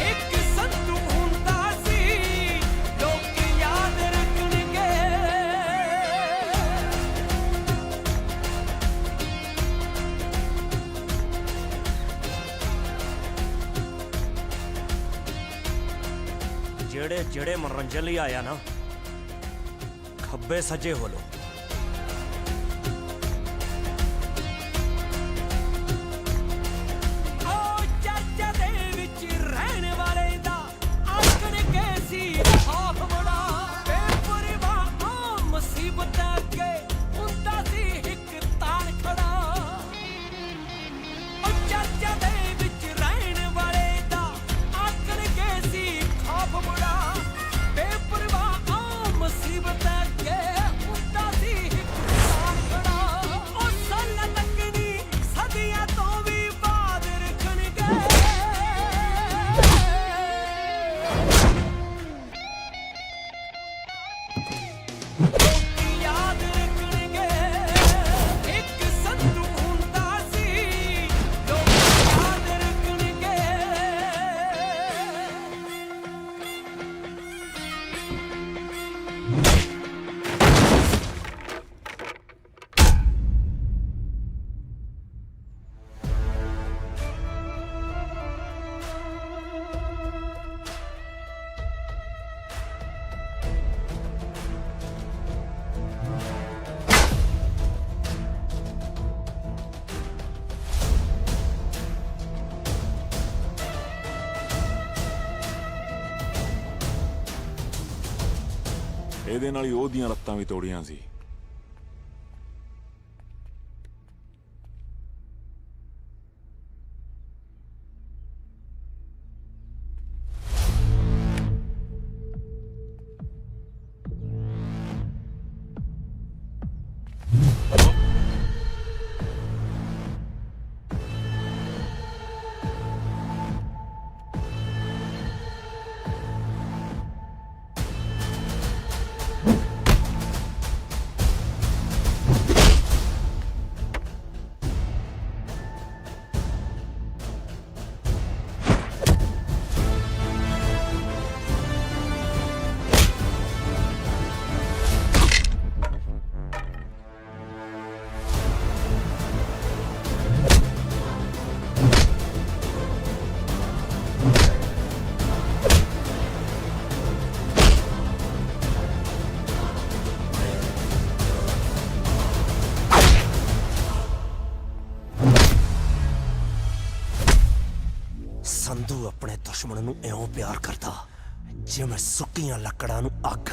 H: एक संधू हुंदा सी, लोग याद रखणगे।
S: ਜਿਹੜੇ ਮਨੋਰੰਜਨ ਲਈ ਆਇਆ ਨਾ ਖੱਬੇ ਸੱਜੇ ਹੋ ਲੋ।
Q: ਇਹਦੇ ਨਾਲ ਹੀ ਉਹਦੀਆਂ ਲੱਤਾਂ ਵੀ ਤੋੜੀਆਂ ਸੀ।
S: ਸੰਧੂ ਆਪਣੇ ਦੁਸ਼ਮਣ ਨੂੰ ਇਉਂ ਪਿਆਰ ਕਰਦਾ ਜਿਵੇਂ ਸੁੱਕੀਆਂ ਲੱਕੜਾਂ ਨੂੰ ਅੱਗ।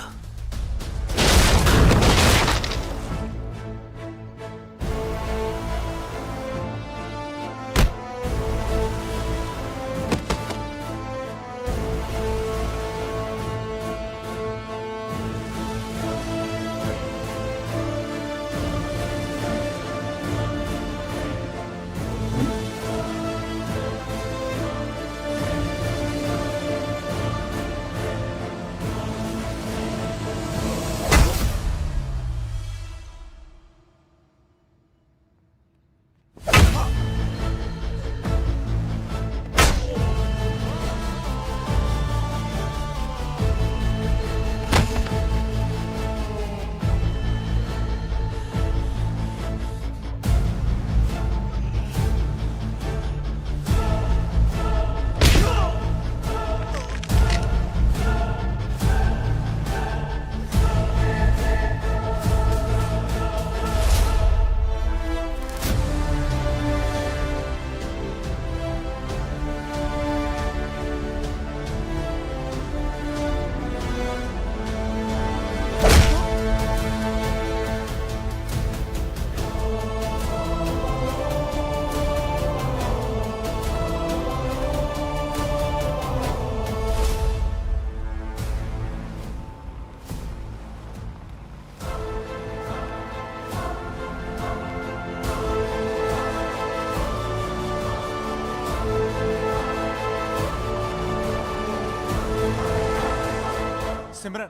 M: ਸਿਮਰਨ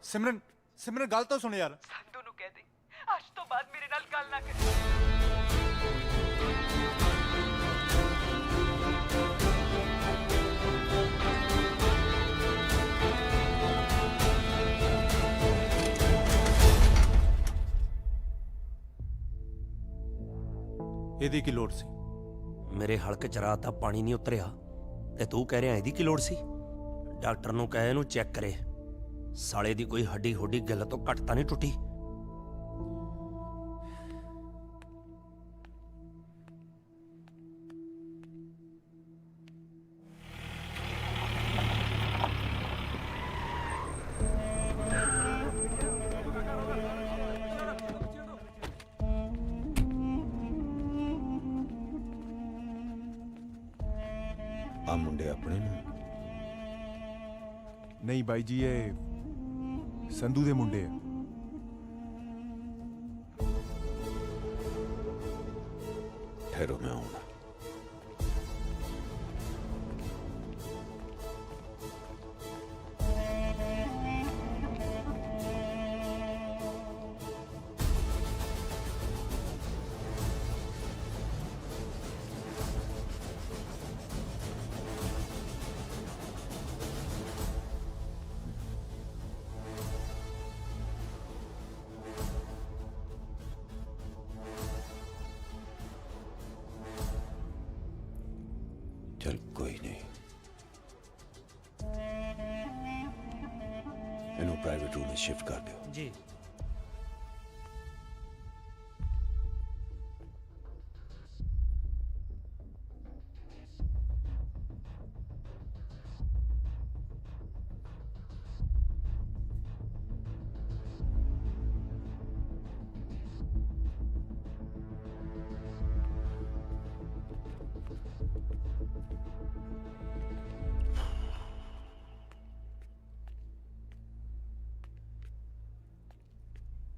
M: ਸਿਮਰਨ ਸਿਮਰਨ ਗੱਲ ਤਾਂ ਸੁਣ ਯਾਰ।
O: ਸੰਧੂ ਨੂੰ ਕਹਿ ਦੇ ਅੱਜ ਤੋਂ ਬਾਅਦ ਮੇਰੇ ਨਾਲ ਗੱਲ ਨਾ ਕਰੇ।
M: ਇਹਦੀ ਕੀ ਲੋੜ ਸੀ?
S: ਮੇਰੇ ਹਲਕ ਚ ਰਾਤ ਦਾ ਪਾਣੀ ਨਹੀਂ ਉਤਰਿਆ ਤੇ ਤੂੰ ਕਹਿ ਰਿਹਾ ਇਹਦੀ ਕੀ ਲੋੜ ਸੀ? ਡਾਕਟਰ ਨੂੰ ਕਹੇ ਇਹਨੂੰ ਚੈੱਕ ਕਰੇ, ਸਾਲੇ ਦੀ ਕੋਈ ਹੱਡੀ ਹੁੱਡੀ ਗੱਲ ਤੋਂ ਘੱਟ ਤਾਂ ਨਹੀਂ ਟੁੱਟੀ।
R: ਆ ਮੁੰਡੇ ਆਪਣੇ ਨੂੰ
M: ਨਹੀਂ ਬਾਈ ਜੀ, ਇਹ ਸੰਧੂ ਦੇ ਮੁੰਡੇ ਆ।
R: ਠਹਿਰੋ, ਮੈਂ ਆਉਣਾ। चल कोई नहीं, इन्हों प्राइवेट रूम में शिफ्ट कर दो
F: जी।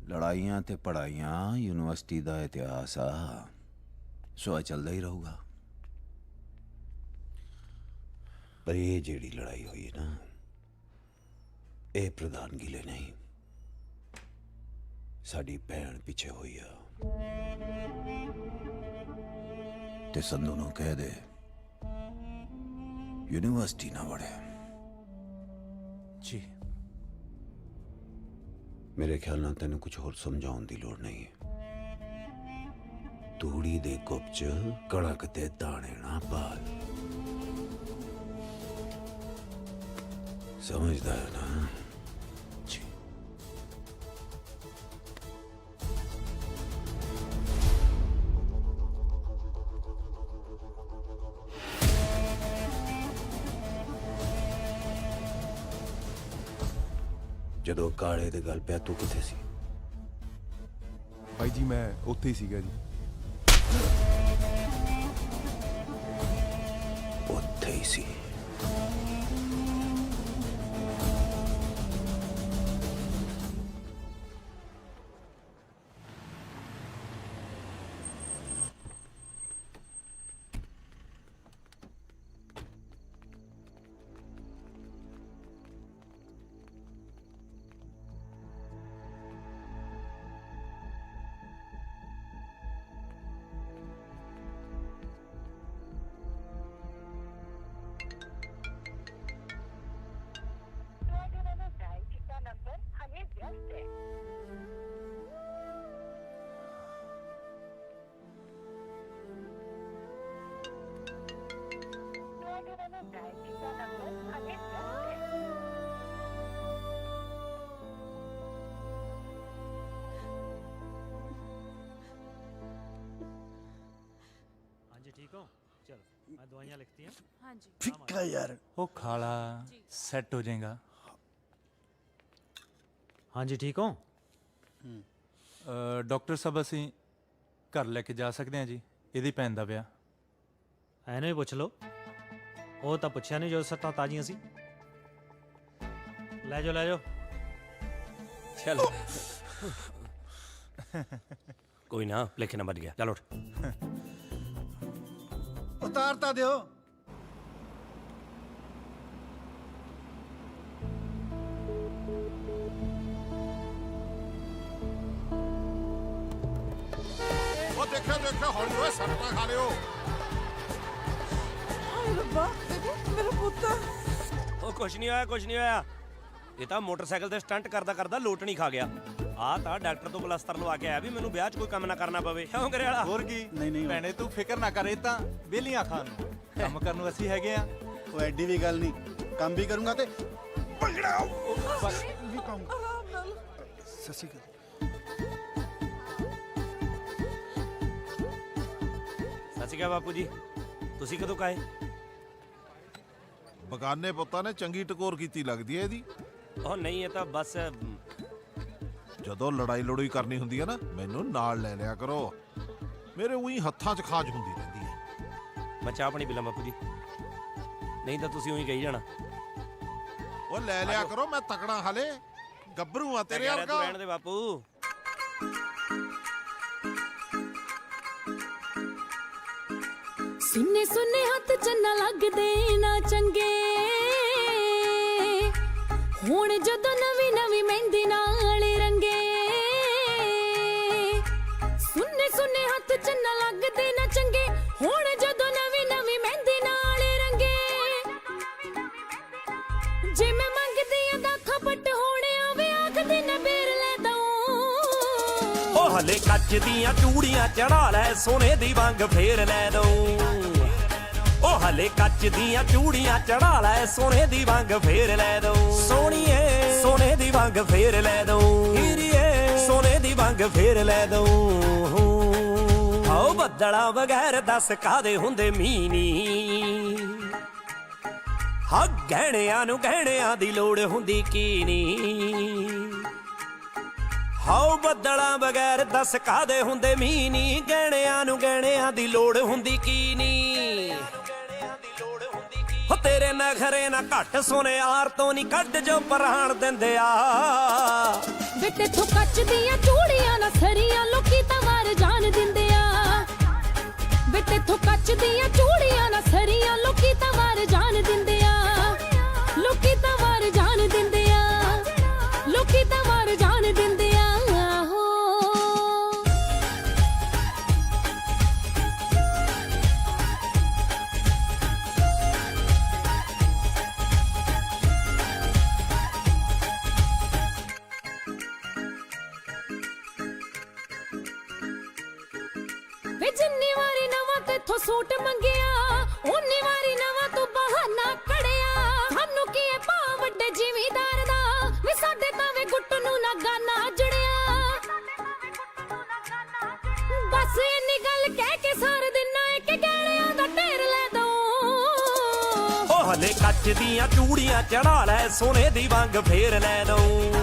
R: ਲੜਾਈਆਂ ਤੇ ਪੜਾਈਆਂ ਯੂਨੀਵਰਸਿਟੀ ਦਾ ਇਤਿਹਾਸ ਆ, ਸੋ ਚੱਲਦਾ ਹੀ ਰਹੂਗਾ। ਪਰ ਇਹ ਜਿਹੜੀ ਲੜਾਈ ਹੋਈ ਹੈ ਨਾ, ਇਹ ਪ੍ਰਧਾਨਗੀ ਲਈ ਨਹੀਂ, ਸਾਡੀ ਭੈਣ ਪਿੱਛੇ ਹੋਈ ਆ। ਤੇ ਸੰਧੂ ਨੂੰ ਕਹਿ ਦੇ ਯੂਨੀਵਰਸਿਟੀ ਨਾ ਵੜੇ।
M: ਜੀ।
R: ਮੇਰੇ ਖਿਆਲ ਨਾਲ ਤੈਨੂੰ ਕੁਝ ਹੋਰ ਸਮਝਾਉਣ ਦੀ ਲੋੜ ਨਹੀਂ ਹੈ। ਤੂੜੀ ਦੇ ਕੁੱਪ 'ਚ ਕਣਕ ਦੇ ਦਾਣੇ ਨਾ ਪਾਲ, ਸਮਝਦਾ ਹੈ ਨਾ? ਜੀ। ਜਦੋਂ ਕਾਲੇ ਦੇ ਗੱਲ ਪਿਆ ਤੂੰ ਕਿੱਥੇ ਸੀ?
M: ਬਾਈ ਜੀ ਮੈਂ ਉੱਥੇ ਹੀ ਸੀਗਾ ਜੀ।
R: ਉੱਥੇ ਹੀ ਸੀ।
F: ठीक हो? चल मैं दवाइयाँ लिखती हैं।
P: हाँ जी।
M: ਫਿੱਕਾ ਯਾਰ। ਉਹ ਖਾਲਾ ਸੈੱਟ ਹੋ ਜਾਏਗਾ।
F: हाँ जी ठीक हो?
M: ਡਾਕਟਰ ਸਾਹਿਬ ਅਸੀਂ ਘਰ ਲੈ ਕੇ ਜਾ ਸਕਦੇ ਹਾਂ ਜੀ, ਇਹਦੀ ਭੈਣ ਦਾ ਵਿਆਹ।
F: ਐਨੂੰ ਹੀ ਪੁੱਛ ਲਓ, ਉਹ ਤਾਂ ਪੁੱਛਿਆ ਨਹੀਂ ਜੋ ਸੱਤਾਂ ਤਾਜ਼ੀਆਂ ਸੀ। ਲੈ ਜਾਓ
S: चल कोई ना, लेकिन बच गया। चलो उठ।
N: ਉਤਾਰਤਾ ਦਿਓ।
G: ਉਹ ਦੇਖਿਆ ਹੌਲੀ ਹੋਏ ਸੱਟਾਂ ਖਾ ਲਿਓ।
D: ਹਾਏ ਰੱਬਾ, ਮੇਰਾ ਪੁੱਤ।
S: ਉਹ ਕੁਛ ਨਹੀਂ ਹੋਇਆ। ਇਹ ਤਾਂ ਮੋਟਰਸਾਈਕਲ ਤੇ ਸਟੰਟ ਕਰਦਾ ਲੋਟ ਨਹੀਂ ਖਾ ਗਿਆ। ਆ ਤਾਂ ਡਾਕਟਰ ਤੋਂ ਪਲਸਤਰ ਲਵਾ ਕੇ ਆਇਆ ਵੀ ਮੈਨੂੰ ਵਿਆਹ 'ਚ ਕੋਈ ਕੰਮ ਨਾ ਕਰਨਾ ਪਵੇ। ਕਿਉਂ ਕਰੇ ਵਾਲਾ?
M: ਹੋਰ ਕੀ? ਨਹੀਂ ਭੈਣੇ ਤੂੰ ਫਿਕਰ ਨਾ ਕਰ, ਇਹ ਤਾਂ ਵਿਹਲੀਆਂ ਖਾਣ ਨੂੰ ਕੰਮ ਕਰਨ ਨੂੰ ਅਸੀਂ ਹੈਗੇ ਆ।
N: ਉਹ ਐਡੀ ਵੀ ਗੱਲ ਨਹੀਂ, ਕੰਮ ਵੀ ਕਰੂੰਗਾ ਤੇ ਭੰਗੜਾ ਵੀ ਪਾਉਂਗਾ। ਸਤਿ ਸ਼੍ਰੀ ਅਕਾਲ।
S: ਸਤਿ ਸ਼੍ਰੀ ਅਕਾਲ ਬਾਪੂ ਜੀ, ਤੁਸੀਂ ਕਦੋਂ ਕਾਏ?
U: ਬਗਾਨੇ ਪੁੱਤਾਂ ਨੇ ਚੰਗੀ ਟਕੋਰ ਕੀਤੀ ਲੱਗਦੀ ਹੈ ਇਹਦੀ।
S: ਉਹ ਨਹੀਂ, ਇਹ ਤਾਂ ਬਸ
U: ਜਦੋਂ ਲੜਾਈ ਲੜੋਈ ਕਰਨੀ ਹੁੰਦੀ ਹੈ ਨਾ, ਮੈਨੂੰ ਨਾਲ ਲੈ ਲਿਆ ਕਰੋ। ਮੇਰੇ ਉਹੀ ਹੱਥਾਂ 'ਚ ਖਾਜ ਹੁੰਦੀ ਰਹਿੰਦੀ ਹੈ।
S: ਮੈਂ ਚਾਹ ਪਾਣੀ ਪੀ ਲਾਂ ਬਾਪੂ ਜੀ, ਨਹੀਂ ਤਾਂ ਤੁਸੀਂ ਉਹੀ ਕਹੀ ਜਾਣਾ।
U: ਉਹ ਲੈ ਲਿਆ ਕਰੋ, ਮੈਂ ਤਕੜਾ ਹਾਲੇ ਗੱਭਰੂ ਆ ਤੇਰੇ
S: ਤੂੰ
U: ਵਰਗਾ।
S: ਰਹਿਣ ਦੇ ਬਾਪੂ।
B: ਸੁੰਨੇ ਸੁੰਨੇ ਹੱਥ ਚੰਨਾ ਲੱਗਦੇ ਨਾ ਚੰਗੇ, ਹੁਣ ਜਦੋਂ ਨਵੀਂ ਨਵੀਂ ਮਹਿੰਦੀ ਨਾਲ ਰੰਗੇ। ਸੁੰਨੇ ਸੁੰਨੇ ਹੱਥ ਚੰਨਾ ਲੱਗਦੇ ਨਾ ਚੰਗੇ, ਹੁਣ ਜਦੋਂ ਨਵੀਂ ਨਵੀਂ ਮਹਿੰਦੀ ਨਾਲ ਰੰਗੇ। ਜੇ ਮੈਂ ਮੰਗਦੀ ਆ ਦਾ ਖਪਟ ਹੋਣੇ ਆਵੇ ਆਖਦੀ ਨਾ ਬੇਰ ਲੈ ਦਊਂ।
S: ਉਹ ਹਲੇ ਕੱਚ ਦੀਆਂ ਚੂੜੀਆਂ ਚੜਾ ਲੈ, ਸੋਨੇ ਦੀ ਵੰਗ ਫੇਰ ਲੈ ਦਊਂ। ਉਹ ਹਲੇ ਕੱਚ ਦੀਆਂ ਚੂੜੀਆਂ ਚੜਾ ਲੈ, ਸੋਨੇ ਦੀ ਵੰਗ ਫੇਰ ਲੈ ਦਊਂ। ਸੋਹਣੀਏ ਸੋਨੇ ਦੀ ਵੰਗ ਫੇਰ ਲੈ ਦਊਂ। ਹੀਰੀਏ ਸੋਨੇ ਦੀ ਵੰਗ ਫੇਰ ਲੈ ਦਊਂ। ਆਓ ਬੱਦਲਾਂ ਬਗੈਰ ਦੱਸ ਕਾਦੇ ਹੁੰਦੇ ਮੀਨੀ, ਹਾਂ ਗਹਿਣਿਆਂ ਨੂੰ ਗਹਿਣਿਆਂ ਦੀ ਲੋੜ ਹੁੰਦੀ ਕੀ ਨੀ। ਹਾਓ ਬੱਦਲਾਂ ਬਗੈਰ ਦੱਸ ਕਾਦੇ ਹੁੰਦੇ ਮੀਨੀ, ਗਹਿਣਿਆਂ ਨੂੰ ਗਹਿਣਿਆਂ ਦੀ ਲੋੜ ਹੁੰਦੀ ਕੀ ਨੀ। ਹੋ ਤੇਰੇ ਨਖਰੇ ਨਾ ਘੱਟ ਸੋਨੇ ਯਾਰ ਤੋਂ ਨਹੀਂ ਕੱਢ ਜੋ ਪਰਾਣ ਦਿੰਦੇ ਆ।
B: ਵੇ ਤੇਥੋਂ ਕੱਚ ਦੀਆਂ ਚੂੜੀਆਂ ਨਾ ਸਰੀਆਂ ਲੋਕੀ ਤਾਂ ਵਾਰ ਜਾਣ ਦਿੰਦੇ ਆ। ਵੇ ਤੇਥੋਂ ਕੱਚ ਦੀਆਂ ਚੂੜੀਆਂ ਨਾ ਸਰੀਆਂ ਲੋਕੀ ਤਾਂ ਵਾਰ ਜਾਣ ਦਿੰਦੇ ਆ। ਲੋਕੀ ਤਾਂ ਵਾਰ ਜਾਣ ਦਿੰਦੇ ਆ। ਲੋਕੀ ਤਾਂ ਵਾਰ ਜਾਣ ਦਿੰਦੇ ਆ। ਵੇ ਜਿੰਨੀ ਵਾਰੀ ਨਵਾਂ ਤੇਥੋਂ ਸੂਟ ਮੰਗਿਆ, ਉਨੀ ਵਾਰੀ ਨਵਾਂ ਤੂੰ ਬਹਾਨਾ ਕੜਿਆ। ਸਾਨੂੰ ਕੀ ਹੈ ਭਾ ਵੱਡੇ ਜ਼ਿਮੀਦਾਰ ਦਾ, ਵੇ ਸਾਡੇ ਤਾਂ ਵੇ ਗੁੱਟ ਨੂੰ ਨਾ ਗਾਨਾ ਜੜਿਆ। ਬਸ ਇੰਨੀ ਗੱਲ ਕਹਿ ਕੇ ਸਾਰ ਦਿਨਾ ਇੱਕ ਗਹਿਣਿਆਂ ਦਾ ਢੇਰ ਲੈ ਦਊਂ।
S: ਉਹ ਹਲੇ ਕੱਚ ਦੀਆਂ ਚੂੜੀਆਂ ਚੜਾ ਲੈ, ਸੋਨੇ ਦੀ ਵੰਗ ਫੇਰ ਲੈ ਦਊਂ।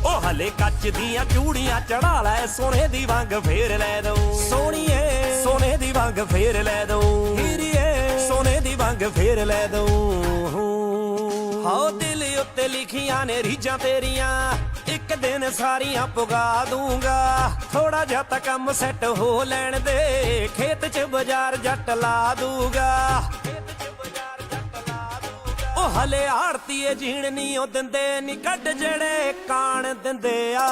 S: ਉਹ ਹਲੇ ਕੱਚ ਦੀਆਂ ਚੂੜੀਆਂ ਚੜਾ ਲੈ, ਸੋਨੇ ਦੀ ਵੰਗ ਫੇਰ ਲੈ ਦਊਂ। ਸੋਹਣੀਏ ਸੋਨੇ ਦੀ ਵੰਗ ਫੇਰ ਲੈ ਦਊਂ। ਹੀਰੀਏ ਸੋਨੇ ਦੀ ਵੰਗ ਫੇਰ ਲੈ ਦਊਂ। ਹਾਓ ਦਿਲ ਉੱਤੇ ਲਿਖੀਆਂ ਨੇ ਰੀਝਾਂ ਤੇਰੀਆਂ, ਇੱਕ ਦਿਨ ਸਾਰੀਆਂ ਪੁਗਾ ਦੂੰਗਾ। ਥੋੜਾ ਜਿਹਾ ਤਾਂ ਕੰਮ ਸੈੱਟ ਹੋ ਲੈਣ ਦੇ, ਖੇਤ 'ਚ ਬਾਜ਼ਾਰ ਜੱਟ ਲਾ ਦੂੰਗਾ। ਉਹ ਹਲੇ ਆੜਤੀਏ ਜੀਣ ਨਹੀਂ ਉਹ ਦਿੰਦੇ ਨੀ ਕੱਢ ਜਿਹੜੇ ਕਾਣ ਦਿੰਦੇ ਆ।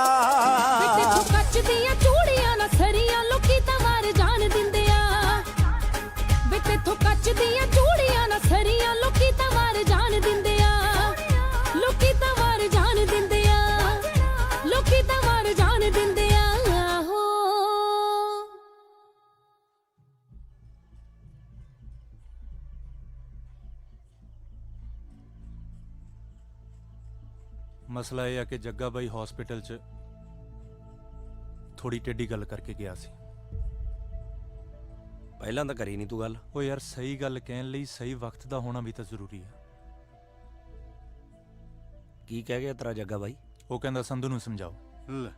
B: ਵੇ ਤੇਥੋਂ ਕੱਚ ਦੀਆਂ ਚੂੜੀਆਂ ਨਾ ਸਰੀਆਂ ਲੋਕੀ ਤਾਂ ਵਾਰ ਜਾਣ ਦਿੰਦੇ ਆ। ਵੇ ਤੇਥੋਂ ਕੱਚ ਦੀਆਂ ਚੂੜੀਆਂ ਨਾ ਸਰੀਆਂ ਲੋਕੀ ਤਾਂ ਵਾਰ ਜਾਣ ਦਿੰਦੇ ਆ। ਲੋਕੀ ਤਾਂ ਵਾਰ ਜਾਣ ਦਿੰਦੇ ਆ। ਲੋਕੀ ਤਾਂ ਵਾਰ ਜਾਣ ਦਿੰਦੇ ਆ।
M: ਮਸਲਾ ਇਹ ਆ ਕਿ ਜੱਗਾ ਬਾਈ ਹਸਪੀਟਲ 'ਚ ਥੋੜੀ ਟੇਢੀ ਗੱਲ ਕਰਕੇ ਗਿਆ ਸੀ।
S: ਪਹਿਲਾਂ ਤਾਂ ਕਰੀ ਨਹੀਂ ਤੂੰ ਗੱਲ।
M: ਉਹ ਯਾਰ ਸਹੀ ਗੱਲ ਕਹਿਣ ਲਈ ਸਹੀ ਵਕਤ ਦਾ ਹੋਣਾ ਵੀ ਤਾਂ ਜ਼ਰੂਰੀ ਆ।
S: ਕੀ ਕਹਿ ਗਿਆ ਤੇਰਾ ਜੱਗਾ ਬਾਈ?
M: ਉਹ ਕਹਿੰਦਾ ਸੰਧੂ ਨੂੰ ਸਮਝਾਓ।
N: ਲੈ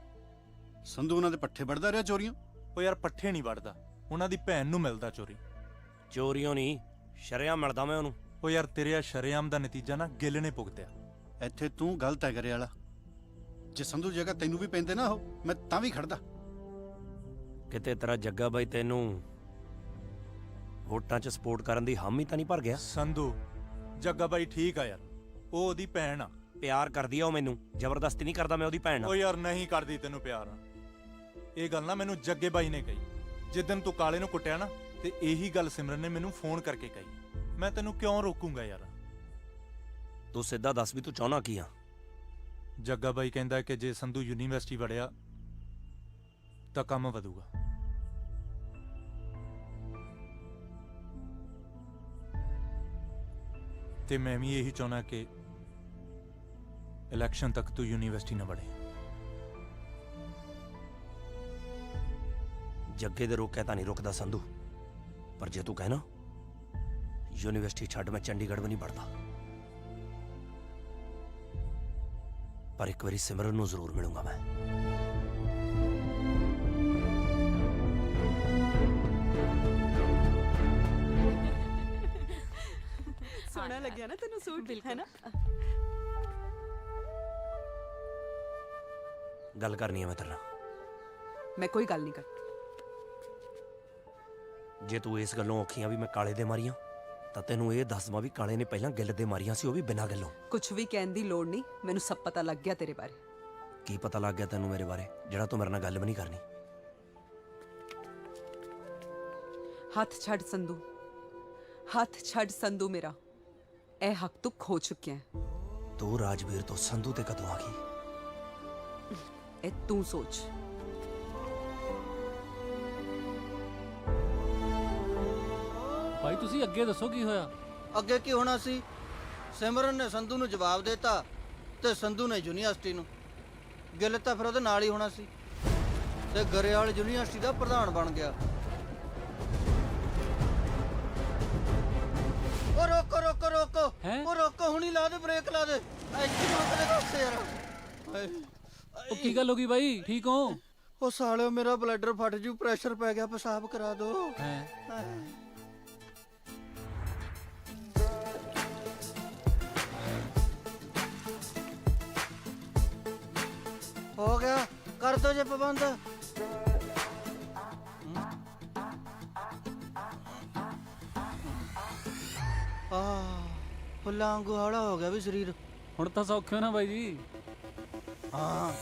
N: ਸੰਧੂ ਉਹਨਾਂ ਦੇ ਪੱਠੇ ਵੜਦਾ ਰਿਹਾ ਚੋਰੀਆਂ?
M: ਉਹ ਯਾਰ ਪੱਠੇ ਨਹੀਂ ਵੜਦਾ, ਉਹਨਾਂ ਦੀ ਭੈਣ ਨੂੰ ਮਿਲਦਾ ਚੋਰੀ।
S: ਚੋਰੀਆਂ ਨਹੀਂ, ਸ਼ਰੇਆਮ ਮਿਲਦਾ ਮੈਂ ਉਹਨੂੰ।
M: ਉਹ ਯਾਰ ਤੇਰੇ ਆ ਸ਼ਰੇਆਮ ਦਾ ਨਤੀਜਾ ਨਾ ਗਿੱਲ ਨੇ ਭੁਗਤਿਆ।
N: ਇੱਥੇ ਤੂੰ ਗਲਤ ਹੈ ਕਰੇ ਵਾਲਾ। ਜੇ ਸੰਧੂ ਦੀ ਜਗ੍ਹਾ ਤੈਨੂੰ ਵੀ ਪੈਂਦੇ ਨਾ ਉਹ, ਮੈਂ ਤਾਂ ਵੀ ਖੜਦਾ।
S: ਕਿਤੇ ਤੇਰਾ ਜੱਗਾ ਬਾਈ ਤੈਨੂੰ ਵੋਟਾਂ 'ਚ ਸਪੋਰਟ ਕਰਨ ਦੀ ਹਾਮੀ ਤਾਂ ਨਹੀਂ ਭਰ ਗਿਆ?
M: ਸੰਧੂ ਜੱਗਾ ਬਾਈ ਠੀਕ ਆ ਯਾਰ, ਉਹ ਉਹਦੀ ਭੈਣ ਆ।
S: ਪਿਆਰ ਕਰਦੀ ਆ ਉਹ ਮੈਨੂੰ, ਜ਼ਬਰਦਸਤੀ ਨਹੀਂ ਕਰਦਾ ਮੈਂ ਉਹਦੀ ਭੈਣ ਨਾਲ।
M: ਉਹ ਯਾਰ ਨਹੀਂ ਕਰਦੀ ਤੈਨੂੰ ਪਿਆਰ। ਇਹ ਗੱਲ ਨਾ ਮੈਨੂੰ ਜੱਗੇ ਬਾਈ ਨੇ ਕਹੀ ਜਿੱਦਣ ਤੂੰ ਕਾਲੇ ਨੂੰ ਕੁੱਟਿਆ ਨਾ, ਤੇ ਇਹੀ ਗੱਲ ਸਿਮਰਨ ਨੇ ਮੈਨੂੰ ਫੋਨ ਕਰਕੇ ਕਹੀ। ਮੈਂ ਤੈਨੂੰ ਕਿਉਂ ਰੋਕੂੰਗਾ ਯਾਰ?
S: ਤੂੰ ਸਿੱਧਾ ਦੱਸ ਵੀ ਤੂੰ ਚਾਹਣਾ ਕੀ ਆ?
M: ਜੱਗਾ ਬਾਈ ਕਹਿੰਦਾ ਕਿ ਜੇ ਸੰਧੂ ਯੂਨੀਵਰਸਿਟੀ ਵੜਿਆ ਤਾਂ ਕੰਮ ਵਧੂਗਾ। ਤੇ ਮੈਂ ਵੀ ਇਹੀ ਚਾਹੁੰਦਾ ਕਿ ਇਲੈਕਸ਼ਨ ਤੱਕ ਤੂੰ ਯੂਨੀਵਰਸਿਟੀ ਨਾ ਵੜੇ।
S: ਜੱਗੇ ਦੇ ਰੋਕਿਆ ਤਾਂ ਨਹੀਂ ਰੁਕਦਾ ਸੰਧੂ, ਪਰ ਜੇ ਤੂੰ ਕਹਿਣਾ ਯੂਨੀਵਰਸਿਟੀ ਛੱਡ ਮੈਂ ਚੰਡੀਗੜ੍ਹ ਵੀ ਨਹੀਂ ਵੜਦਾ। ਪਰ ਇੱਕ ਵਾਰੀ ਸਿਮਰਨ ਨੂੰ ਜ਼ਰੂਰ ਮਿਲੂੰਗਾ ਮੈਂ।
O: ਸੋਹਣਾ ਲੱਗਿਆ ਨਾ ਤੈਨੂੰ ਸੂਟ, ਹੈ ਨਾ?
S: ਗੱਲ ਕਰਨੀ ਹੈ ਮੈਂ ਤੇਰੇ ਨਾਲ।
O: ਮੈਂ ਕੋਈ ਗੱਲ ਨਹੀਂ ਕਰ।
S: ਜੇ ਤੂੰ ਇਸ ਗੱਲੋਂ ਔਖੀਆਂ ਵੀ ਮੈਂ ਕਾਲੇ ਦੇ ਮਾਰੀਆਂ, ਤਾਂ ਤੈਨੂੰ ਇਹ ਦੱਸ ਦਵਾਂ ਵੀ ਕਾਲੇ ਨੇ ਪਹਿਲਾਂ ਗਿੱਲ ਦੇ ਮਾਰੀਆਂ ਸੀ, ਉਹ ਵੀ ਬਿਨਾਂ ਗੱਲੋਂ।
O: ਕੁਝ ਵੀ ਕਹਿਣ ਦੀ ਲੋੜ ਨਹੀਂ, ਮੈਨੂੰ ਸਭ ਪਤਾ ਲੱਗ ਗਿਆ ਤੇਰੇ ਬਾਰੇ।
S: ਕੀ ਪਤਾ ਲੱਗ ਗਿਆ ਤੈਨੂੰ ਮੇਰੇ ਬਾਰੇ, ਜਿਹੜਾ ਤੂੰ ਮੇਰੇ ਨਾਲ ਗੱਲ ਵੀ ਨਹੀਂ ਕਰਨੀ?
O: ਹੱਥ ਛੱਡ ਸੰਧੂ, ਹੱਥ ਛੱਡ ਸੰਧੂ ਮੇਰਾ। ਇਹ ਹੱਕ ਤੂੰ ਖੋ ਚੁੱਕਿਆ ਹੈ।
S: ਤੂੰ ਰਾਜਵੀਰ ਤੋਂ ਸੰਧੂ ਤੇ ਕਦੋਂ ਆ ਗਈ?
O: ਇਹ ਤੂੰ ਸੋਚ।
E: ਭਾਈ ਤੁਸੀਂ ਅੱਗੇ ਦੱਸੋ ਕੀ ਹੋਇਆ?
K: ਅੱਗੇ ਕੀ ਹੋਣਾ ਸੀ? ਸਿਮਰਨ ਨੇ ਸੰਧੂ ਨੂੰ ਜਵਾਬ ਦਿੱਤਾ ਤੇ ਸੰਧੂ ਨੇ ਯੂਨੀਵਰਸਿਟੀ ਨੂੰ। ਗਿੱਲ ਤਾਂ ਫਿਰ ਉਹਦੇ ਨਾਲ ਹੀ ਹੋਣਾ ਸੀ ਤੇ ਗਰੇਵਾਲ ਯੂਨੀਵਰਸਿਟੀ ਦਾ ਪ੍ਰਧਾਨ ਬਣ ਗਿਆ। ਉਹ ਰੋਕੋ ਰੋਕੋ ਰੋਕੋ, ਉਹ ਰੋਕੋ, ਹੁਣੀ ਲਾ ਦੇ ਬ੍ਰੇਕ, ਲਾ ਦੇ। ਇੱਥੇ ਰੋਕ ਦੇ ਦੱਸ ਯਾਰ।
E: ਉਹ ਕੀ ਗੱਲ ਹੋ ਗਈ ਬਾਈ, ਠੀਕ ਹੋ?
K: ਉਹ ਸਾਲਿਓ ਮੇਰਾ ਬਲੱਡਰ ਫਟ ਜੂ, ਪ੍ਰੈਸ਼ਰ ਪੈ ਗਿਆ, ਪਿਸ਼ਾਬ ਕਰਾ ਦੋ। ਹੋ ਗਿਆ, ਕਰ ਦੋ ਜੇ ਪਾਬੰਦ। ਫੁੱਲਾਂ ਵਾਂਗੂ ਹੌਲਾ ਹੋ ਗਿਆ ਵੀ ਸਰੀਰ।
E: ਹੁਣ ਤਾਂ ਸੌਖੇ ਹੋ ਨਾ ਬਾਈ ਜੀ?
K: ਹਾਂ।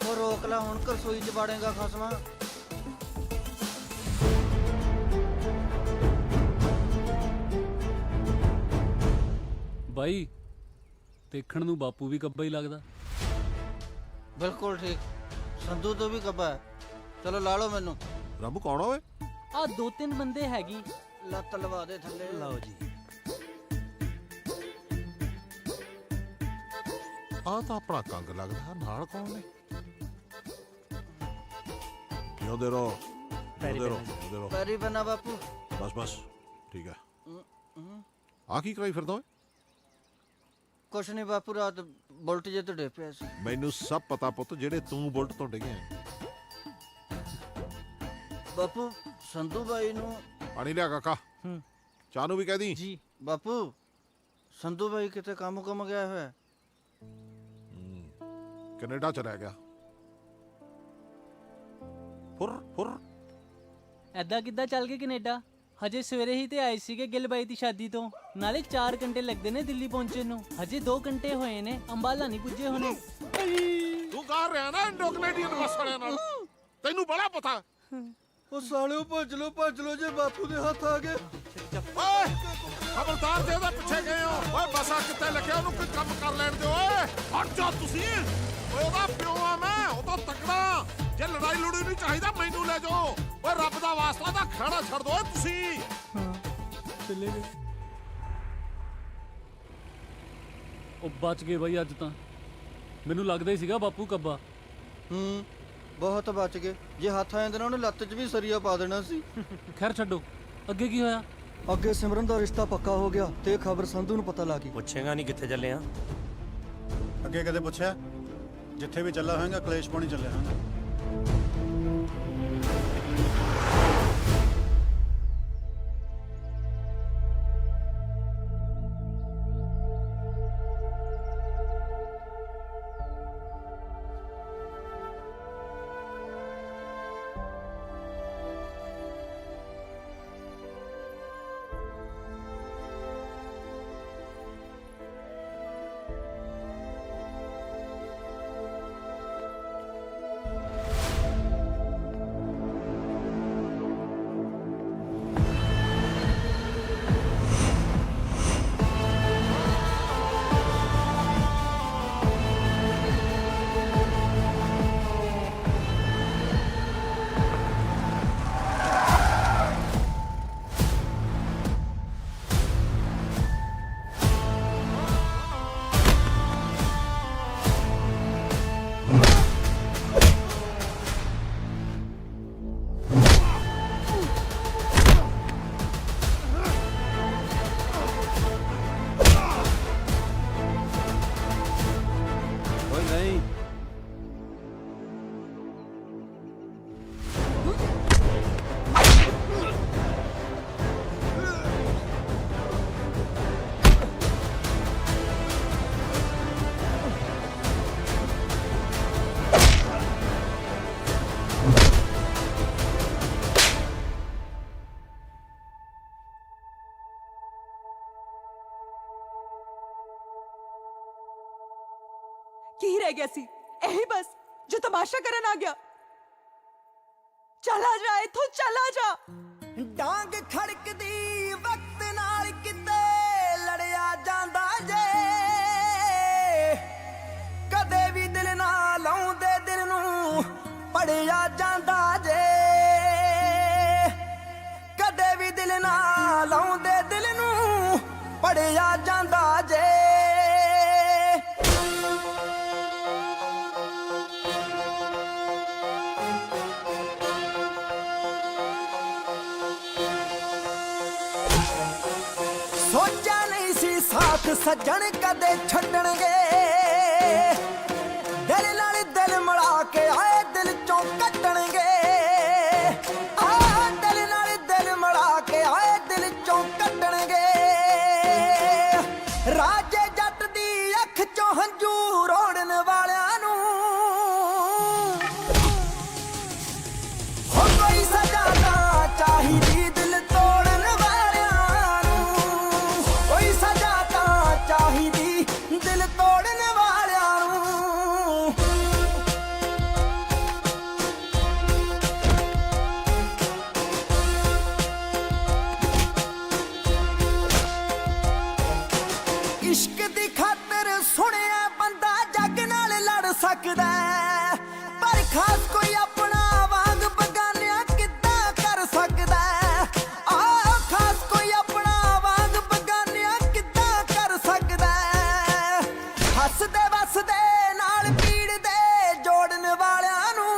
K: ਉਹ ਰੋਕ ਲਾ, ਹੁਣ ਰਸੋਈ ਚ ਬਾੜੇਗਾ ਖਸਮਾ।
E: ਬਾਈ ਦੇਖਣ ਨੂੰ ਬਾਪੂ ਵੀ ਕੱਬਾ ਹੀ ਲੱਗਦਾ।
K: ਬਿਲਕੁਲ ਠੀਕ, ਸੰਧੂ ਤੋਂ ਵੀ ਕੱਬਾ ਹੈ। ਚਲੋ ਲਾ ਲਓ ਮੈਨੂੰ।
U: ਰੱਬ ਕੌਣ ਓਏ?
J: ਆ 2-3 ਬੰਦੇ ਹੈਗੀ।
K: ਲੱਤ ਲਵਾ ਦੇ ਥੱਲੇ।
S: ਲਓ ਜੀ।
U: ਆ ਤਾਂ ਆਪਣਾ ਕੰਗ ਲੱਗਦਾ, ਨਾਲ ਕੌਣ ਨੇ? ਜਿਉਂਦੇ ਰਹੋ, ਜਿਉਂਦੇ ਰਹੋ, ਜਿਉਂਦੇ ਰਹੋ।
K: ਪੈਰੀ ਬੰਨਾ ਬਾਪੂ।
U: ਬਸ ਬਸ ਠੀਕ ਹੈ। ਆ ਕੀ ਕਰਾਈ ਫਿਰਦਾ ਓਏ?
K: ਕੁਛ ਨਹੀਂ ਬਾਪੂ, ਰਾਤ ਬੁਲਟ ਜੇ ਤੋਂ ਡੇ ਪਿਆ ਸੀ।
U: ਮੈਨੂੰ ਸਭ ਪਤਾ ਪੁੱਤ, ਜਿਹੜੇ ਤੂੰ ਬੁਲਟ ਤੋਂ ਡਿੱਗਿਆ।
K: ਬਾਪੂ ਸੰਧੂ ਬਾਈ ਨੂੰ
U: ਪਾਣੀ ਲਿਆ ਕਾਕਾ। ਚਾਹ ਨੂੰ ਵੀ ਕਹਿ ਦੀ।
J: ਜੀ
K: ਬਾਪੂ, ਸੰਧੂ ਬਾਈ ਕਿਤੇ ਕੰਮ ਗਿਆ ਹੋਇਆ।
U: ਕੈਨੇਡਾ ਚਲਾ ਗਿਆ। ਫੁਰ
J: ਐਦਾਂ ਕਿੱਦਾਂ ਚੱਲ ਗਏ ਕੈਨੇਡਾ? ਹਜੇ ਸਵੇਰੇ ਹੀ ਤੇ ਆਏ ਸੀਗੇ ਗਿੱਲ ਬਾਈ ਦੀ ਸ਼ਾਦੀ ਤੋਂ। ਨਾਲੇ 4 ਘੰਟੇ ਲੱਗਦੇ ਨੇ ਦਿੱਲੀ ਪਹੁੰਚਣ ਨੂੰ, ਹਜੇ 2 ਘੰਟੇ ਹੋਏ ਨੇ, ਅੰਬਾਲਾ ਨਹੀਂ ਪੁੱਜੇ ਹੋਣੇ।
U: ਤੂੰ ਕਰ ਰਿਹਾ ਨਾ ਇੰਡੋ ਕੈਨੇਡੀਅਨ ਬੱਸ ਵਾਲਿਆਂ ਨਾਲ, ਤੈਨੂੰ ਬੜਾ ਪਤਾ।
K: ਉਹ ਸਾਲਿਓ ਭੱਜ ਲੋ ਜੇ ਬਾਪੂ ਦੇ ਹੱਥ ਆ ਗਏ।
U: ਓਏ ਖਬਰਦਾਰ, ਜੇ ਉਹਦੇ ਪਿੱਛੇ ਗਏ ਹੋ। ਓਏ ਬੱਸਾਂ ਕਿੱਥੇ ਲੱਗਿਆ, ਉਹਨੂੰ ਕੋਈ ਕੰਮ ਕਰ ਲੈਣ ਦਿਓ। ਓਏ ਹਟ ਜਾ ਤੁਸੀਂ। ਓਏ ਉਹਦਾ ਪਿਓ ਆ ਮੈਂ, ਉਹ ਤਾਂ ਤਕੜਾ। ਜੇ ਲੜਾਈ ਲੜੂਈ ਨਹੀਂ ਚਾਹੀਦਾ ਮੈਨੂੰ ਲੈ ਜਾਓ। ਓਏ ਰੱਬ ਦਾ ਵਾਸਤਾ ਤਾਂ ਖੜਾ ਛੱਡ ਦੋ ਤੁਸੀਂ।
E: ਚੱਲੇ ਗਏ। ਉਹ ਬਚ ਗਏ ਬਾਈ ਅੱਜ ਤਾਂ। ਮੈਨੂੰ ਲੱਗਦਾ ਹੀ ਸੀਗਾ ਬਾਪੂ ਕੱਬਾ।
K: ਬਹੁਤ ਬਚ ਗਏ। ਜੇ ਹੱਥ ਆ ਜਾਂਦੇ ਨਾ, ਉਹਨੇ ਲੱਤ 'ਚ ਵੀ ਸਰੀਆ ਪਾ ਦੇਣਾ ਸੀ।
E: ਖੈਰ ਛੱਡੋ, ਅੱਗੇ ਕੀ ਹੋਇਆ?
K: ਅੱਗੇ ਸਿਮਰਨ ਦਾ ਰਿਸ਼ਤਾ ਪੱਕਾ ਹੋ ਗਿਆ ਤੇ ਇਹ ਖਬਰ ਸੰਧੂ ਨੂੰ ਪਤਾ ਲੱਗ ਗਈ।
S: ਪੁੱਛੇਗਾ ਨਹੀਂ ਕਿੱਥੇ ਚੱਲੇ ਆ?
N: ਅੱਗੇ ਕਦੇ ਪੁੱਛਿਆ? ਜਿੱਥੇ ਵੀ ਚੱਲਾ ਹੋਏਗਾ ਕਲੇਸ਼ ਪਾਉਣੀ ਚੱਲਿਆ ਹੋਏਗਾ।
O: ਕੀ ਰਹਿ ਗਿਆ ਸੀ? ਇਹੀ ਬਸ ਜੋ ਤਮਾਸ਼ਾ ਕਰਨ ਆ ਗਿਆ। ਚਲਾ ਜਾ ਇੱਥੋਂ, ਚਲਾ ਜਾ।
A: ਡਾਂਗ ਖੜਕਦੀ ਵਕਤ ਨਾਲ ਕਿਤੇ ਲੜਿਆ ਜਾਂਦਾ ਜੇ, ਕਦੇ ਵੀ ਦਿਲ ਨਾ ਲਾਉਂਦੇ ਦਿਲ ਨੂੰ ਪੜਿਆ ਜਾਂਦਾ ਜੇ, ਕਦੇ ਵੀ ਦਿਲ ਨਾ ਲਾਉਂਦੇ ਦਿਲ ਨੂੰ ਪੜਿਆ ਜਾਂਦਾ ਜੇ। ਸੋਚਿਆ ਨਹੀਂ ਸੀ ਸਾਥ ਸੱਜਣ ਕਦੇ ਛੱਡਣਗੇ, ਦਿਲ ਨਾਲ ਦਿਲ ਮਿਲਾ ਕੇ ਆਏ ਦਿਲ ਚੋਂ ਕੱਟਣਗੇ, ਦਿਲ ਨਾਲ ਦਿਲ ਮਿਲਾ ਕੇ ਆਏ ਦਿਲ ਚੋਂ ਕੱਟਣਗੇ। ਰਾਜੇ ਜੱਟ ਦੀ ਅੱਖ ਚੋਂ ਹੰਝੂ ਰੋੜਨ ਵਾਲਿਆਂ ਨੂੰ ਹੋ ਕੋਈ ਸਜ਼ਾ ਤਾਂ ਚਾਹੀਦੀ ਦਿਲ ਤੋੜਨ ਵਾਲਿਆਂ ਨੂੰ, ਕੋਈ ਸਜ਼ਾ ਤਾਂ ਚਾਹੀਦੀ ਦਿਲ ਤੋੜਨ ਵਾਲਿਆਂ ਨੂੰ। ਇਸ਼ਕ ਦੀ ਖਾਤਰ ਸੁਣਿਆ ਬੰਦਾ ਜੱਗ ਨਾਲ ਲੜ ਸਕਦਾ ਹੈ, ਪਰ ਖਾਸ ਕੋਈ ਆਪਣਾ ਵਾਂਗ ਬਗਾਨਿਆਂ ਕਿੱਦਾਂ ਕਰ ਸਕਦਾ ਹੈ। ਖਾਸ ਕੋਈ ਆਪਣਾ ਵਾਂਗ ਬਗਾਨਿਆਂ ਕਿੱਦਾਂ ਕਰ ਸਕਦਾ ਹੈ। ਹੱਸਦੇ ਵਸਦੇ ਨਾਲ ਪੀੜ ਦੇ ਜੋੜਨ ਵਾਲਿਆਂ ਨੂੰ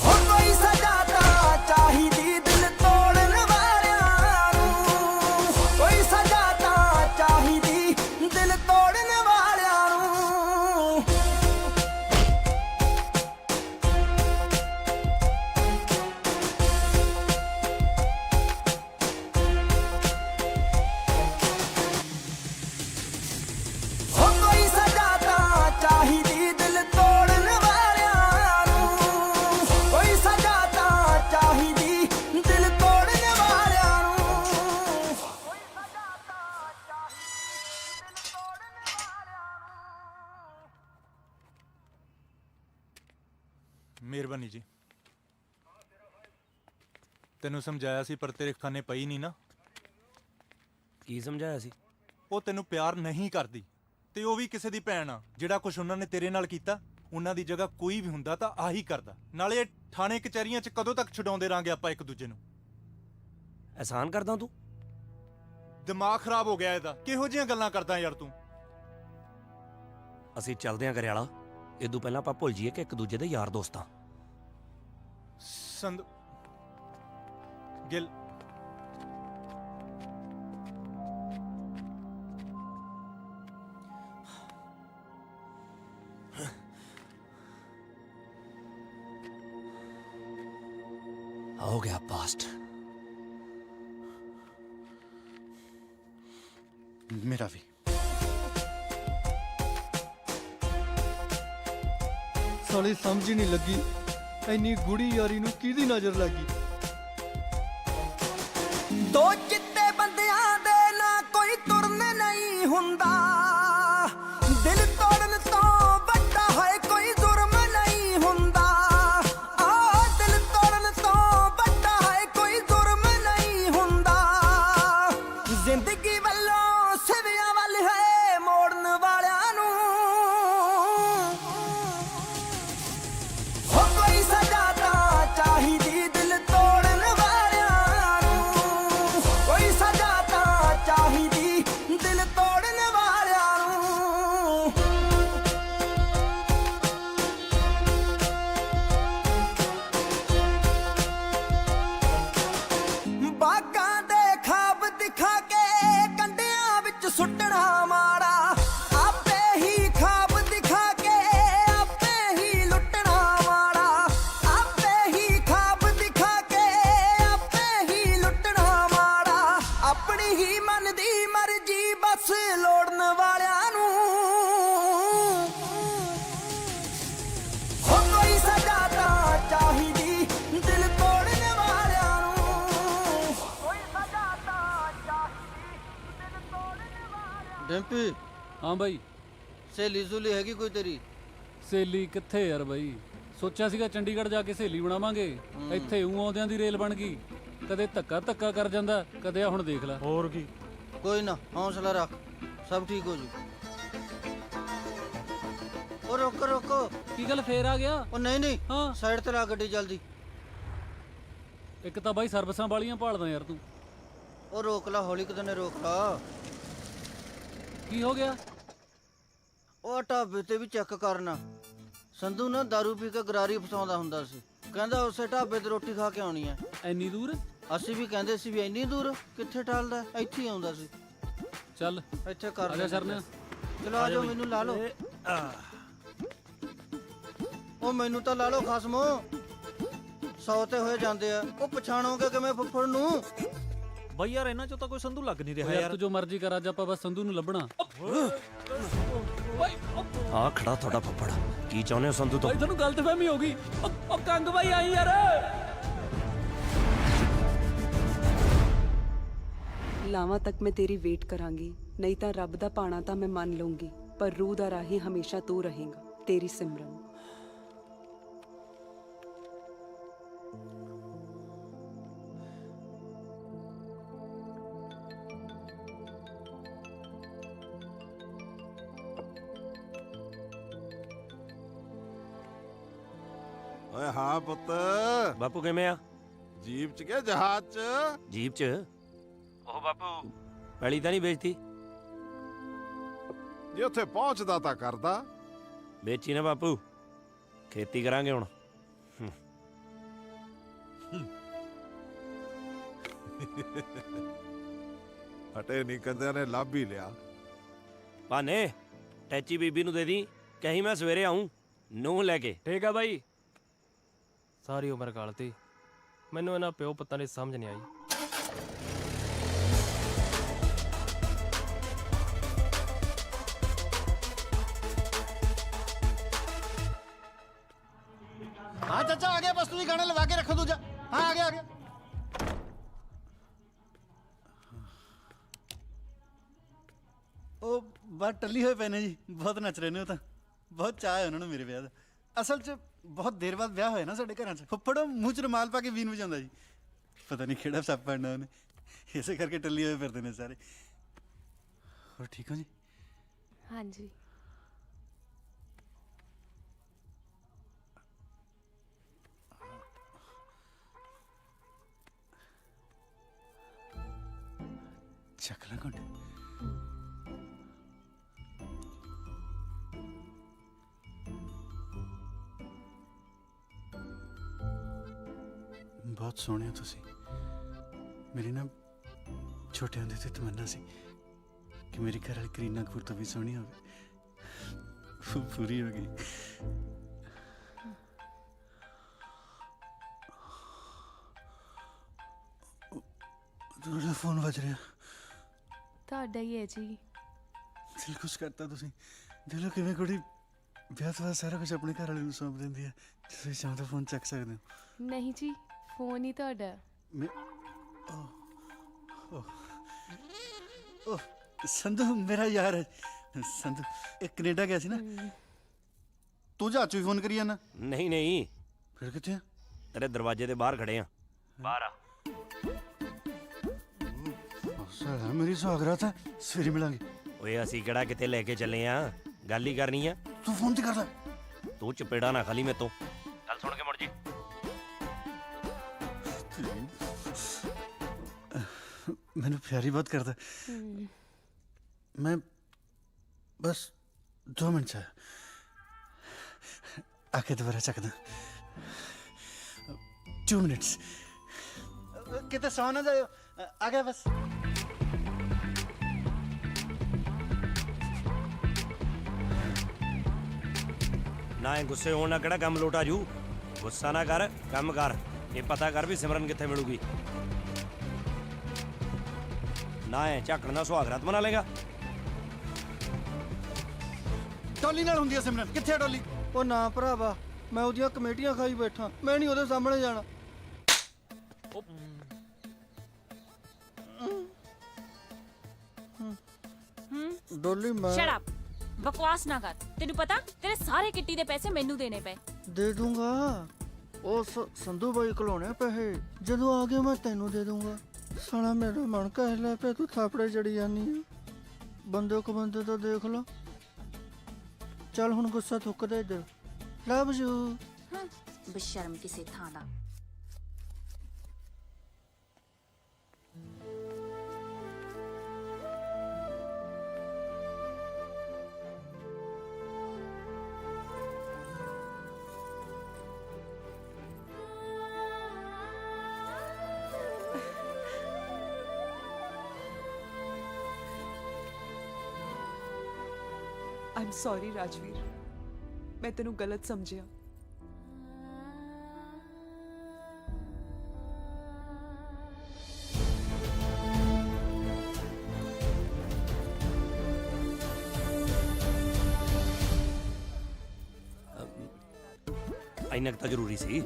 A: ਹੋ ਕੋਈ ਸਜ਼ਾ ਤਾਂ ਚਾਹੀਦੀ ਦਿਲ ਤੋੜਨ ਵਾਲਿਆਂ ਨੂੰ, ਕੋਈ ਸਜ਼ਾ ਤਾਂ ਚਾਹੀਦੀ ਦਿਲ ਤੋੜਨ ਵਾਲਿਆਂ ਨੂੰ। ਹੋ ਕੋਈ ਸਜ਼ਾ ਤਾਂ ਚਾਹੀਦੀ ਦਿਲ ਤੋੜਨ ਵਾਲਿਆਂ ਨੂੰ, ਕੋਈ ਸਜ਼ਾ ਤਾਂ ਚਾਹੀਦੀ ਦਿਲ ਤੋੜਨ ਵਾਲਿਆਂ ਨੂੰ।
M: ਮਿਹਰਬਾਨੀ ਜੀ। ਤੈਨੂੰ ਸਮਝਾਇਆ ਸੀ ਪਰ ਤੇਰੇ ਖਾਨੇ ਪਈ ਨਹੀਂ ਨਾ।
S: ਕੀ ਸਮਝਾਇਆ ਸੀ?
M: ਉਹ ਤੈਨੂੰ ਪਿਆਰ ਨਹੀਂ ਕਰਦੀ ਤੇ ਉਹ ਵੀ ਕਿਸੇ ਦੀ ਭੈਣ ਆ। ਜਿਹੜਾ ਕੁਝ ਉਹਨਾਂ ਨੇ ਤੇਰੇ ਨਾਲ ਕੀਤਾ ਉਹਨਾਂ ਦੀ ਜਗ੍ਹਾ ਕੋਈ ਵੀ ਹੁੰਦਾ ਤਾਂ ਆਹੀ ਕਰਦਾ। ਨਾਲੇ ਇਹ ਥਾਣੇ ਕਚਹਿਰੀਆਂ 'ਚ ਕਦੋਂ ਤੱਕ ਛਡਾਉਂਦੇ ਰਾਂਗੇ ਆਪਾਂ ਇੱਕ ਦੂਜੇ ਨੂੰ।
S: ਅਹਿਸਾਨ ਕਰਦਾ ਤੂੰ?
M: ਦਿਮਾਗ ਖਰਾਬ ਹੋ ਗਿਆ ਇਹਦਾ। ਕਿਹੋ ਜਿਹੀਆਂ ਗੱਲਾਂ ਕਰਦਾ ਯਾਰ ਤੂੰ?
S: ਅਸੀਂ ਚੱਲਦੇ ਆਂ ਗਰਿਆਲਾ। ਇਦੋਂ ਪਹਿਲਾਂ ਆਪਾਂ ਭੁੱਲ ਜਾਈਏ ਕਿ ਇੱਕ ਦੂਜੇ ਦੇ ਯਾਰ ਦੋਸਤ ਆਂ।
M: ਸੰਧ ਗਿਲ
S: ਹੋ ਗਿਆ ਪਾਸਟ।
N: ਮੇਰਾ ਵੀ।
I: ਸਾਲੀ ਸਮਝ ਹੀ ਨਹੀਂ ਲੱਗੀ ਇੰਨੀ ਗੂੜੀ ਯਾਰੀ ਨੂੰ ਕਿਹਦੀ ਨਜ਼ਰ ਲੱਗੀ।
A: ਦੋ ਚਿੱਟੇ ਬੰਦਿਆਂ ਦੇ ਨਾ ਕੋਈ ਤੁਰਨ ਨਹੀਂ ਹੁੰਦਾ, ਦਿਲ ਤੋੜਨ ਤੋਂ ਵੱਡਾ ਹੈ ਕੋਈ ਜ਼ੁਰਮ ਨਹੀਂ ਹੁੰਦਾ। ਦਿਲ ਤੋੜਨ ਤੋਂ ਵੱਡਾ ਹੈ ਕੋਈ ਜ਼ੁਰਮ ਨਹੀਂ ਹੁੰਦਾ। ਜ਼ਿੰਦਗੀ ਵੱਲੋਂ ਸਿਵਿਆਂ ਵੱਲ ਹੈ ਮੋੜਨ ਵਾਲਿਆਂ ਨੂੰ ਹੋ ਕੋਈ ਸਜ਼ਾ ਤਾਂ ਚਾਹੀਦੀ ਦਿਲ ਤੋੜਨ ਵਾਲਿਆਂ ਨੂੰ, ਕੋਈ ਸਜ਼ਾ ਤਾਂ ਚਾਹੀਦੀ ਦਿਲ ਤੋੜਨ ਵਾਲਿਆਂ ਨੂੰ। ਬਾਗਾਂ ਦੇ ਖਾਬ ਦਿਖਾ ਕੇ ਕੰਡਿਆਂ ਵਿੱਚ ਸੁੱਟਣਾ ਮਾੜਾ, ਆਪੇ ਹੀ ਖਾਬ ਦਿਖਾ ਕੇ ਆਪੇ ਹੀ ਲੁੱਟਣਾ ਮਾੜਾ, ਆਪੇ ਹੀ ਖਾਬ ਦਿਖਾ ਕੇ ਆਪੇ ਹੀ ਲੁੱਟਣਾ ਮਾੜਾ। ਆਪਣੀ ਹੀ ਮਨ ਦੀ ਮਰਜ਼ੀ ਬਸ ਲੋੜਨ ਵਾਲਿਆਂ ਨੂੰ ਹੋ ਕੋਈ ਸਜ਼ਾ ਤਾਂ ਚਾਹੀਦੀ ਦਿਲ ਤੋੜਨ ਵਾਲਿਆਂ ਨੂੰ, ਕੋਈ ਸਜ਼ਾ ਤਾਂ ਚਾਹੀਦੀ ਦਿਲ ਤੋੜਨ ਵਾਲਿਆਂ ਨੂੰ।
I: ਡੈਂਪੀ
E: ਹਾਂ ਬਾਈ।
K: ਸਹੇਲੀ ਸੁਲੀ ਹੈਗੀ ਕੋਈ ਤੇਰੀ?
E: ਸਹੇਲੀ ਕਿੱਥੇ ਯਾਰ ਬਾਈ, ਸੋਚਿਆ ਸੀਗਾ ਚੰਡੀਗੜ੍ਹ ਜਾ ਕੇ ਸਹੇਲੀ ਬਣਾਵਾਂਗੇ, ਇੱਥੇ ਊਂ ਆਉਂਦਿਆਂ ਦੀ ਰੇਲ ਬਣ ਗਈ। ਕਦੇ ਧੱਕਾ ਕਰ ਜਾਂਦਾ, ਕਦੇ ਆ ਹੁਣ ਦੇਖ ਲੈ।
J: ਹੋਰ ਕੀ,
K: ਕੋਈ ਨਾ ਹੌਸਲਾ ਰੱਖ, ਸਭ ਠੀਕ ਹੋ ਜੂ। ਉਹ ਰੋਕੋ।
E: ਕੀ ਗੱਲ ਫੇਰ ਆ ਗਿਆ?
K: ਉਹ ਨਹੀਂ
E: ਹਾਂ
K: ਸਾਈਡ ਤੇ ਲਾ ਗੱਡੀ ਜਲਦੀ।
E: ਇੱਕ ਤਾਂ ਬਾਈ ਸਰਵਿਸਾਂ ਵਾਲੀਆਂ ਭਾਲਦਾ ਯਾਰ ਤੂੰ।
K: ਉਹ ਰੋਕ ਲਾ, ਹੌਲੀ ਕਿਤੇ ਨੇ ਰੋਕ ਲਾ।
E: ਕੀ ਹੋ ਗਿਆ?
K: ਉਹ ਢਾਬੇ ਤੇ ਵੀ ਚੈੱਕ ਕਰਨਾ। ਸੰਧੂ ਨਾ ਦਾਰੂ ਪੀ ਕੇ ਗਰਾਰੀ ਫਸਾਉਂਦਾ ਹੁੰਦਾ ਸੀ, ਕਹਿੰਦਾ ਉਸੇ ਢਾਬੇ ਤੇ ਰੋਟੀ ਖਾ ਕੇ ਆਉਣੀ ਐ।
E: ਐਨੀ ਦੂਰ?
K: ਅਸੀਂ ਵੀ ਕਹਿੰਦੇ ਸੀ ਵੀ ਇੰਨੀ ਦੂਰ ਕਿੱਥੇ ਟਾਲਦਾ, ਇੱਥੇ ਹੀ ਆਉਂਦਾ ਸੀ।
E: ਚੱਲ
K: ਇੱਥੇ ਕਰ
E: ਲੈ ਸਰਨੇ।
K: ਚਲੋ ਆ ਜਾਓ, ਮੈਨੂੰ ਲਾ ਲਓ। ਉਹ ਮੈਨੂੰ ਤਾਂ ਲਾ ਲਓ ਖਸਮੋ, 100 ਤੇ ਹੋਏ ਜਾਂਦੇ ਆ। ਉਹ ਪਛਾਣੋਗੇ ਕਿਵੇਂ ਫੁੱਫੜ ਨੂੰ?
F: ਬਾਈ ਯਾਰ ਇਹਨਾਂ ਚੋਂ ਤਾਂ ਕੋਈ ਸੰਧੂ ਲੱਗ ਨਹੀਂ ਰਿਹਾ
E: ਯਾਰ ਤੂੰ ਜੋ ਮਰਜ਼ੀ ਕਰ, ਅੱਜ ਆਪਾਂ ਬਸ ਸੰਧੂ ਨੂੰ ਲੱਭਣਾ।
S: ਆ ਖੜਾ ਤੁਹਾਡਾ ਫੱਫੜ, ਕੀ ਚਾਹੁੰਦੇ ਹੋ ਸੰਧੂ ਤੋਂ?
E: ਬਾਈ ਤੁਹਾਨੂੰ ਗਲਤਫਹਿਮੀ ਹੋ ਗਈ। ਉਹ ਕੰਗ ਬਾਈ ਆਈ ਯਾਰ।
O: ਲਾਵਾਂ ਤੱਕ ਮੈਂ ਤੇਰੀ ਵੇਟ ਕਰਾਂਗੀ, ਨਹੀਂ ਤਾਂ ਰੱਬ ਦਾ ਪਾਣਾ ਤਾਂ ਮੈਂ ਮੰਨ ਲਊਂਗੀ, ਪਰ ਰੂਹ ਦਾ ਰਾਹੀ ਹਮੇਸ਼ਾ ਤੂੰ ਰਹੇਗਾ। ਤੇਰੀ ਸਿਮਰਨ।
U: ਓਏ ਹਾਂ ਪੁੱਤ।
S: ਬਾਪੂ ਕਿਵੇਂ ਆ?
U: ਜੀਪ ਚ ਗਿਆ ਜਹਾਜ਼ ਚ?
S: ਜੀਪ ਚ। ਉਹ ਬਾਪੂ ਪਹਿਲੀ ਤਾਂ ਨਹੀਂ ਵੇਚਤੀ?
U: ਜੇ ਉੱਥੇ ਪਹੁੰਚਦਾ ਤਾਂ ਕਰਦਾ।
S: ਵੇਚੀ ਨਾ ਬਾਪੂ, ਖੇਤੀ ਕਰਾਂਗੇ ਹੁਣ।
U: ਹਟੇ ਨਹੀਂ ਕੰਦਿਆਂ ਨੇ ਲੱਭ ਹੀ ਲਿਆ।
S: ਭਾਨੇ ਟੈਚੀ ਬੀਬੀ ਨੂੰ ਦੇ ਦੀ, ਕਹੀਂ ਮੈਂ ਸਵੇਰੇ ਆਉਂ ਨੂੰ ਲੈ ਕੇ।
H: ਠੀਕ ਆ ਬਾਈ। ਸਾਰੀ ਉਮਰ ਗਾਲਤੀ, ਮੈਨੂੰ ਇਹਨਾਂ ਪਿਓ ਪੁੱਤਾਂ ਦੀ ਸਮਝ ਨਹੀਂ ਆਈ।
N: हाँ चाचा आ गया, बस तुझे गाना लगा के रखो दूजा। हाँ आ गया। ਉਹ ਬਾਹਰ ਟੱਲੀ ਹੋਏ ਪਏ ਨੇ ਜੀ, ਬਹੁਤ ਨੱਚ ਰਹੇ ਨੇ। ਉਹ ਤਾਂ ਬਹੁਤ ਚਾਅ ਹੈ ਉਹਨਾਂ ਨੂੰ ਮੇਰੇ ਵਿਆਹ ਦਾ। ਅਸਲ 'ਚ ਬਹੁਤ ਦੇਰ ਬਾਅਦ ਵਿਆਹ ਹੋਇਆ ਨਾ ਸਾਡੇ ਘਰਾਂ 'ਚ। ਫੁੱਫੜ ਮੂੰਹ 'ਚ ਰੁਮਾਲ ਪਾ ਕੇ ਵੀਨ ਵਜਾਉਂਦਾ ਜੀ, ਪਤਾ ਨਹੀਂ ਕਿਹੜਾ ਸੱਪ ਪੜਨਾ ਉਹਨੇ, ਇਸੇ ਕਰਕੇ ਟੱਲੀ ਹੋਏ ਫਿਰਦੇ ਨੇ ਸਾਰੇ। ਹੋਰ ਠੀਕ ਹੋ ਜੀ?
C: ਹਾਂਜੀ।
N: ਚੱਕ ਲਾ ਘੰਟੇ। ਬਹੁਤ ਸੋਹਣੇ ਹੋ ਤੁਸੀਂ। ਮੇਰੀ ਨਾ ਛੋਟੇ ਹੁੰਦੇ ਤੋਂ ਤਮੰਨਾ ਸੀ ਕਿ ਮੇਰੀ ਘਰ ਵਾਲੀ ਕਰੀਨਾ ਕਪੂਰ ਤੋਂ ਵੀ ਸੋਹਣੀ ਹੋਵੇ। ਪੂਰੀ ਹੋ ਗਈ। ਤੁਹਾਡਾ ਫੋਨ ਵੱਜ ਰਿਹਾ।
C: ਤੁਹਾਡਾ ਹੀ ਹੈ ਜੀ।
N: ਦਿਲ ਖੁਸ਼ ਕਰਤਾ ਤੁਸੀਂ। ਦਿਲੋਂ ਕਿਵੇਂ ਕੁੜੀ ਵਿਆਹ ਤੋਂ ਬਾਅਦ ਸਾਰਾ ਕੁਝ ਆਪਣੇ ਘਰ ਵਾਲੇ ਨੂੰ ਸੌਂਪ ਦਿੰਦੀ ਹੈ। ਤੁਸੀਂ ਚਾਹੋ ਤਾਂ ਫੋਨ ਚੱਕ ਸਕਦੇ ਹੋ।
C: ਨਹੀਂ ਜੀ, ਫੋਨ ਹੀ ਤੁਹਾਡਾ।
N: ਓਹ ਸੰਧੂ ਮੇਰਾ ਯਾਰ ਹੈ। ਸੰਧੂ ਇਹ ਕੈਨੇਡਾ ਗਿਆ ਸੀ ਨਾ। ਤੂੰ ਜਹਾਜ਼ 'ਚ ਵੀ ਫੋਨ ਕਰੀ ਜਾਂਦਾ?
S: ਨਹੀਂ।
N: ਫਿਰ ਕਿੱਥੇ ਆ?
S: ਤੇਰੇ ਦਰਵਾਜ਼ੇ ਦੇ ਬਾਹਰ ਖੜੇ ਆ। ਬਾਹਰ ਆ।
N: ਸਾਲਾ ਮੇਰੀ ਸੁਹਾਗਰਾਤ ਹੈ, ਸਵੇਰੇ ਮਿਲਾਂਗੇ।
S: ਓਏ ਅਸੀਂ ਕਿਹੜਾ ਕਿਤੇ ਲੈ ਕੇ ਚੱਲੇ ਆ, ਗੱਲ ਹੀ ਕਰਨੀ ਆ।
N: ਤੂੰ ਫੋਨ ਤੇ ਕਰਦਾ।
S: ਤੂੰ ਚਪੇੜਾ ਨਾ ਖਾਲੀ ਮੇਰੇ ਤੋਂ। ਗੱਲ ਸੁਣ ਕੇ ਮੁੜ ਜੀ।
N: ਮੈਨੂੰ ਪਿਆਰੀ ਬਹੁਤ ਕਰਦਾ। ਮੈਂ ਬਸ 2 ਮਿੰਟ 'ਚ ਆ ਕੇ ਦੁਬਾਰਾ ਚੱਕਦਾ। 2 ਮਿੰਟਸ। ਕਿਤੇ ਸੌ ਨਾ ਜਾਇਓ, ਆ ਗਿਆ ਬਸ।
S: ਨਾ ਇਹ ਗੁੱਸੇ ਹੋਣ ਨਾਲ ਕਿਹੜਾ ਕੰਮ ਲੋਟਾ ਜੂ। ਗੁੱਸਾ ਨਾ ਕਰ, ਕੰਮ ਕਰ। ਇਹ ਪਤਾ ਕਰ ਵੀ ਸਿਮਰਨ ਕਿੱਥੇ ਮਿਲੂਗੀ। ਨਾ ਐ ਝਾਕਣ ਦਾ ਸੁਹਾਗਰਾਤ ਮਨਾ ਲੇਗਾ।
N: ਟੋਲੀ ਨਾਲ ਹੁੰਦੀ ਆ ਸਿਮਰਨ। ਕਿੱਥੇ ਆ ਟੋਲੀ?
K: ਉਹ ਨਾ ਭਰਾਵਾ, ਮੈਂ ਉਹਦੀਆਂ ਕਮੇਟੀਆਂ ਖਾਈ ਬੈਠਾ, ਮੈਂ ਨਹੀਂ ਉਹਦੇ ਸਾਹਮਣੇ ਜਾਣਾ।
J: ਡੋਲੀ ਮੈਂ
P: ਸ਼ਟ ਅਪ ਬਕਵਾਸ ਨਾ ਕਰ। ਤੈਨੂੰ ਪਤਾ ਤੇਰੇ ਸਾਰੇ ਕਿੱਟੀ ਦੇ ਪੈਸੇ ਮੈਨੂੰ ਦੇਣੇ ਪਏ।
J: ਦੇ ਦੂੰਗਾ ਉਹ ਸੰਧੂ ਬਾਈ ਕੋਲੋਂ ਪੈਸੇ ਜਦੋਂ ਆ ਗਏ ਮੈਂ ਤੈਨੂੰ ਦੇ ਦੂੰਗਾ। ਸਾਲਾ ਮੇਰਾ ਮਨ ਕਹਿ ਲੈ ਪੇ ਤੂੰ ਥਾਪੜੇ ਜੜੀ ਜਾਨੀ ਆ। ਬੰਦੇ ਕੋ ਬੰਦੇ ਤਾਂ ਦੇਖ ਲੋ। ਚੱਲ ਹੁਣ ਗੁੱਸਾ ਥੁੱਕ ਦੇ ਦੇ। Love you.
P: ਬੇਸ਼ਰਮ ਕਿਸੇ ਥਾਂ ਦਾ।
O: ਆਮ ਸੌਰੀ ਰਾਜਵੀਰ, ਮੈਂ ਤੈਨੂੰ ਗਲਤ ਸਮਝਿਆ।
S: ਇੰਨਾ ਕੁ ਤਾਂ ਜ਼ਰੂਰੀ ਸੀ।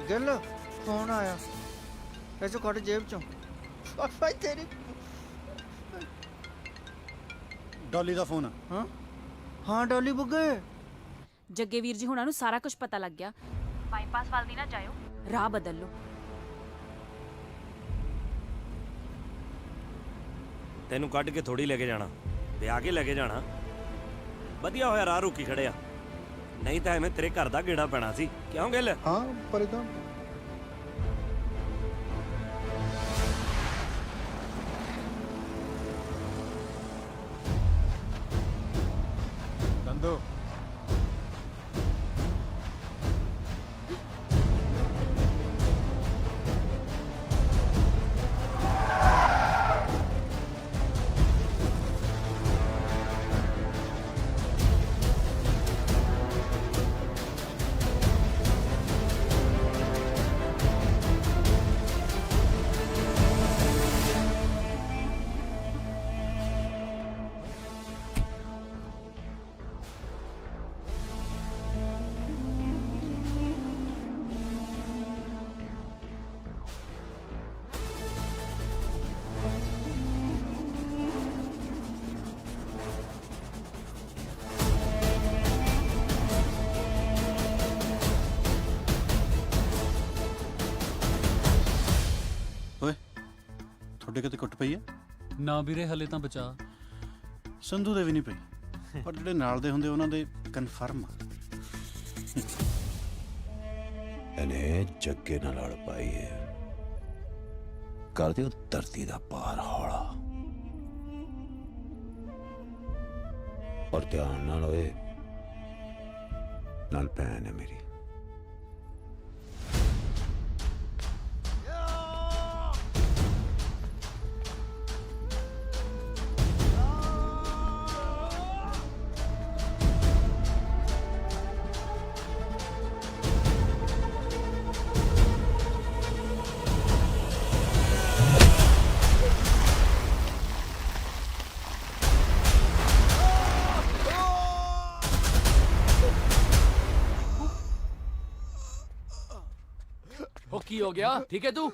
J: ਗਿੱਲ ਫੋਨ ਆਇਆ ਇਹ ਚੋਂ ਕੱਢ ਜੇਬ ਚੋਂ। ਭਾਈ ਤੇਰੀ
N: ਡੋਲੀ ਦਾ ਫੋਨ ਆ।
J: ਹਾਂ ਹਾਂ ਡੋਲੀ ਬੁੱਗੇ।
P: ਜੱਗੇ ਵੀਰ ਜੀ ਹੁਣਾਂ ਨੂੰ ਸਾਰਾ ਕੁਝ ਪਤਾ ਲੱਗ ਗਿਆ। ਬਾਈਪਾਸ ਵੱਲ ਦੀ ਨਾ ਜਾਇਓ, ਰਾਹ ਬਦਲ ਲਓ।
S: ਤੈਨੂੰ ਕੱਢ ਕੇ ਥੋੜੀ ਲੈ ਕੇ ਜਾਣਾ, ਵਿਆਹ ਕੇ ਲੈ ਕੇ ਜਾਣਾ। ਵਧੀਆ ਹੋਇਆ ਰਾਹ ਰੁਕੀ ਖੜਿਆ, ਨਹੀਂ ਤਾਂ ਐਵੇਂ ਤੇਰੇ ਘਰ ਦਾ ਗੇੜਾ ਪੈਣਾ ਸੀ। ਕਿਉਂ ਗਿੱਲ?
J: ਹਾਂ ਪਰ ਇਦਾਂ
M: ਸੰਧੂ
N: ਓਏ ਤੁਹਾਡੇ ਕਿਤੇ ਕੁੱਟ ਪਈ ਆ?
E: ਨਾ ਵੀਰੇ ਹਲੇ ਤਾਂ ਬਚਾ।
N: ਸੰਧੂ ਦੇ ਵੀ ਨਹੀਂ ਪਈ, ਪਰ ਜਿਹੜੇ ਨਾਲ ਦੇ ਹੁੰਦੇ ਉਹਨਾਂ ਦੇ ਕਨਫਰਮ ਆ।
R: ਇਹਨੇ ਜੱਗੇ ਨਾਲ ਲੜ ਪਾਈ ਹੈ। ਕਰ ਦਿਓ ਧਰਤੀ ਦਾ ਪਾਰ ਹੌਲਾ। ਔਰ ਧਿਆਨ ਨਾਲ ਹੋਏ, ਨਾਲ ਭੈਣ ਹੈ ਮੇਰੀ।
E: ਉਹ ਕੀ ਹੋ ਗਿਆ? ਠੀਕ ਹੈ ਤੂੰ?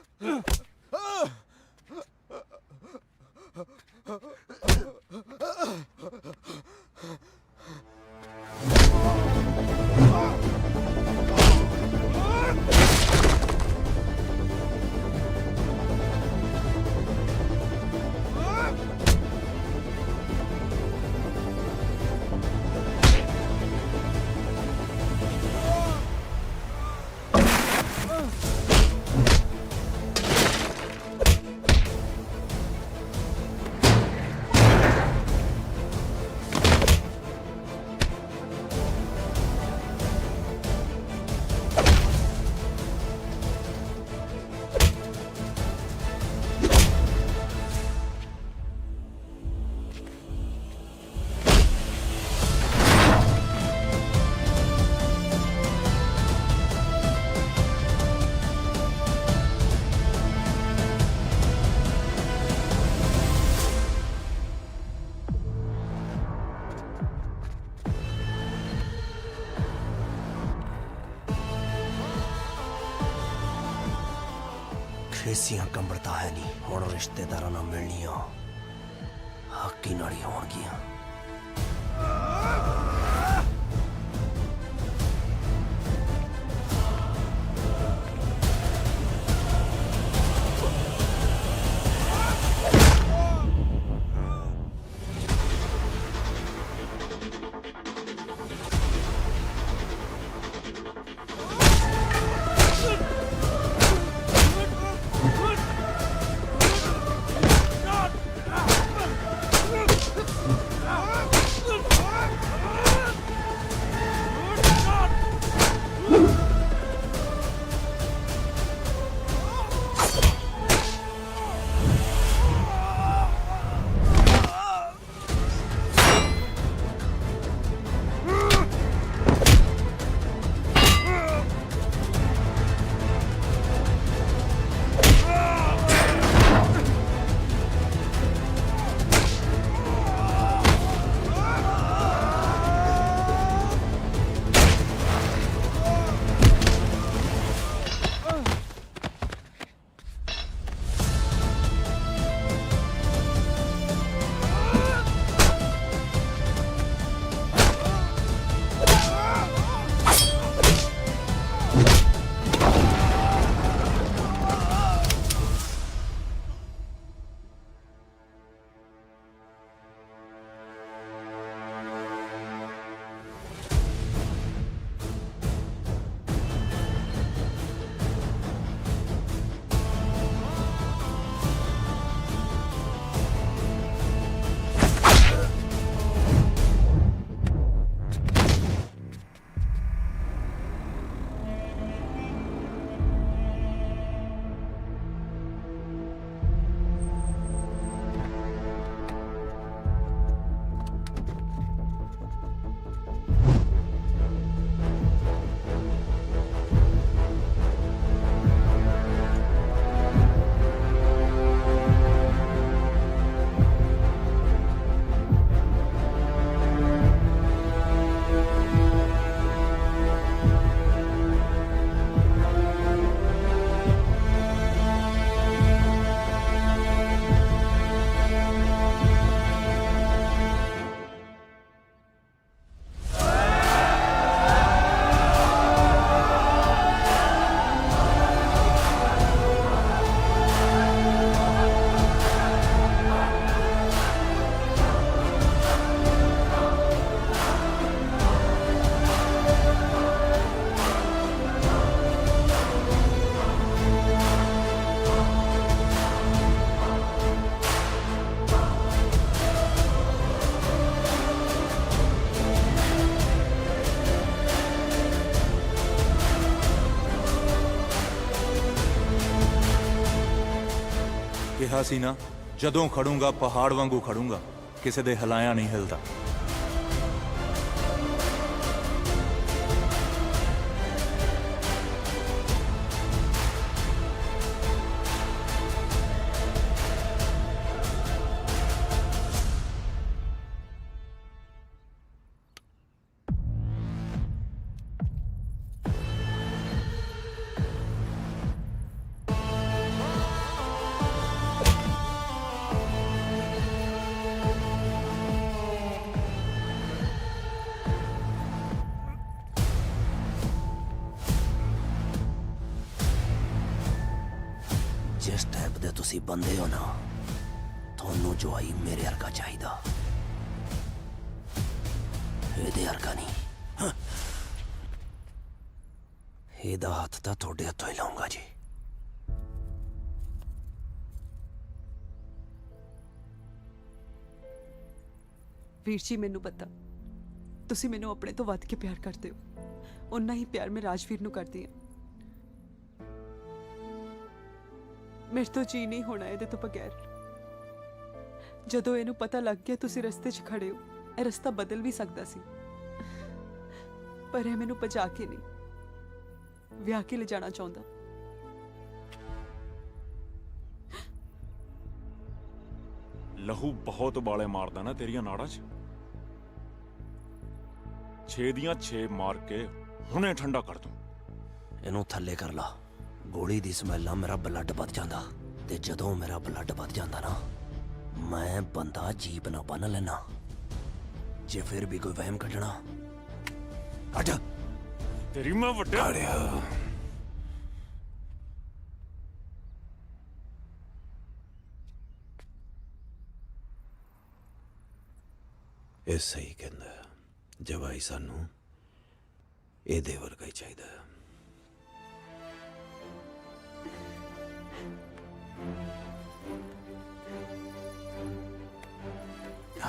S: ਠੇਸੀਆਂ ਕੰਬੜਤਾ ਹੈ ਨਹੀਂ। ਹੁਣ ਰਿਸ਼ਤੇਦਾਰਾਂ ਨਾਲ ਮਿਲਣੀਆਂ ਹੱਕੀ ਨਾਲ ਹੀ ਹੋਣਗੀਆਂ।
M: ਕਿਹਾ ਸੀ ਨਾ, ਜਦੋਂ ਖੜੂੰਗਾ ਪਹਾੜ ਵਾਂਗੂ ਖੜੂੰਗਾ, ਕਿਸੇ ਦੇ ਹਿਲਾਇਆ ਨਹੀਂ ਹਿਲਦਾ।
S: ਜਿਸ ਟਾਈਪ ਦੇ ਤੁਸੀਂ ਬੰਦੇ ਹੋ ਨਾ, ਤੁਹਾਨੂੰ ਜਵਾਈ ਮੇਰੇ ਵਰਗਾ ਚਾਹੀਦਾ, ਇਹਦੇ ਵਰਗਾ ਨਹੀਂ। ਇਹਦਾ ਹੱਥ ਤਾਂ ਤੁਹਾਡੇ ਹੱਥੋਂ ਹੀ ਲਾਉਂਗਾ ਜੀ।
O: ਵੀਰ ਜੀ, ਮੈਨੂੰ ਪਤਾ ਤੁਸੀਂ ਮੈਨੂੰ ਆਪਣੇ ਤੋਂ ਵੱਧ ਕੇ ਪਿਆਰ ਕਰਦੇ ਹੋ। ਉਨਾ ਹੀ ਪਿਆਰ ਮੈਂ ਰਾਜਵੀਰ ਨੂੰ ਕਰਦੀ ਹਾਂ। ਮੇਰੇ ਤੋਂ ਜੀ ਨਹੀਂ ਹੋਣਾ ਇਹਦੇ ਤੋਂ ਬਗੈਰ। ਜਦੋਂ ਇਹਨੂੰ ਪਤਾ ਲੱਗ ਗਿਆ ਤੁਸੀਂ ਰਸਤੇ 'ਚ ਖੜੇ ਹੋ, ਇਹ ਰਸਤਾ ਬਦਲ ਵੀ ਸਕਦਾ ਸੀ, ਪਰ ਇਹ ਮੈਨੂੰ ਭਜਾ ਕੇ ਨਹੀਂ, ਵਿਆਹ ਕੇ ਲੈ ਜਾਣਾ ਚਾਹੁੰਦਾ।
L: ਲਹੂ ਬਹੁਤ ਉਬਾਲੇ ਮਾਰਦਾ ਨਾ ਤੇਰੀਆਂ ਨਾੜਾਂ 'ਚ। 6 ਦੀਆਂ 6 ਮਾਰ ਕੇ ਹੁਣੇ ਠੰਡਾ ਕਰ ਦੂੰ।
S: ਇਹਨੂੰ ਥੱਲੇ ਕਰ ਲਾ, ਗੋਲੀ ਦੀ ਸਮੈਲ ਨਾਲ ਮੇਰਾ ਬਲੱਡ ਵੱਧ ਜਾਂਦਾ ਤੇ ਜਦੋਂ ਮੇਰਾ ਬਲੱਡ ਵੱਧ ਜਾਂਦਾ ਨਾ ਮੈਂ ਬੰਦਾ ਜੀਪ ਨਾ ਬੰਨ ਲੈਣਾ ਜੇ ਫਿਰ ਵੀ ਕੋਈ ਵਹਿਮ ਕੱਢਣਾ ਕੱਢ
L: ਤੇਰੀ ਮੈਂ ਵੱਡਿਆ
R: ਇਹ ਸਹੀ ਕਹਿੰਦਾ ਜਵਾਈ ਸਾਨੂੰ ਇਹਦੇ ਵਰਗਾ ਹੀ ਚਾਹੀਦਾ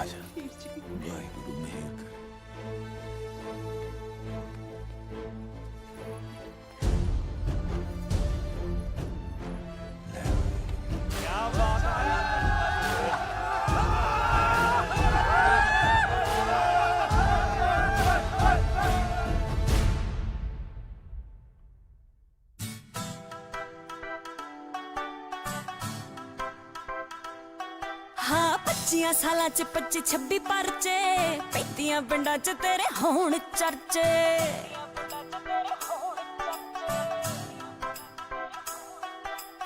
R: ਆਜਾ ਵਾਹਿਗੁਰੂ ਮਿਹਰ ਕਰ
B: हाँ 25 सालां च 25-26 परचे 35 पिंडां च तेरे होण चर्चे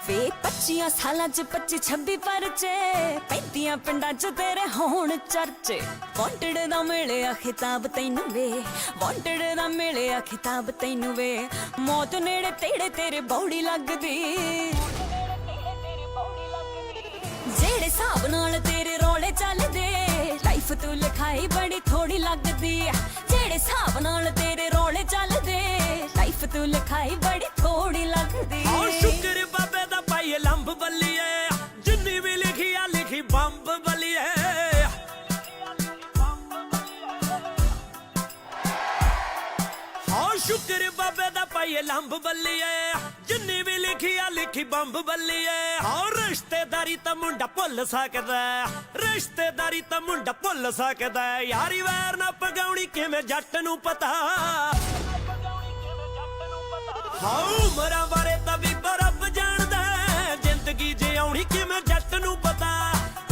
B: वे 25 सालां च 25-26 परचे 35 पिंडां च तेरे होण चर्चे वांटेड दा मिलिया खिताब तैनू वे वांटेड दा मिलिया खिताब तैनू वे मौत नेड़े तेड़े तेरे बौड़ी लगदी जेड़े हिसाब नाल तेरे रोले चलदे लाइफ तू लिखाई बड़ी थोड़ी लगदी जेड़े हिसाब नाल तेरे रोले चलदे लाइफ तू लिखाई बड़ी थोड़ी लगदी
H: शुक्र बाबे दा पाई लंब बल्लिए जिन्नी भी लिखी आ लिखी बंब बल्लिए हाँ शुक्र बाबे दा पाई लंब बल्लिए जिन्नी भी लिखी आ लिखी बंब बल्लिए हाँ रिश्तेदारी ता मुंडा भुल सकदा रिश्तेदारी ता मुंडा भुल सकदा यारी वैर ना पगाउणी किवें जट नूं पता हाँ उमरां बारे तां भी रब जाणदा जिंदगी जे आउणी किवें जट नूं पता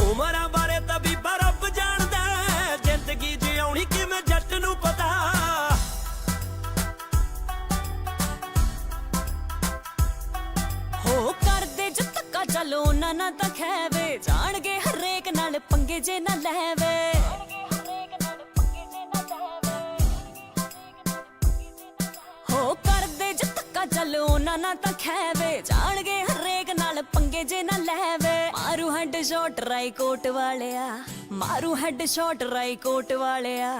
H: उमरां बारे तां भी रब जाणदा जिंदगी जे आउणी किवें जट नूं पता
B: हो कर दे जो धक्का चलो ना ना तां खैवे जाणगे हरेक नाल पंगे जे ना लैवे हो कर दे जो धक्का चलो ना ना तां खैवे जाणगे हरेक नाल पंगे जे ना लैवे मारू हेड शॉट राई कोट वालिया मारू हेड शॉट राई कोट वालिया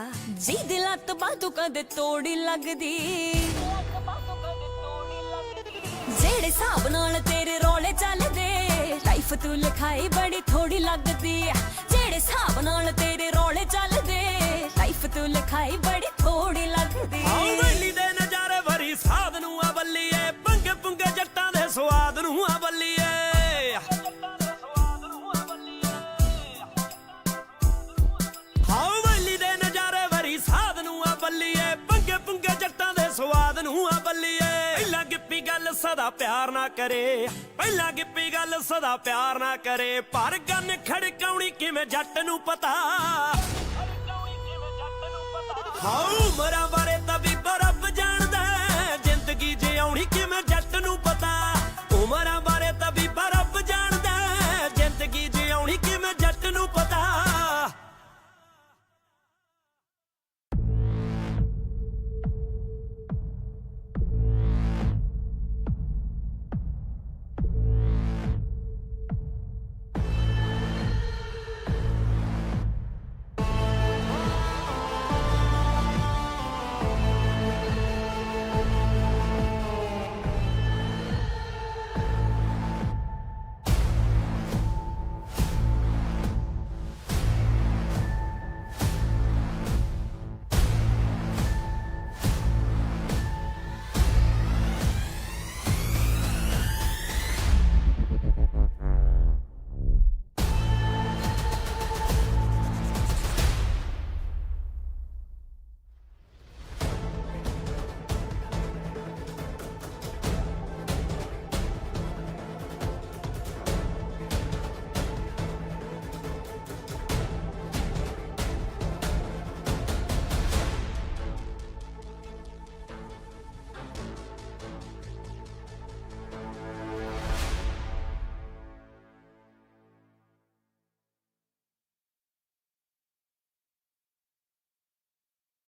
B: जी दी लत बातू कदे तोड़ी लगदी जेड़े हिसाब नाल तेरे रोले चलदे लाइफ तू लिखाई बड़ी थोड़ी लगदी जेड़े हिसाब नाल तेरे रोले चलदे लाइफ तू लिखाई बड़ी थोड़ी लगदी
H: हाँ वैली दे नजारे भरी साध नूं आ बल्लीए पंगे पुंगे जट्टां दे स्वाद नूं आ बल्लीए हाँ वैली दे नजारे भरी साध नूं आ बल्लीए पंगे पुंगे जट्टां दे स्वाद नूं आ बल्लीए पहला गिप्पी गल सदा प्यार ना करे पहला गिप्पी गल सदा प्यार ना करे पर गन खड़काउणी किवें जट नूं पता हाँ उमरां बारे